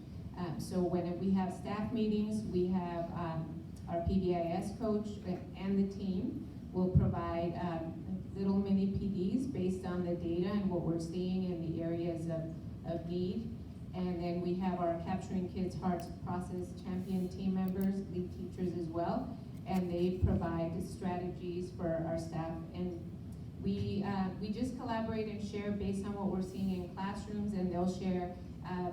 So when we have staff meetings, we have our PBIS coach and the team will provide little mini PDs based on the data and what we're seeing in the areas of need. And then we have our Capturing Kids' Hearts Process champion team members, lead teachers as well, and they provide strategies for our staff. And we just collaborate and share based on what we're seeing in classrooms, and they'll share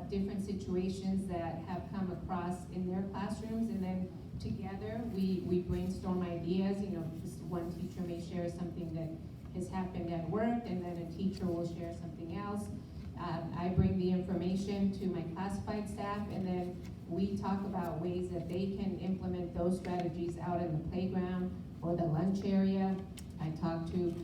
different situations that have come across in their classrooms, and then together we brainstorm ideas. Just one teacher may share something that has happened at work, and then a teacher will share something else. I bring the information to my classified staff, and then we talk about ways that they can implement those strategies out in the playground or the lunch area. I talk to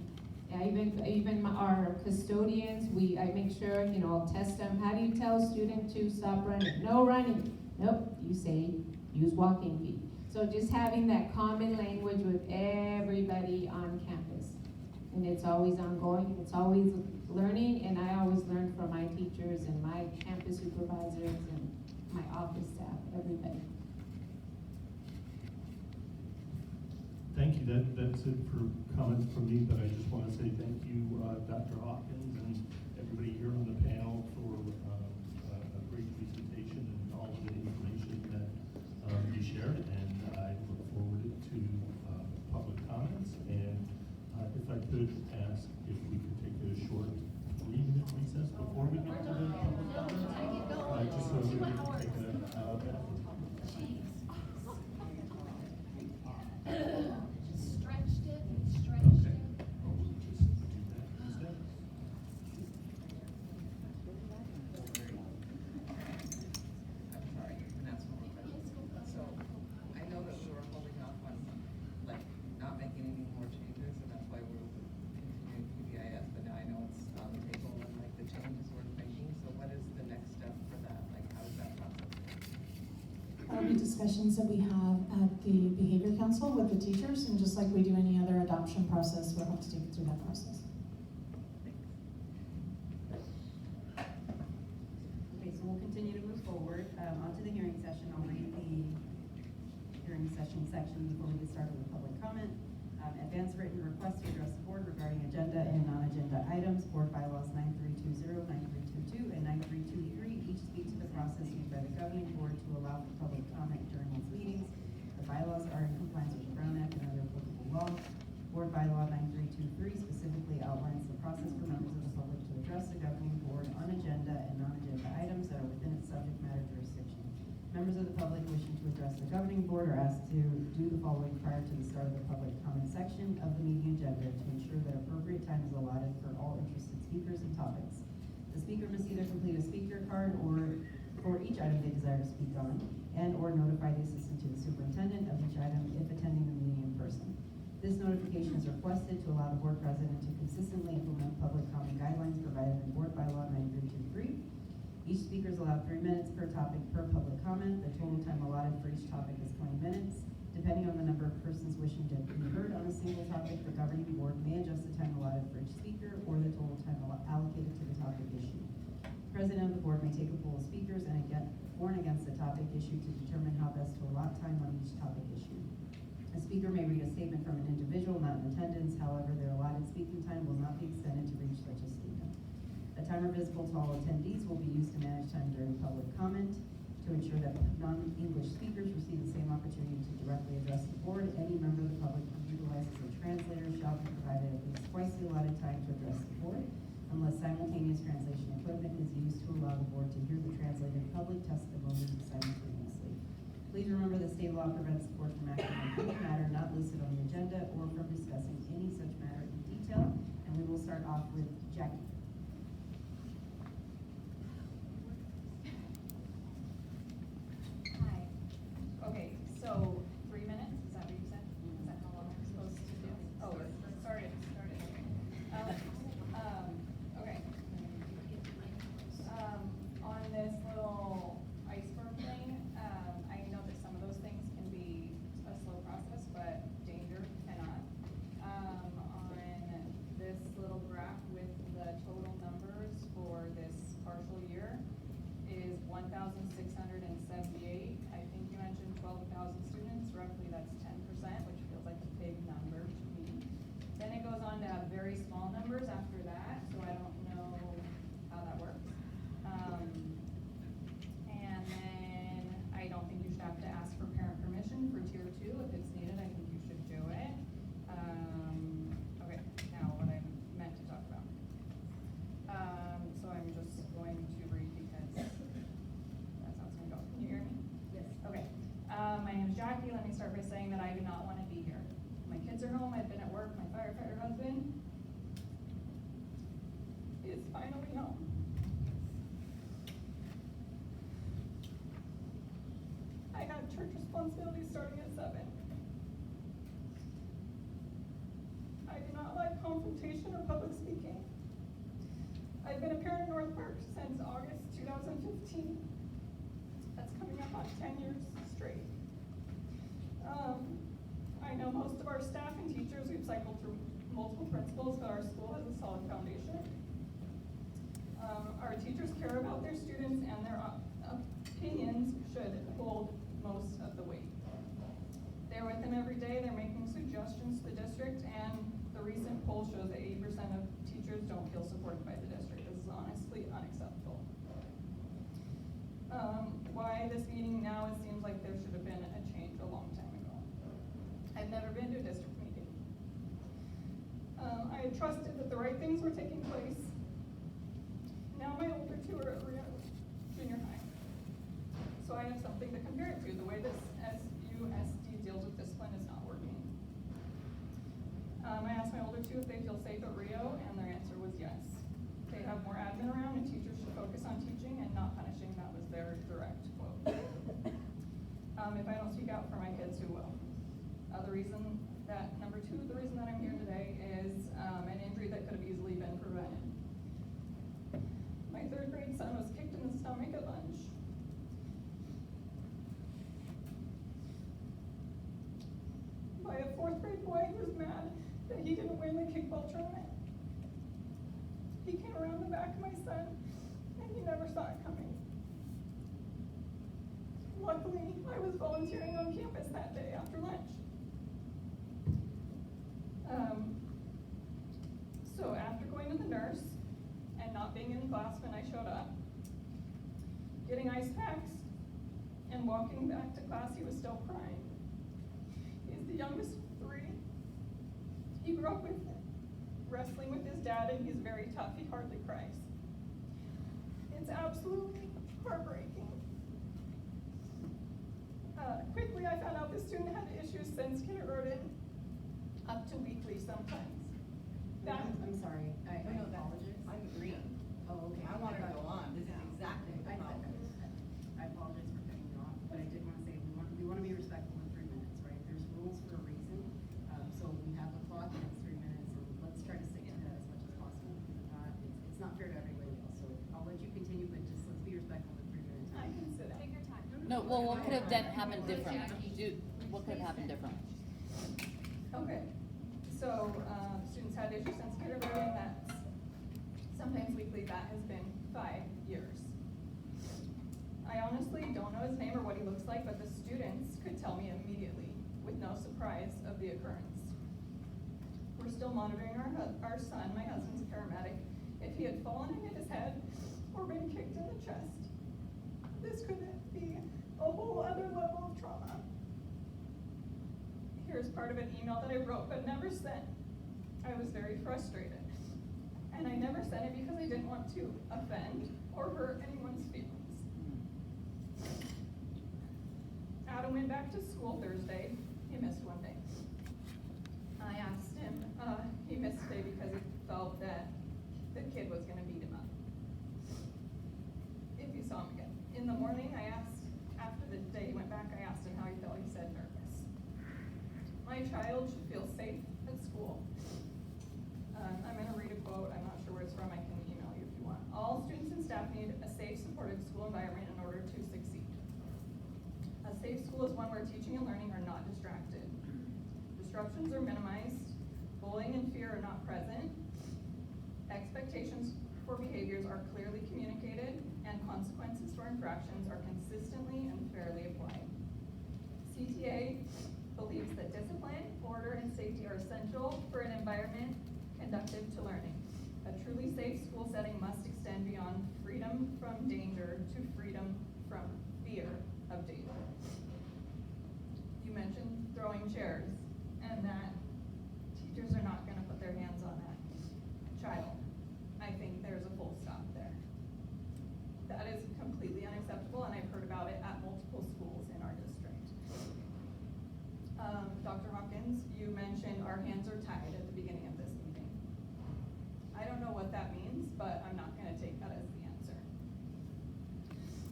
even our custodians. I make sure, I'll test them. How do you tell a student to stop running? No running. Nope, you say use walking feet. So just having that common language with everybody on campus. And it's always ongoing, it's always learning, and I always learn from my teachers and my campus supervisors and my office staff, everybody. Thank you. That's it for comments from me, but I just want to say thank you, Dr. Hawkins, and everybody here on the panel for a great presentation and all of the information that you shared, and I look forward to public comments. And if I could ask if we could take a short 3-minute recess before we get to the public comments, just so everybody can take a bathroom. Stretched it, Okay. Well, we'll just do that instead. I'm sorry, and that's one more thing. So, I know that we were holding off on, like, not making any more changes, and that's why we're continuing PBIS, but now I know it's on the table and like the changes we're making, so what is the next step for that? Like, how does that process work? That'll be discussions that we have at the Behavior Council with the teachers, and just like we do any other adoption process, we'll have to take it through that process. Okay, so we'll continue to move forward. Onto the hearing session. I'll read the hearing session section before we get started with public comment. Advance written request to address the board regarding agenda and non-agenda items. Board bylaws 9320, 9322, and 9323 each speak to the process used by the governing board to allow for public comment during its meetings. The bylaws are in compliance with the Brown Act and other applicable laws. Board bylaw 9323 specifically outlines the process for members of the public to address the governing board on agenda and non-agenda items that are within its subject matter jurisdiction. Members of the public wishing to address the governing board are asked to do the following prior to the start of the public comment section of the meeting agenda to ensure that appropriate time is allotted for all interested speakers and topics. The speaker must either complete a speaker card or for each item they desire to speak on, and or notify the assistant to the superintendent of each item if attending the meeting in person. This notification is requested to allow the board president to consistently implement public comment guidelines provided in Board Bylaw 9323. Each speaker is allowed 3 minutes per topic per public comment. The total time allotted for each topic is 20 minutes. Depending on the number of persons wishing to be heard on a single topic, the governing board may adjust the time allotted for each speaker or the total time allocated to the topic issue. The president of the board may take a poll of speakers and for and against the topic issue to determine how best to allot time on each topic issue. A speaker may read a statement from an individual not in attendance. However, their allotted speaking time will not be extended to reach such a statement. A timer visible to all attendees will be used to manage time during public comment. To ensure that non-English speakers receive the same opportunity to directly address the board, any member of the public who utilizes a translator shall be provided at least twice the allotted time to address the board, unless simultaneous translation equipment is used to allow the board to hear the translated public testimony simultaneously. Please remember that state law prevents the board from acting on any matter not listed on the agenda or from discussing any such matter in detail. And we will start off with Jackie. Hi. Okay, so 3 minutes, is that what you said? Is that how long I'm supposed to do? Oh, started. Okay. On this little iceberg thing, I know that some of those things can be a slow process, but danger cannot. On this little graph with the total numbers for this partial year is 1,678. I think you mentioned 12,000 students, roughly that's 10%, which feels like a big number to me. Then it goes on to have very small numbers after that, so I don't know how that works. And then I don't think you should have to ask for parent permission for tier 2. If it's needed, I think you should do it. Okay, now what I meant to talk about. So I'm just going to read because that's how it's gonna go. Can you hear me? Yes. Okay. My name is Jackie. Let me start by saying that I do not want to be here. My kids are home. I've been at work. My firefighter husband is finally home. I had church responsibilities starting at 7. I do not like confrontation or public speaking. I've been a parent in North Park since August 2015. That's coming up on 10 years straight. I know most of our staff and teachers, we've cycled through multiple principals, but our school has a solid foundation. Our teachers care about their students and their opinions should hold most of the weight. They're with them every day, they're making suggestions to the district, and the recent poll shows that 80% of teachers don't feel supported by the district. This is honestly unacceptable. Why this meeting now? It seems like there should have been a change a I had trusted that the right things were taking place. Now my older two are at Rio Junior High. So I have something to compare it to. The way this SUSD deals with discipline is not working. I asked my older two if they feel safe at Rio, and their answer was yes. They have more admin around, and teachers should focus on teaching and not punishing. That was their direct quote. If I don't speak out for my kids, who will? Number two, the reason that I'm here today is an injury that could have easily been prevented. My third grade son was kicked in the stomach at lunch. By a fourth grade boy who was mad that he didn't win the kickball tournament. He came around the back of my son, and he never saw it coming. Luckily, I was volunteering on campus that day after lunch. So after going to the nurse and not being in class when I showed up, getting ice packs, and walking back to class, he was still crying. He's the youngest of three. He grew up with wrestling with his dad, and he's very tough. He hardly cries. It's absolutely heartbreaking. Quickly, I found out the student had issues since kindergarten, up to weekly sometimes. I'm sorry, I apologize. I'm agreeing. Oh, okay. I want to go on. This is exactly the problem. I apologize for cutting you off, but I did want to say, we want to be respectful in 3 minutes, right? There's rules for a reason. So we have the clock and it's 3 minutes, and let's try to stick to that as much as possible. It's not fair to everybody else, so I'll let you continue, but just let's be respectful in 3 minutes. I can sit down. Take your time. No, well, what could have happened different? What could have happened different? Okay, so students had issues since kindergarten. That's sometimes weekly. That has been 5 years. I honestly don't know his name or what he looks like, but the students could tell me immediately with no surprise of the occurrence. We're still monitoring our son. My husband's a paramedic. If he had fallen and hit his head or been kicked in the chest, this could be a whole other level of trauma. Here's part of an email that I wrote but never sent. I was very frustrated. And I never sent it because I didn't want to offend or hurt anyone's feelings. Adam went back to school Thursday. He missed one day. I asked him, he missed a day because he felt that the kid was going to beat him up if he saw him again. In the morning, I asked, after the day he went back, I asked him how he felt. He said nervous. My child should feel safe at school. I'm going to read a quote. I'm not sure where it's from. I can email you if you want. All students and staff need a safe, supportive school environment in order to succeed. A safe school is one where teaching and learning are not distracted. Disruptions are minimized. Bullying and fear are not present. Expectations for behaviors are clearly communicated, and consequences for infractions are consistently and fairly applied. CTA believes that discipline, order, and safety are essential for an environment conducive to learning. A truly safe school setting must extend beyond freedom from danger to freedom from fear of danger. You mentioned throwing chairs, and that teachers are not going to put their hands on that child. I think there's a full stop there. That is completely unacceptable, and I've heard about it at multiple schools in our district. Dr. Hawkins, you mentioned our hands are tied at the beginning of this meeting. I don't know what that means, but I'm not going to take that as the answer.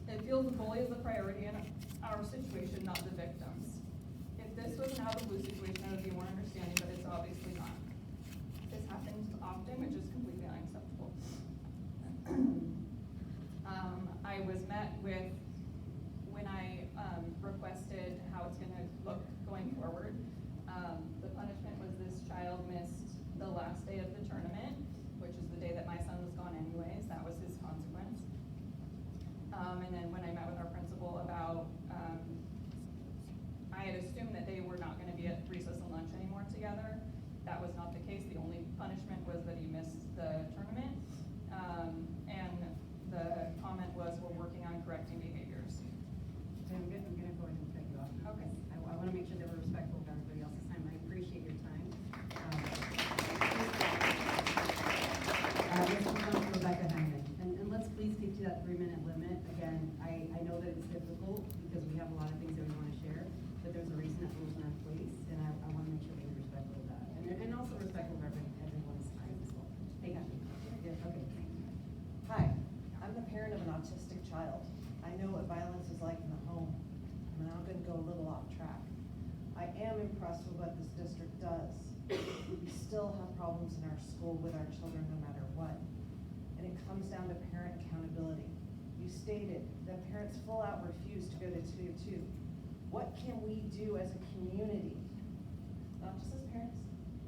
It feels the bully is the priority in our situation, not the victims. If this was an out-of-blue situation, I would be more understanding, but it's obviously not. This happens often, which is completely unacceptable. I was met with, when I requested how it's going to look going forward, the punishment was this child missed the last day of the tournament, which is the day that my son was gone anyways. That was his consequence. And then when I met with our principal about, I had assumed that they were not going to be at recess and lunch anymore together. That was not the case. The only punishment was that he missed the tournament. And the comment was, we're working on correcting behaviors. Okay, I'm going to go ahead and cut you off. Okay. I want to make sure that we're respectful of everybody else's time. I appreciate your time. lot of things that we want to share, but there's a reason that rules are in place, and I want to make sure we're respectful of that. And also respectful of everyone's time as well. Hey, Kathy. Yeah, okay. Hi, I'm the parent of an autistic child. I know what violence is like in the home. I'm now going to go a little off track. I am impressed with what this district does. We still have problems in our school with our children no matter what. And it comes down to parent accountability. You stated that parents full out refuse to go to Tier 2. What can we do as a community, not just as parents,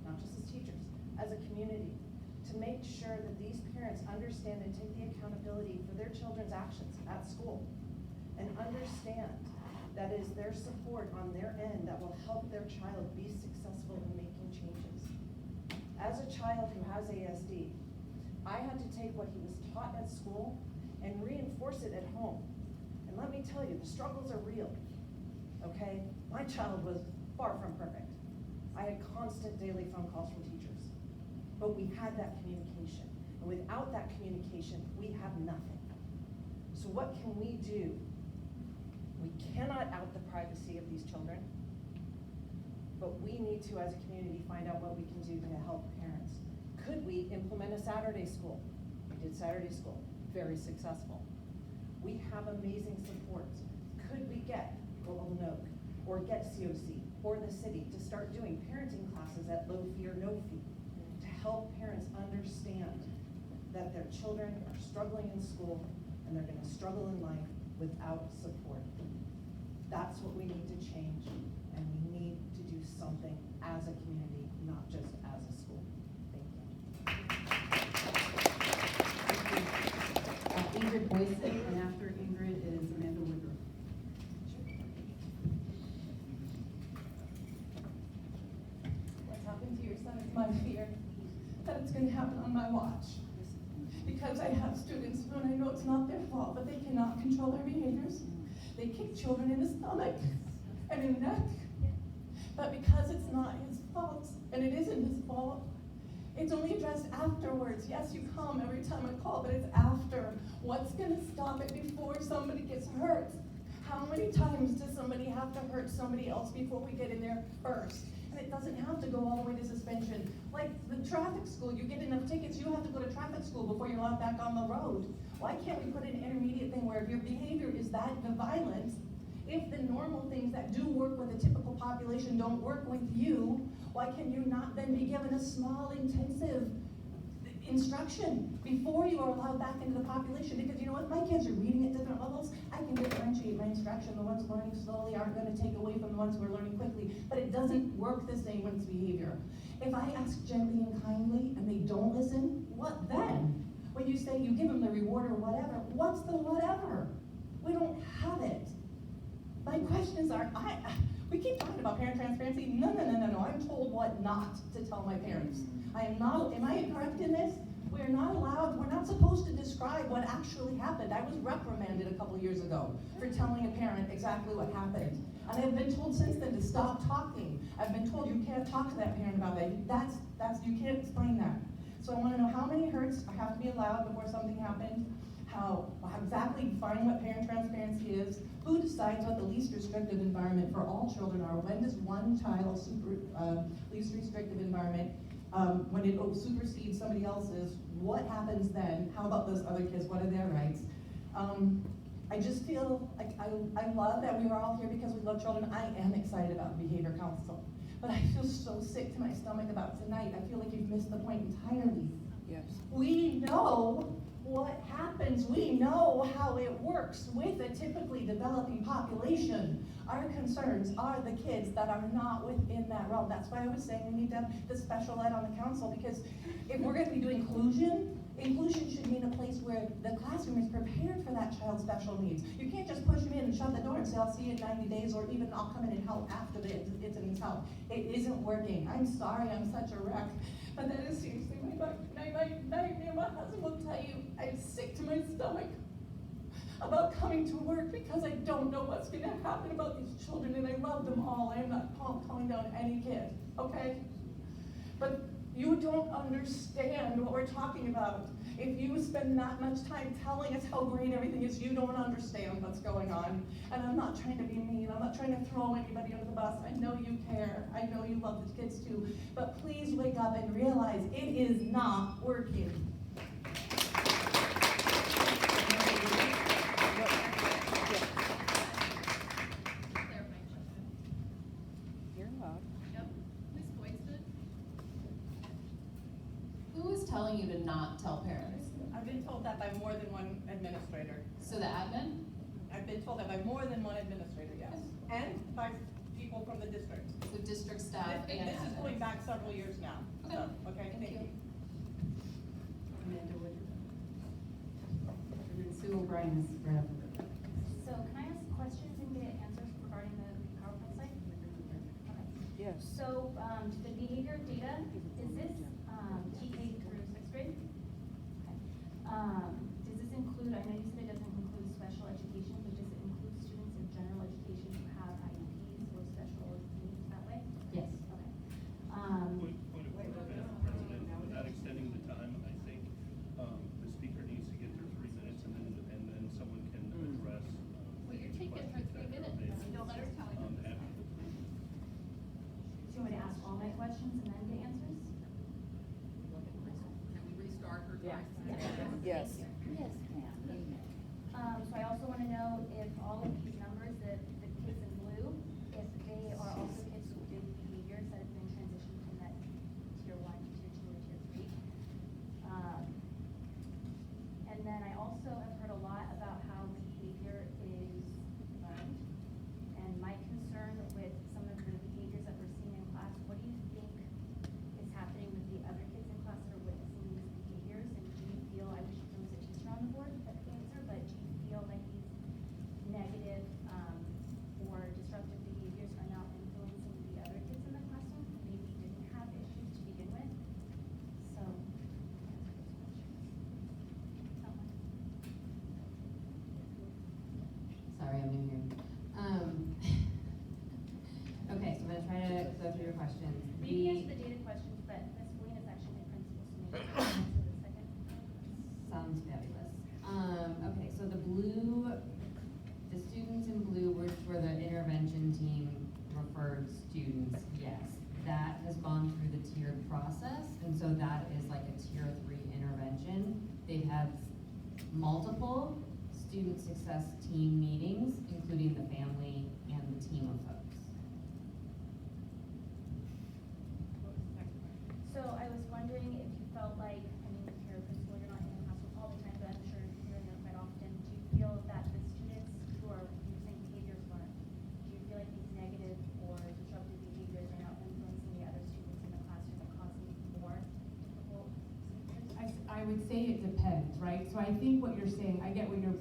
not just as teachers, as a community, to make sure that these parents understand and take the accountability for their children's actions at school, and understand that is their support on their end that will help their child be successful in making changes. As a child who has ASD, I had to take what he was taught at school and reinforce it at home. And let me tell you, the struggles are real, okay? My child was far from perfect. I had constant daily phone calls from teachers, but we had that communication. And without that communication, we have nothing. So what can we do? We cannot out the privacy of these children, but we need to, as a community, find out what we can do to help parents. Could we implement a Saturday school? We did Saturday school, very successful. We have amazing support. Could we get Golden Oak or get COC or the city to start doing parenting classes at low fee or no fee to help parents understand that their children are struggling in school and they're gonna struggle in life without support? That's what we need to change, and we need to do something as a community, not just as a school. Thank you. Ingrid Boyson, and after Ingrid is Amanda Woodruff. What's happened to your son is my fear that it's going to happen on my watch. Because I have students who, and I know it's not their fault, but they cannot control their behaviors. They kick children in the stomach and in the neck. But because it's not his fault, and it isn't his fault, it's only addressed afterwards. Yes, you come every time I call, but it's after. What's going to stop it before somebody gets hurt? How many times does somebody have to hurt somebody else before we get in there first? And it doesn't have to go all the way to suspension. Like the traffic school, you get enough tickets, you have to go to traffic school before you're allowed back on the road. Why can't we put an intermediate thing where if your behavior is that violent, if the normal things that do work with a typical population don't work with you, why can you not then be given a small intensive instruction before you are allowed back into the population? Because you know what, my kids are reading at different levels. I can differentiate my instruction. The ones learning slowly aren't going to take away from the ones who are learning quickly, but it doesn't work the same when it's behavior. If I ask gently and kindly and they don't listen, what then? When you say you give them the reward or whatever, what's the whatever? We don't have it. My questions are, we keep talking about parent transparency. No. I'm told what not to tell my parents. I am not, am I incorrect in this? We're not allowed, we're not supposed to describe what actually happened. I was reprimanded a couple years ago for telling a parent exactly what happened. And I've been told since then to stop talking. I've been told you can't talk to that parent about that. You can't explain that. So I want to know how many hurts have to be allowed before something happens, how exactly define what parent transparency is, who decides what the least restrictive environment for all children are, when does one child's least restrictive environment, when it supersedes somebody else's, what happens then? How about those other kids, what are their rights? I just feel like I love that we are all here because we love children. I am excited about the behavior council. But I feel so sick to my stomach about tonight. I feel like you've missed the point entirely. Yes. We know what happens. We know how it works with a typically developing population. Our concerns are the kids that are not within that realm. That's why I was saying we need to have the special ed on the council, because if we're going to be doing inclusion should mean a place where the classroom is prepared for that child's special needs. You can't just push them in and shut the door and say, I'll see you in 90 days, or even I'll come in and help after the incident's help. It isn't working. I'm sorry, I'm such a wreck. But that is seriously my nightmare. My husband will tell you I'm sick to my stomach about coming to work because I don't know what's going to happen about these children, and I love them all. I am not calling down any kid, okay? But You don't understand what we're talking about. If you spend that much time telling us how great everything is, you don't understand what's going on. And I'm not trying to be mean. I'm not trying to throw anybody under the bus. I know you care. I know you love the kids too. But please wake up and realize it is not working. Who is telling you to not tell parents? I've been told that by more than one administrator. So the admin? I've been told that by more than one administrator, yes. And by people from the district. So district staff and This is admins. going back several years now. Okay. So, okay, thank you. Amanda Wood. And then Sue O'Brien is right up there. So can I ask questions and get answers regarding the PowerPoint site? Okay. Yes. So, the behavior data, is this, TK through sixth grade? Okay. Does this include, I know you said it doesn't include special education, but does it include students in general education who have IEPs or special needs that way? Yes. Okay. Point of order, Madam President, without extending the time, I think the speaker needs to get their 3 minutes and then someone can address. Well, you're taking her 3 minutes. Don't let her tell you. After the 3 minutes. Do you want me to ask all my questions and then get answers? Can we restart her time? Yes. Yes, so I also want to know if all of these numbers, the kids in blue, if they are also kids with good behaviors that have been transitioned from that tier 1, tier 2, or tier 3. And then I also have heard a lot about how behavior is learned. And my concern with some of the behaviors that we're seeing in class, what do you think is happening with the other kids in class that are witnessing these behaviors? And do you feel, I wish there was a teacher on the board that could answer, but do you feel like these negative or disruptive behaviors are now influencing the other kids in the classroom who maybe didn't have issues to begin with? So, someone. Sorry, I'm in here. Okay, so I'm gonna try to go through your questions. Maybe answer the data questions, but Ms. Wayne is actually the principal, so maybe you can answer the second. Sounds fabulous. Okay, so the blue, the students in blue, which were the intervention team referred students, yes. That has gone through the tiered process, and so that is like a tier 3 intervention. They've had multiple student success team meetings, including the family and the team of folks. So I was wondering if you felt like, I mean, you're a principal, you're not in the classroom all the time, but I'm sure you're in there quite often. Do you feel that the students who are using behaviors learned, do you feel like these negative or disruptive behaviors are now influencing the other students in the classroom and causing more difficult behaviors? I would say it depends, right? So I think what you're saying, I get what your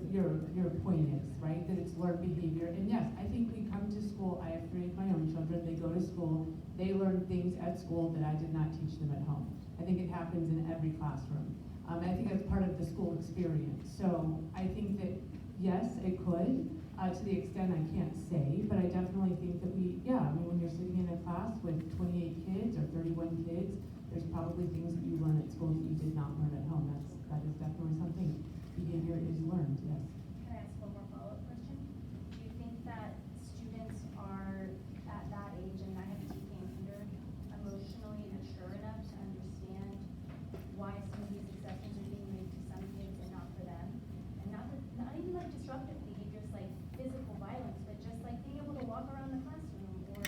point is, right? That it's learned behavior. And yes, I think we come to school, I have 3 of my own children, they go to school, they learn things at school that I did not teach them at home. I think it happens in every classroom. I think that's part of the school experience. So I think that, yes, it could, to the extent I can't say, but I definitely think that when you're sitting in a class with 28 kids or 31 kids, there's probably things that you learn at school that you did not learn at home. That is definitely something. Behavior is learned, yes. Can I ask one more follow-up question? Do you think that students are at that age, and I have a TK in kinder, emotionally mature enough to understand why some of these exceptions are being made to some kids and not for them? And not even like disruptive behaviors like physical violence, but just like being able to walk around the classroom or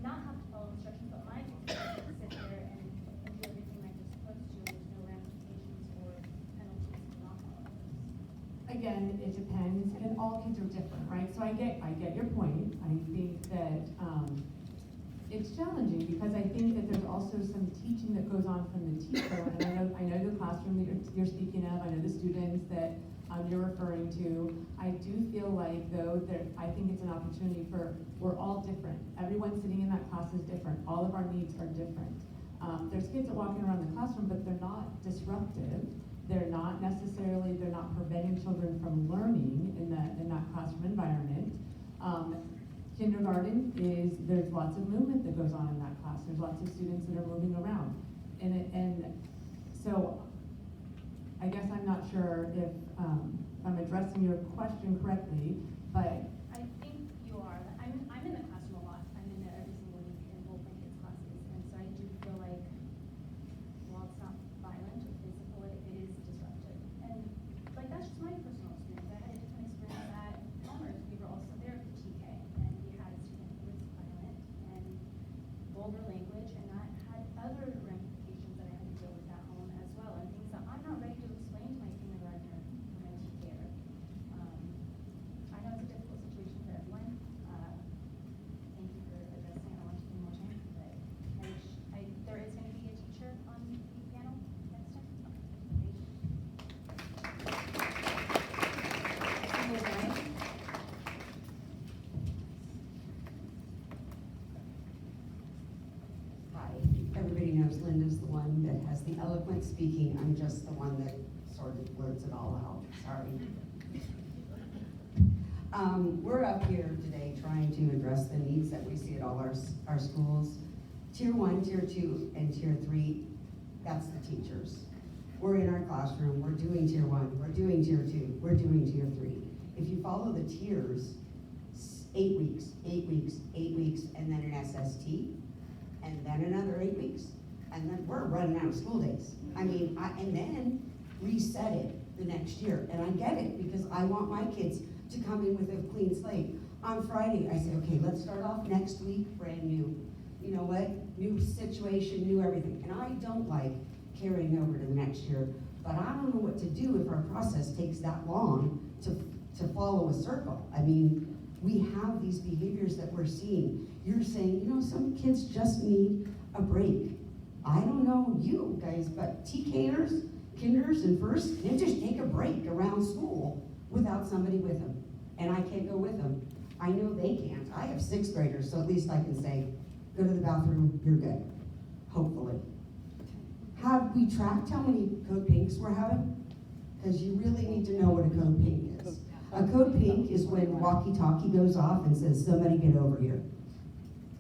not have to follow instructions, but my kids can sit there and do everything like they're supposed to, and there's no ramifications or penalties for not following those. Again, it depends, and all kids are different, right? So I get your point. I think that it's challenging because I think that there's also some teaching that goes on from the teacher. And I know the classroom that you're speaking of. I know the students that you're referring to. I do feel like though that I think it's an opportunity we're all different. Everyone sitting in that class is different. All of our needs are different. There's kids that walking around the classroom, but they're not disruptive. They're not preventing children from learning in that classroom environment. Kindergarten there's lots of movement that goes on in that class. There's lots of students that are moving around. And so, I guess I'm not sure if I'm addressing your question correctly, but I think you are. I'm in the classroom a lot. I'm in there every single week in both my kids' classes, and so I do feel like, while it's not violent or physical, it is disruptive. And like that's just my personal experience. I had a different experience at Palmer's. We were also there for TK, and we had a student who was violent and vulgar language, and that had other ramifications that I had to deal with at home as well, and things that I'm not ready to explain to my kindergartner or my TKer. I know it's a difficult situation for everyone. Thank you for addressing it. I want to give you more time, but there is going to be a teacher on the panel next time. Hi, everybody knows Linda's the one that has the eloquent speaking. I'm just the one that sort of blurts it all out, sorry. We're up here today trying to address the needs that we see at all our schools. Tier 1, Tier 2, and Tier 3, that's the teachers. We're in our classroom, we're doing Tier 1, we're doing Tier 2, we're doing Tier 3. If you follow the tiers, 8 weeks, 8 weeks, 8 weeks, and then an SST, and then another 8 weeks, and then we're running out of school days. I mean, and then reset it the next year. And I get it, because I want my kids to come in with a clean slate. On Friday, I say, okay, let's start off next week brand new. You know what? New situation, new everything. And I don't like carrying over to the next year, but I don't know what to do if our process takes that long to follow a circle. I mean, we have these behaviors that we're seeing. You're saying, you know, some kids just need a break. I don't know you guys, but TKers, kinders, and first can't just take a break around school without somebody with them. And I can't go with them. I know they can't. I have 6th graders, so at least I can say, go to the bathroom, you're good, hopefully. Have we tracked how many code pinks we're having? Because you really need to know what a code pink is. A code pink is when walkie-talkie goes off and says, somebody get over here.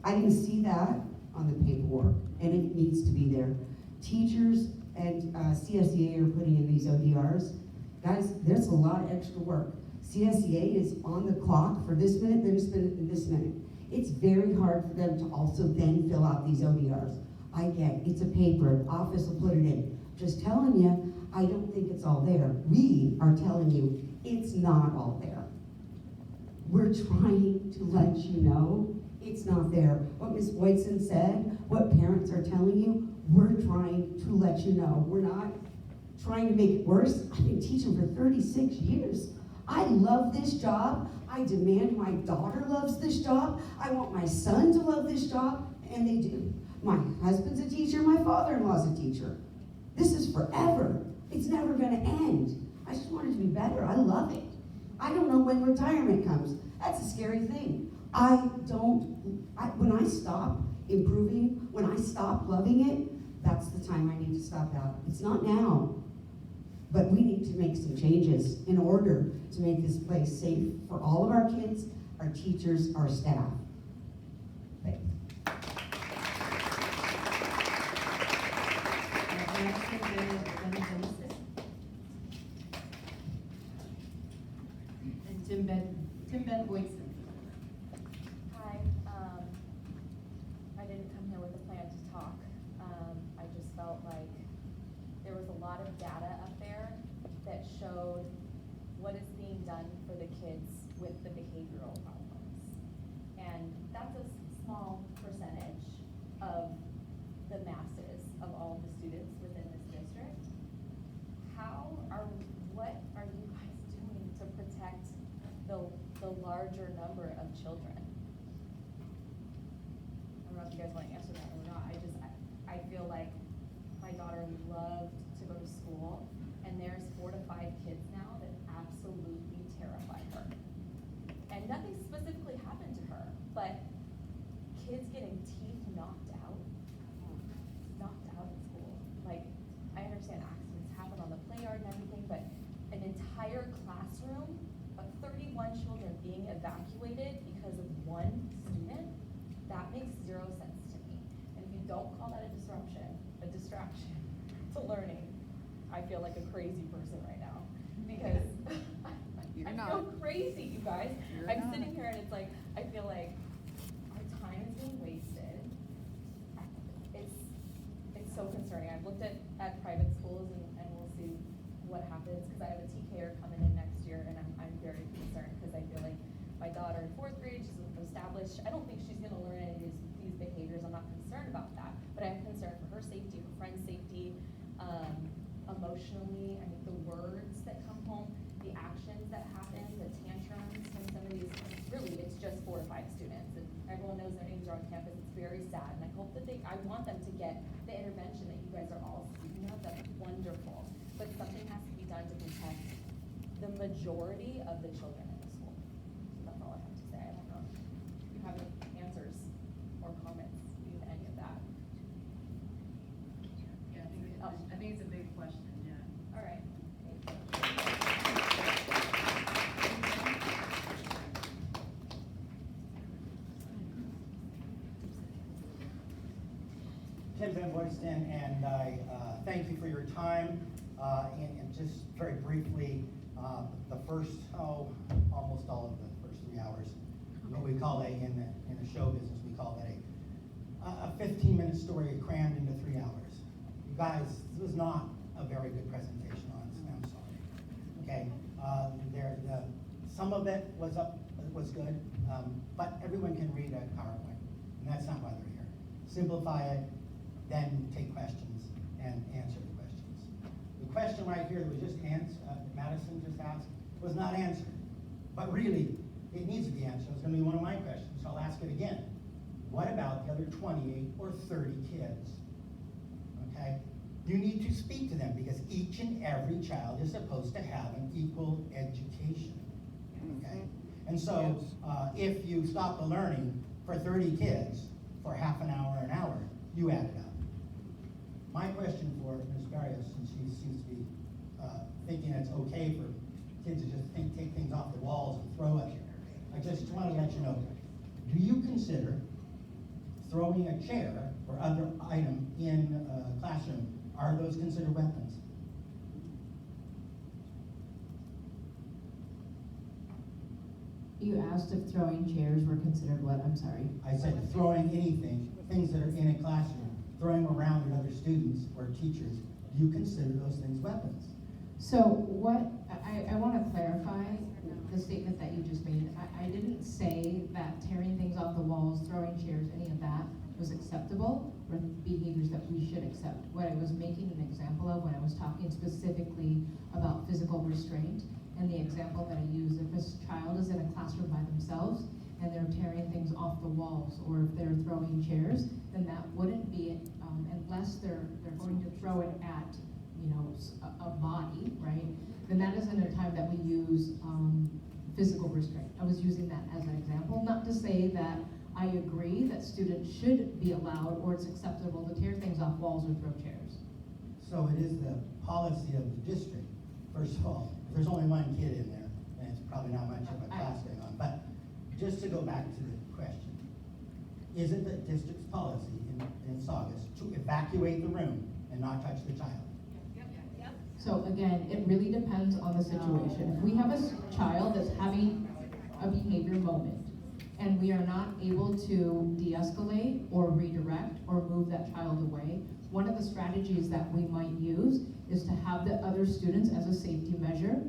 I didn't see that on the paperwork, and it needs to be there. Teachers and CSEA are putting in these ODRs. Guys, there's a lot of extra work. CSEA is on the clock for this minute, this minute, and this minute. It's very hard for them to also then fill out these ODRs. I get, it's a paper, office will put it in. Just telling you, I don't think it's all there. We are telling you, it's not all there. We're trying to let you know it's not there. What Ms. Boydson said, what parents are telling you, we're trying to let you know. We're not trying to make it worse. I've been teaching for 36 years. I love this job. I demand my daughter loves this job. I want my son to love this job, and they do. My husband's a teacher, my father-in-law's a teacher. This is forever. It's never gonna end. I just want it to be better. I love it. I don't know when retirement comes. That's a scary thing. When I stop improving, when I stop loving it, that's the time I need to stop out. It's not now. But we need to make some changes in order to make this place safe for all of our kids, our teachers, our staff. Thanks. And Tim Ben Boydson. Hi, I didn't come here with a plan to talk. I just felt like there was a lot of data up there that showed what is being done for the kids with the behavioral problems. And that's a small percentage of the masses of all the students within this district. What are you guys doing to protect the larger number of children? I don't know if you guys want to answer that or not. I feel like my daughter loved to go to school, and there's 4 to 5 kids now that absolutely terrify her. And nothing specifically happened to her, but kids getting teeth knocked out at school. Like, I understand accidents happen on the play yard and everything, but an entire classroom of 31 children being evacuated because of one student, that makes 0 sense to me. And if you don't call that a disruption distraction to learning, I feel like a crazy person right now. Because I feel crazy, you guys. I'm sitting here and it's like, I feel like our time is being wasted. It's so concerning. I've looked at private schools and we'll see what happens, because I have a TKer coming in next year and I'm very concerned, because I feel like my daughter in 4th grade, she's established, I don't think she's gonna learn any of these behaviors. I'm not concerned about that, but I'm concerned for her safety, her friend's safety, emotionally. I mean, the words that come home, the actions that happen, the tantrums from some of these, really, it's just 4 to 5 students, and everyone knows their names are on campus. It's very sad, and I hope that I want them to get the intervention that you guys are all speaking of. That's wonderful, but something has to be done to protect the majority of the children in the school. So that's all I have to say. I don't know if you have any answers or comments to any of that. Yeah, I think it's a big question, yeah. All right. Tim Van Boysten, and I thank you for your time. And just very briefly, the first, almost all of the first 3 hours, what we call in the show business, we call that a 15-minute story crammed into 3 hours. You guys, this was not a very good presentation, honestly. I'm sorry. Okay, some of it was good, but everyone can read a PowerPoint, and that's not why they're here. Simplify it, then take questions and answer the questions. The question right here that was just Madison just asked was not answered, but really it needs to be answered. It's going to be one of my questions, so I'll ask it again. What about the other 28 or 30 kids? Okay, you need to speak to them, because each and every child is supposed to have an equal education. Okay, and so if you stop the learning for 30 kids for half an hour, an hour, you add it up. My question for Ms. Barrios, since she seems to be thinking it's okay for kids to just take things off the walls and throw it, I just want to let you know, do you consider throwing a chair or other item in a classroom, are those considered weapons? You asked if throwing chairs were considered what? I'm sorry. I said throwing anything, things that are in a classroom, throwing around at other students or teachers, do you consider those things weapons? So I want to clarify the statement that you just made. I didn't say that tearing things off the walls, throwing chairs, any of that was acceptable or behaviors that we should accept. What I was making an example of when I was talking specifically about physical restraint, and the example that I used, if a child is in a classroom by themselves and they're tearing things off the walls, or if they're throwing chairs, then that wouldn't be, unless they're going to throw it at, a body, right? Then that isn't a time that we use physical restraint. I was using that as an example, not to say that I agree that students should be allowed or it's acceptable to tear things off walls or throw chairs. So it is the policy of the district, first of all. There's only one kid in there, and it's probably not much of a class going on. But just to go back to the question, is it the district's policy in Saugus to evacuate the room and not touch the child? So again, it really depends on the situation. If we have a child that's having a behavior moment and we are not able to de-escalate or redirect or move that child away, one of the strategies that we might use is to have the other students as a safety measure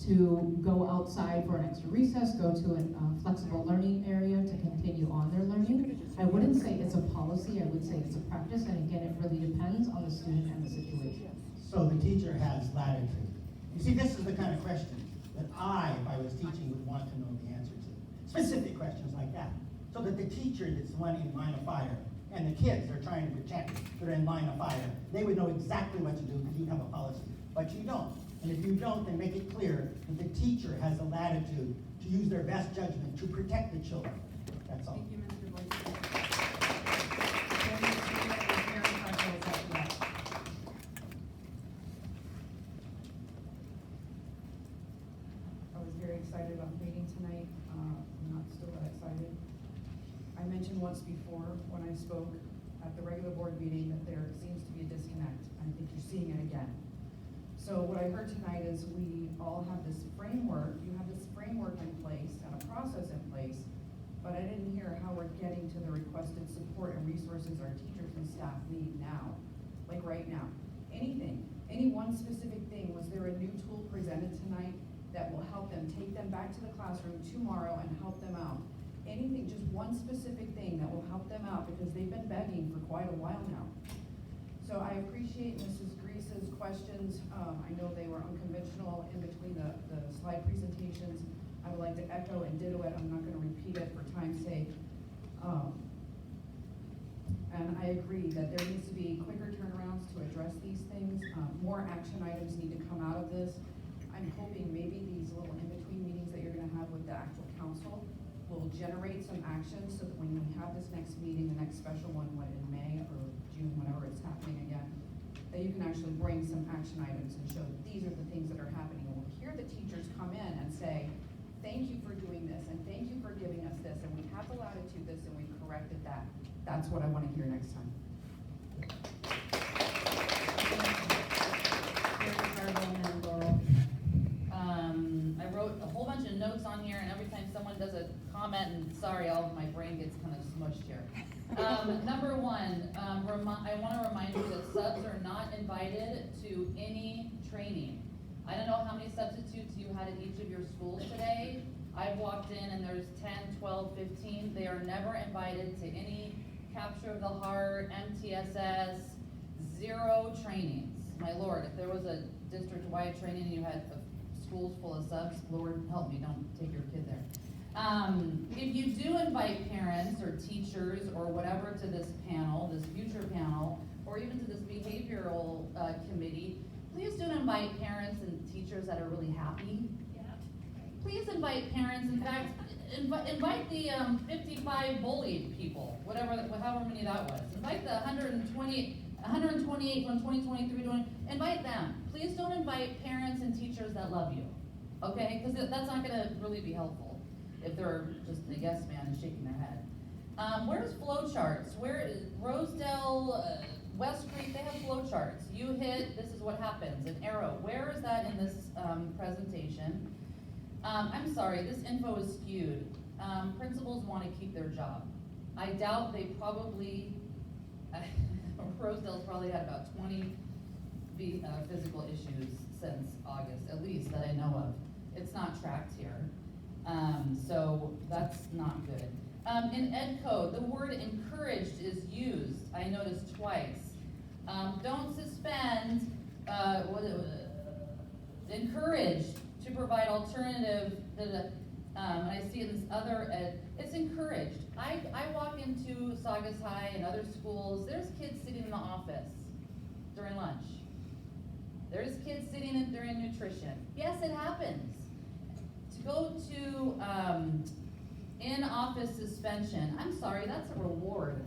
to go outside for an extra recess, go to a flexible learning area to continue on their learning. I wouldn't say it's a policy, I would say it's a practice, and again, it really depends on the student and the situation. So the teacher has latitude. You see, this is the kind of question that if I was teaching, would want to know the answer to. Specific questions like that. So that the teacher that's the one in line of fire and the kids they're trying to protect that are in line of fire, they would know exactly what to do because you have a policy. But you don't. And if you don't, then make it clear that the teacher has the latitude to use their best judgment to protect the children. That's all. Thank you, Mr. Boyce. I was very excited about the meeting tonight. I'm not still that excited. I mentioned once before when I spoke at the regular board meeting that there seems to be a disconnect So what I heard tonight is we all have this framework, you have this framework in place and a process in place, but I didn't hear how we're getting to the requested support and resources our teachers and staff need now, like right now. Anything, any one specific thing, was there a new tool presented tonight that will help them, take them back to the classroom tomorrow and help them out? Anything, just one specific thing that will help them out, because they've been begging for quite a while now. So I appreciate Mrs. Grease's questions. I know they were unconventional in between the slide presentations. I would like to echo and ditto it. I'm not going to repeat it for time's sake. And I agree that there needs to be quicker turnarounds to address these things. More action items need to come out of this. I'm hoping maybe these little in-between meetings that you're going to have with the actual council will generate some action, so that when we have this next meeting, the next special one, what, in May or June, whenever it's happening again, that you can actually bring some action items and show these are the things that are happening. And we'll hear the teachers come in and say, thank you for doing this, and thank you for giving us this, and we have the latitude this, and we've corrected that. That's what I want to hear next time. I wrote a whole bunch of notes on here, and every time someone does a comment, and sorry, all of my brain gets kind of smushed here. Number one, I want to remind you that subs are not invited to any training. I don't know how many substitutes you had at each of your schools today. I've walked in and there's 10, 12, 15. They are never invited to any capture of the heart, MTSS, 0 trainings. My Lord, if there was a district-wide training and you had schools full of subs, Lord help me, don't take your kid there. If you do invite parents or teachers or whatever to this panel, this future panel, or even to this behavioral committee, please don't invite parents and teachers that are really happy. Please invite parents, in fact, invite the 55 bullied people, however many that was. Invite the 128 from 2023, invite them. Please don't invite parents and teachers that love you, okay? Because that's not gonna really be helpful if they're just a yes man and shaking their head. Where's flow charts? Where is Rosedale, West Creek, they have flow charts. You hit, this is what happens, an arrow. Where is that in this presentation? I'm sorry, this info is skewed. Principals want to keep their job. I doubt they probably, Rosedale's probably had about 20 physical issues since August, at least that I know of. It's not tracked here. So that's not good. In Ed Code, the word encouraged is used, I noticed twice. Don't suspend, encouraged to provide alternative, and I see in this other Ed, it's encouraged. I walk into Saugus High and other schools, there's kids sitting in the office during lunch. There's kids sitting in during nutrition. Yes, it happens. To go to in-office suspension, I'm sorry, that's a reward.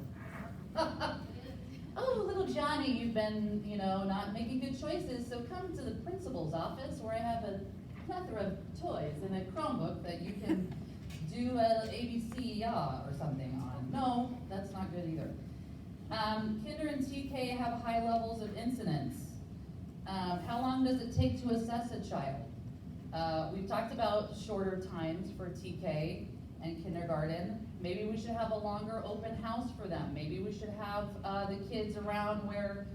Oh, little Johnny, you've been, not making good choices, so come to the principal's office where I have a plethora of toys and a Chromebook that you can do a ABC or something on. No, that's not good either. Kinder and TK have high levels of incidence. How long does it take to assess a child? We've talked about shorter times for TK and kindergarten. Maybe we should have a longer open house for them. Maybe we should have the kids around where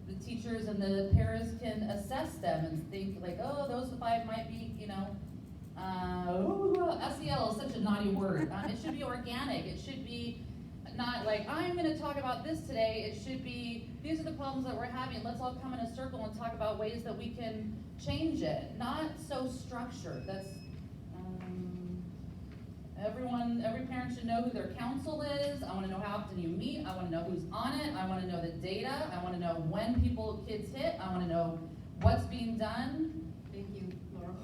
the teachers and the paras can assess them and think like, oh, those 5 might be, SEL is such a naughty word. It should be organic. It should be not like, I'm going to talk about this today. It should be, these are the problems that we're having. Let's all come in a circle and talk about ways that we can change it. Not so structured. That's, every parent should know who their counsel is. I want to know how often you meet. I want to know who's on it. I want to know the data. I want to know when kids hit. I want to know what's being done. Thank you, Laura.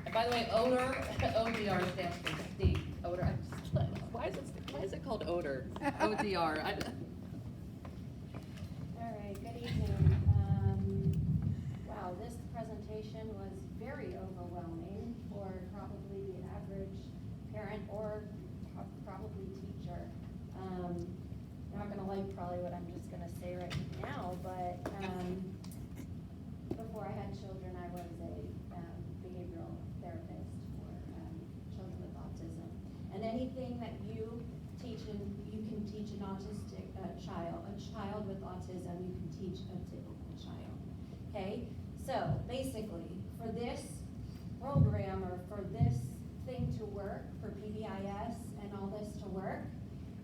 And by the way, odor, ODR stands for state odor. Why is it called odor? ODR. All right, good evening. Wow, this presentation was very overwhelming for probably the average parent or probably teacher. Not gonna like probably what I'm just gonna say right now, but before I something that you teach, and you can teach an autistic child with autism, you can teach a typical child. Okay, so basically, for this program or for this thing to work, for PBIS and all this to work,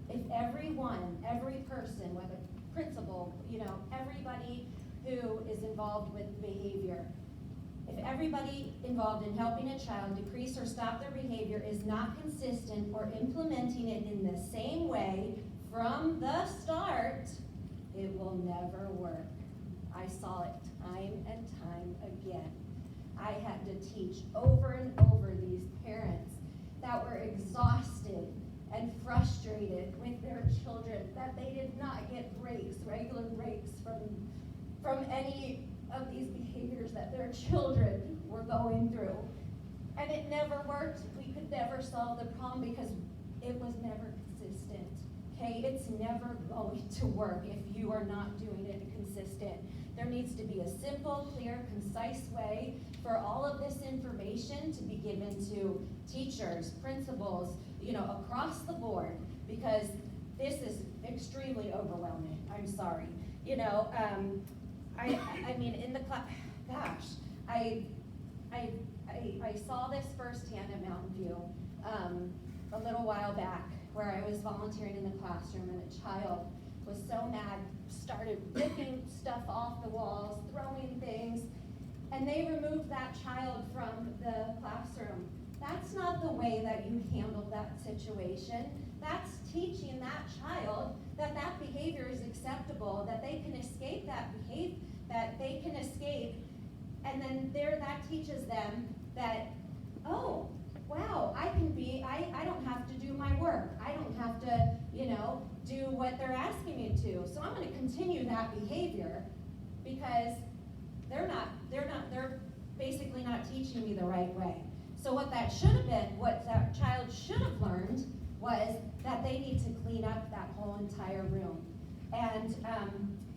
if every person, whether principal, everybody who is involved with behavior, if everybody involved in helping a child decrease or stop their behavior is not consistent or implementing it in the same way from the start, it will never work. I saw it time and time again. I had to teach over and over these parents that were exhausted and frustrated with their children, that they did not get regular breaks from any of these behaviors that their children were going through. And it never worked. We could never solve the problem because it was never consistent. Okay, it's never going to work if you are not doing it consistent. There needs to be a simple, clear, concise way for all of this information to be given to teachers, principals, across the board, because this is extremely overwhelming. I'm sorry. I mean, in the class, gosh, I saw this firsthand at Mountain View a little while back, where I was volunteering in the classroom, and a child was so mad, started ripping stuff off the walls, throwing things, and they removed that child from the classroom. That's not the way that you handle that situation. That's teaching that child that behavior is acceptable, that they can escape and then that teaches them that, oh, wow, I don't have to do my work. I don't have to, do what they're asking me to. So I'm gonna continue that behavior because they're basically not teaching me the right way. So what that child should have learned was that they need to clean up that whole entire room. And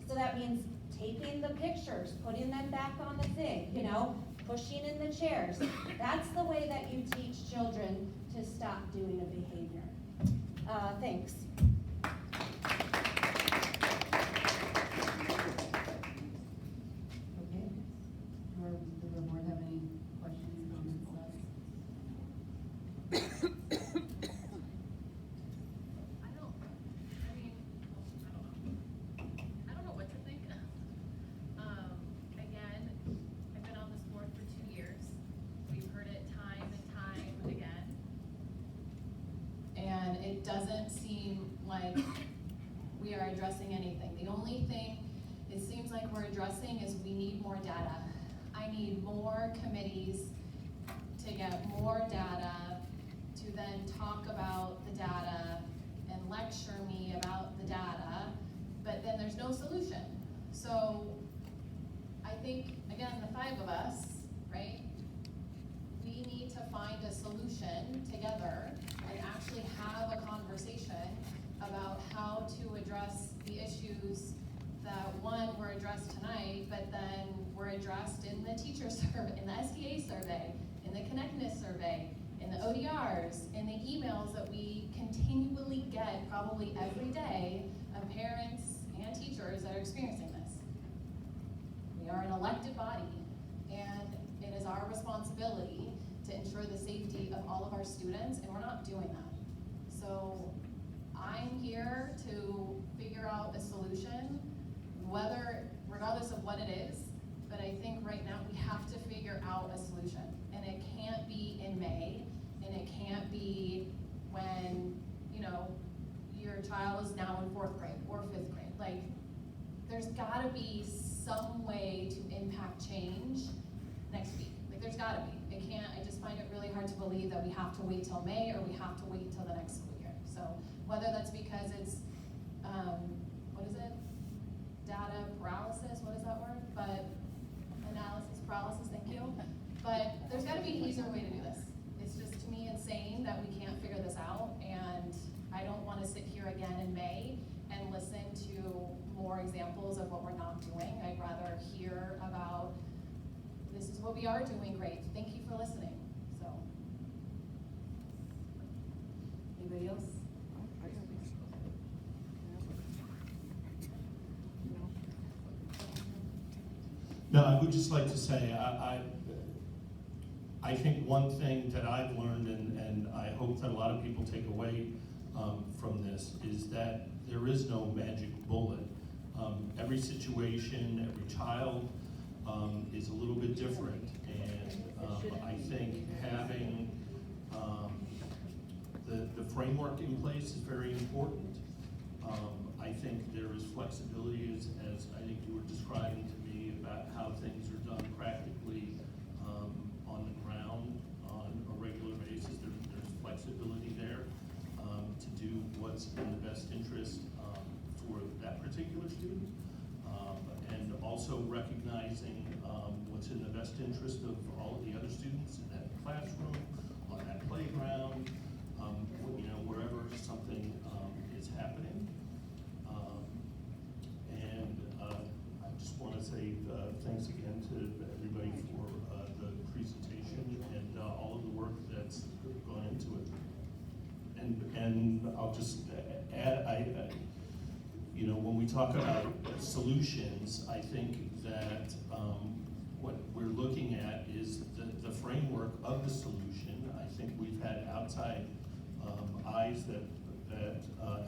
so that means taking the pictures, putting them back on the thing, pushing in the chairs. That's the way that you teach children to stop doing a behavior. Thanks. Okay. Does the board have any questions, comments, thoughts? I don't know what to think. Again, I've been on this board for 2 years. We've heard it time and time again. And it doesn't seem like we are addressing anything. The only thing it seems like we're addressing is we need more data. I need more committees to get more data, to then talk about the data and lecture me about the data, but then there's no solution. So I think, again, the 5 of us, right, we need to find a solution together and actually have a conversation about how to address the issues that, one, were addressed tonight, but then were addressed in the teacher survey, in the SDA survey, in the connectedness survey, in the ODRs, in the emails that we continually get probably every day of parents and teachers that are experiencing this. We are an elected body, and it is our responsibility to ensure the safety of all of our students, and we're not doing that. So I'm here to figure out a solution, regardless of what it is, but I think right now we have to figure out a solution. And it can't be in May, and it can't be when, your child is now in 4th grade or 5th grade. Like, there's gotta be some way to impact change next week. Like, there's gotta be. I just find it really hard to believe that we have to wait till May or we have to wait till the next school year. So whether that's because it's, what is it? Data paralysis, what is that word? But analysis paralysis, thank you. But there's gotta be an easier way to do this. It's just, to me, insane that we can't figure this out, and I don't wanna sit here again in May and listen to more examples of what we're not doing. I'd rather hear about, this is what we are doing great. Thank you for listening. So. Anybody Anybody else? No, I would just like to say, I think one thing that I've learned, and I hope that a lot of people take away from this, is that there is no magic bullet. Every situation, every child is a little bit different, and I think having the framework in place is very important. I think there is flexibility, as I think you were describing to me, about how things are done practically on the ground on a regular basis. There's flexibility there to do what's in the best interest for that particular student, and also recognizing what's in the best interest of all of the other students in that classroom, on that playground, wherever something is happening. And I just want to say thanks again to everybody for the presentation and all of the work that's gone into it. And I'll just add, when we talk about solutions, I think that what we're looking at is the framework of the solution. I think we've had outside eyes that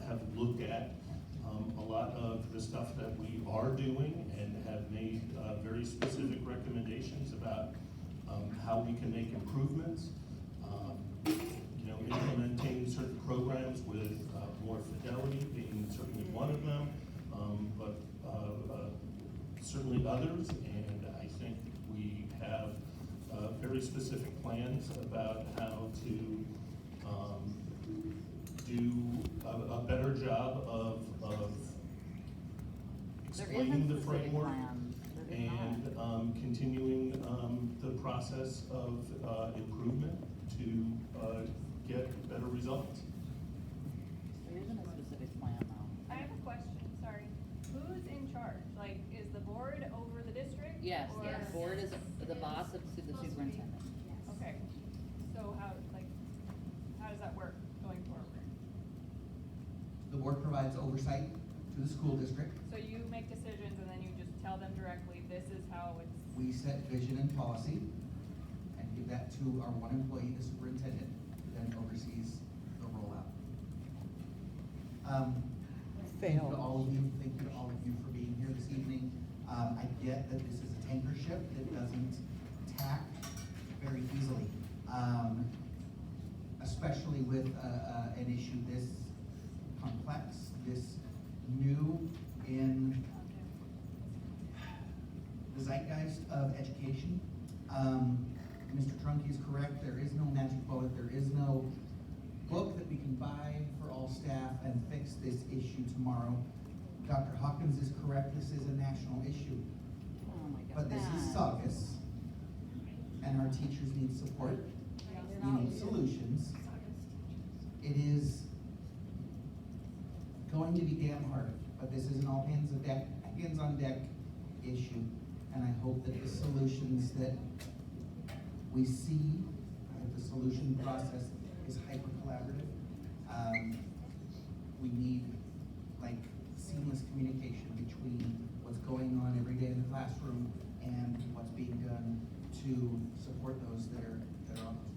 have looked at a lot of the stuff that we are doing and have made very specific recommendations about how we can make improvements. Implementing certain programs with more fidelity being certainly one of them, but certainly others. And I think we have very specific plans about how to do a better job of explaining the framework and continuing the process of improvement to get better results. There isn't a specific plan though. I have a question, sorry. Who's in charge? Like, is the board over the district? Yes, or- the board is the boss of the superintendent. Okay, so how does that work going forward? The board provides oversight to the school district. So you make decisions and then you just tell them directly, this is how it's. We set vision and policy and give that to our one employee, the superintendent, who then oversees the rollout. Thank you to all of you. Thank you to all of you for being here this evening. I get that this is a tanker ship that doesn't tack very easily, especially with an issue this complex, this new in the zeitgeist of education. Mr. Trunke is correct. There is no magic bullet. There is no book that we can buy for all staff and fix this issue tomorrow. Dr. Hawkins is correct. This is a national issue. Oh my God. But this is Saugus, and our teachers need support. We need solutions. It is going to be damn hard, but this is an all hands on deck issue, and I hope that the solutions that we see, the solution process is hyper collaborative. We need seamless communication between what's going on every day in the classroom and what's being done to support those that are on those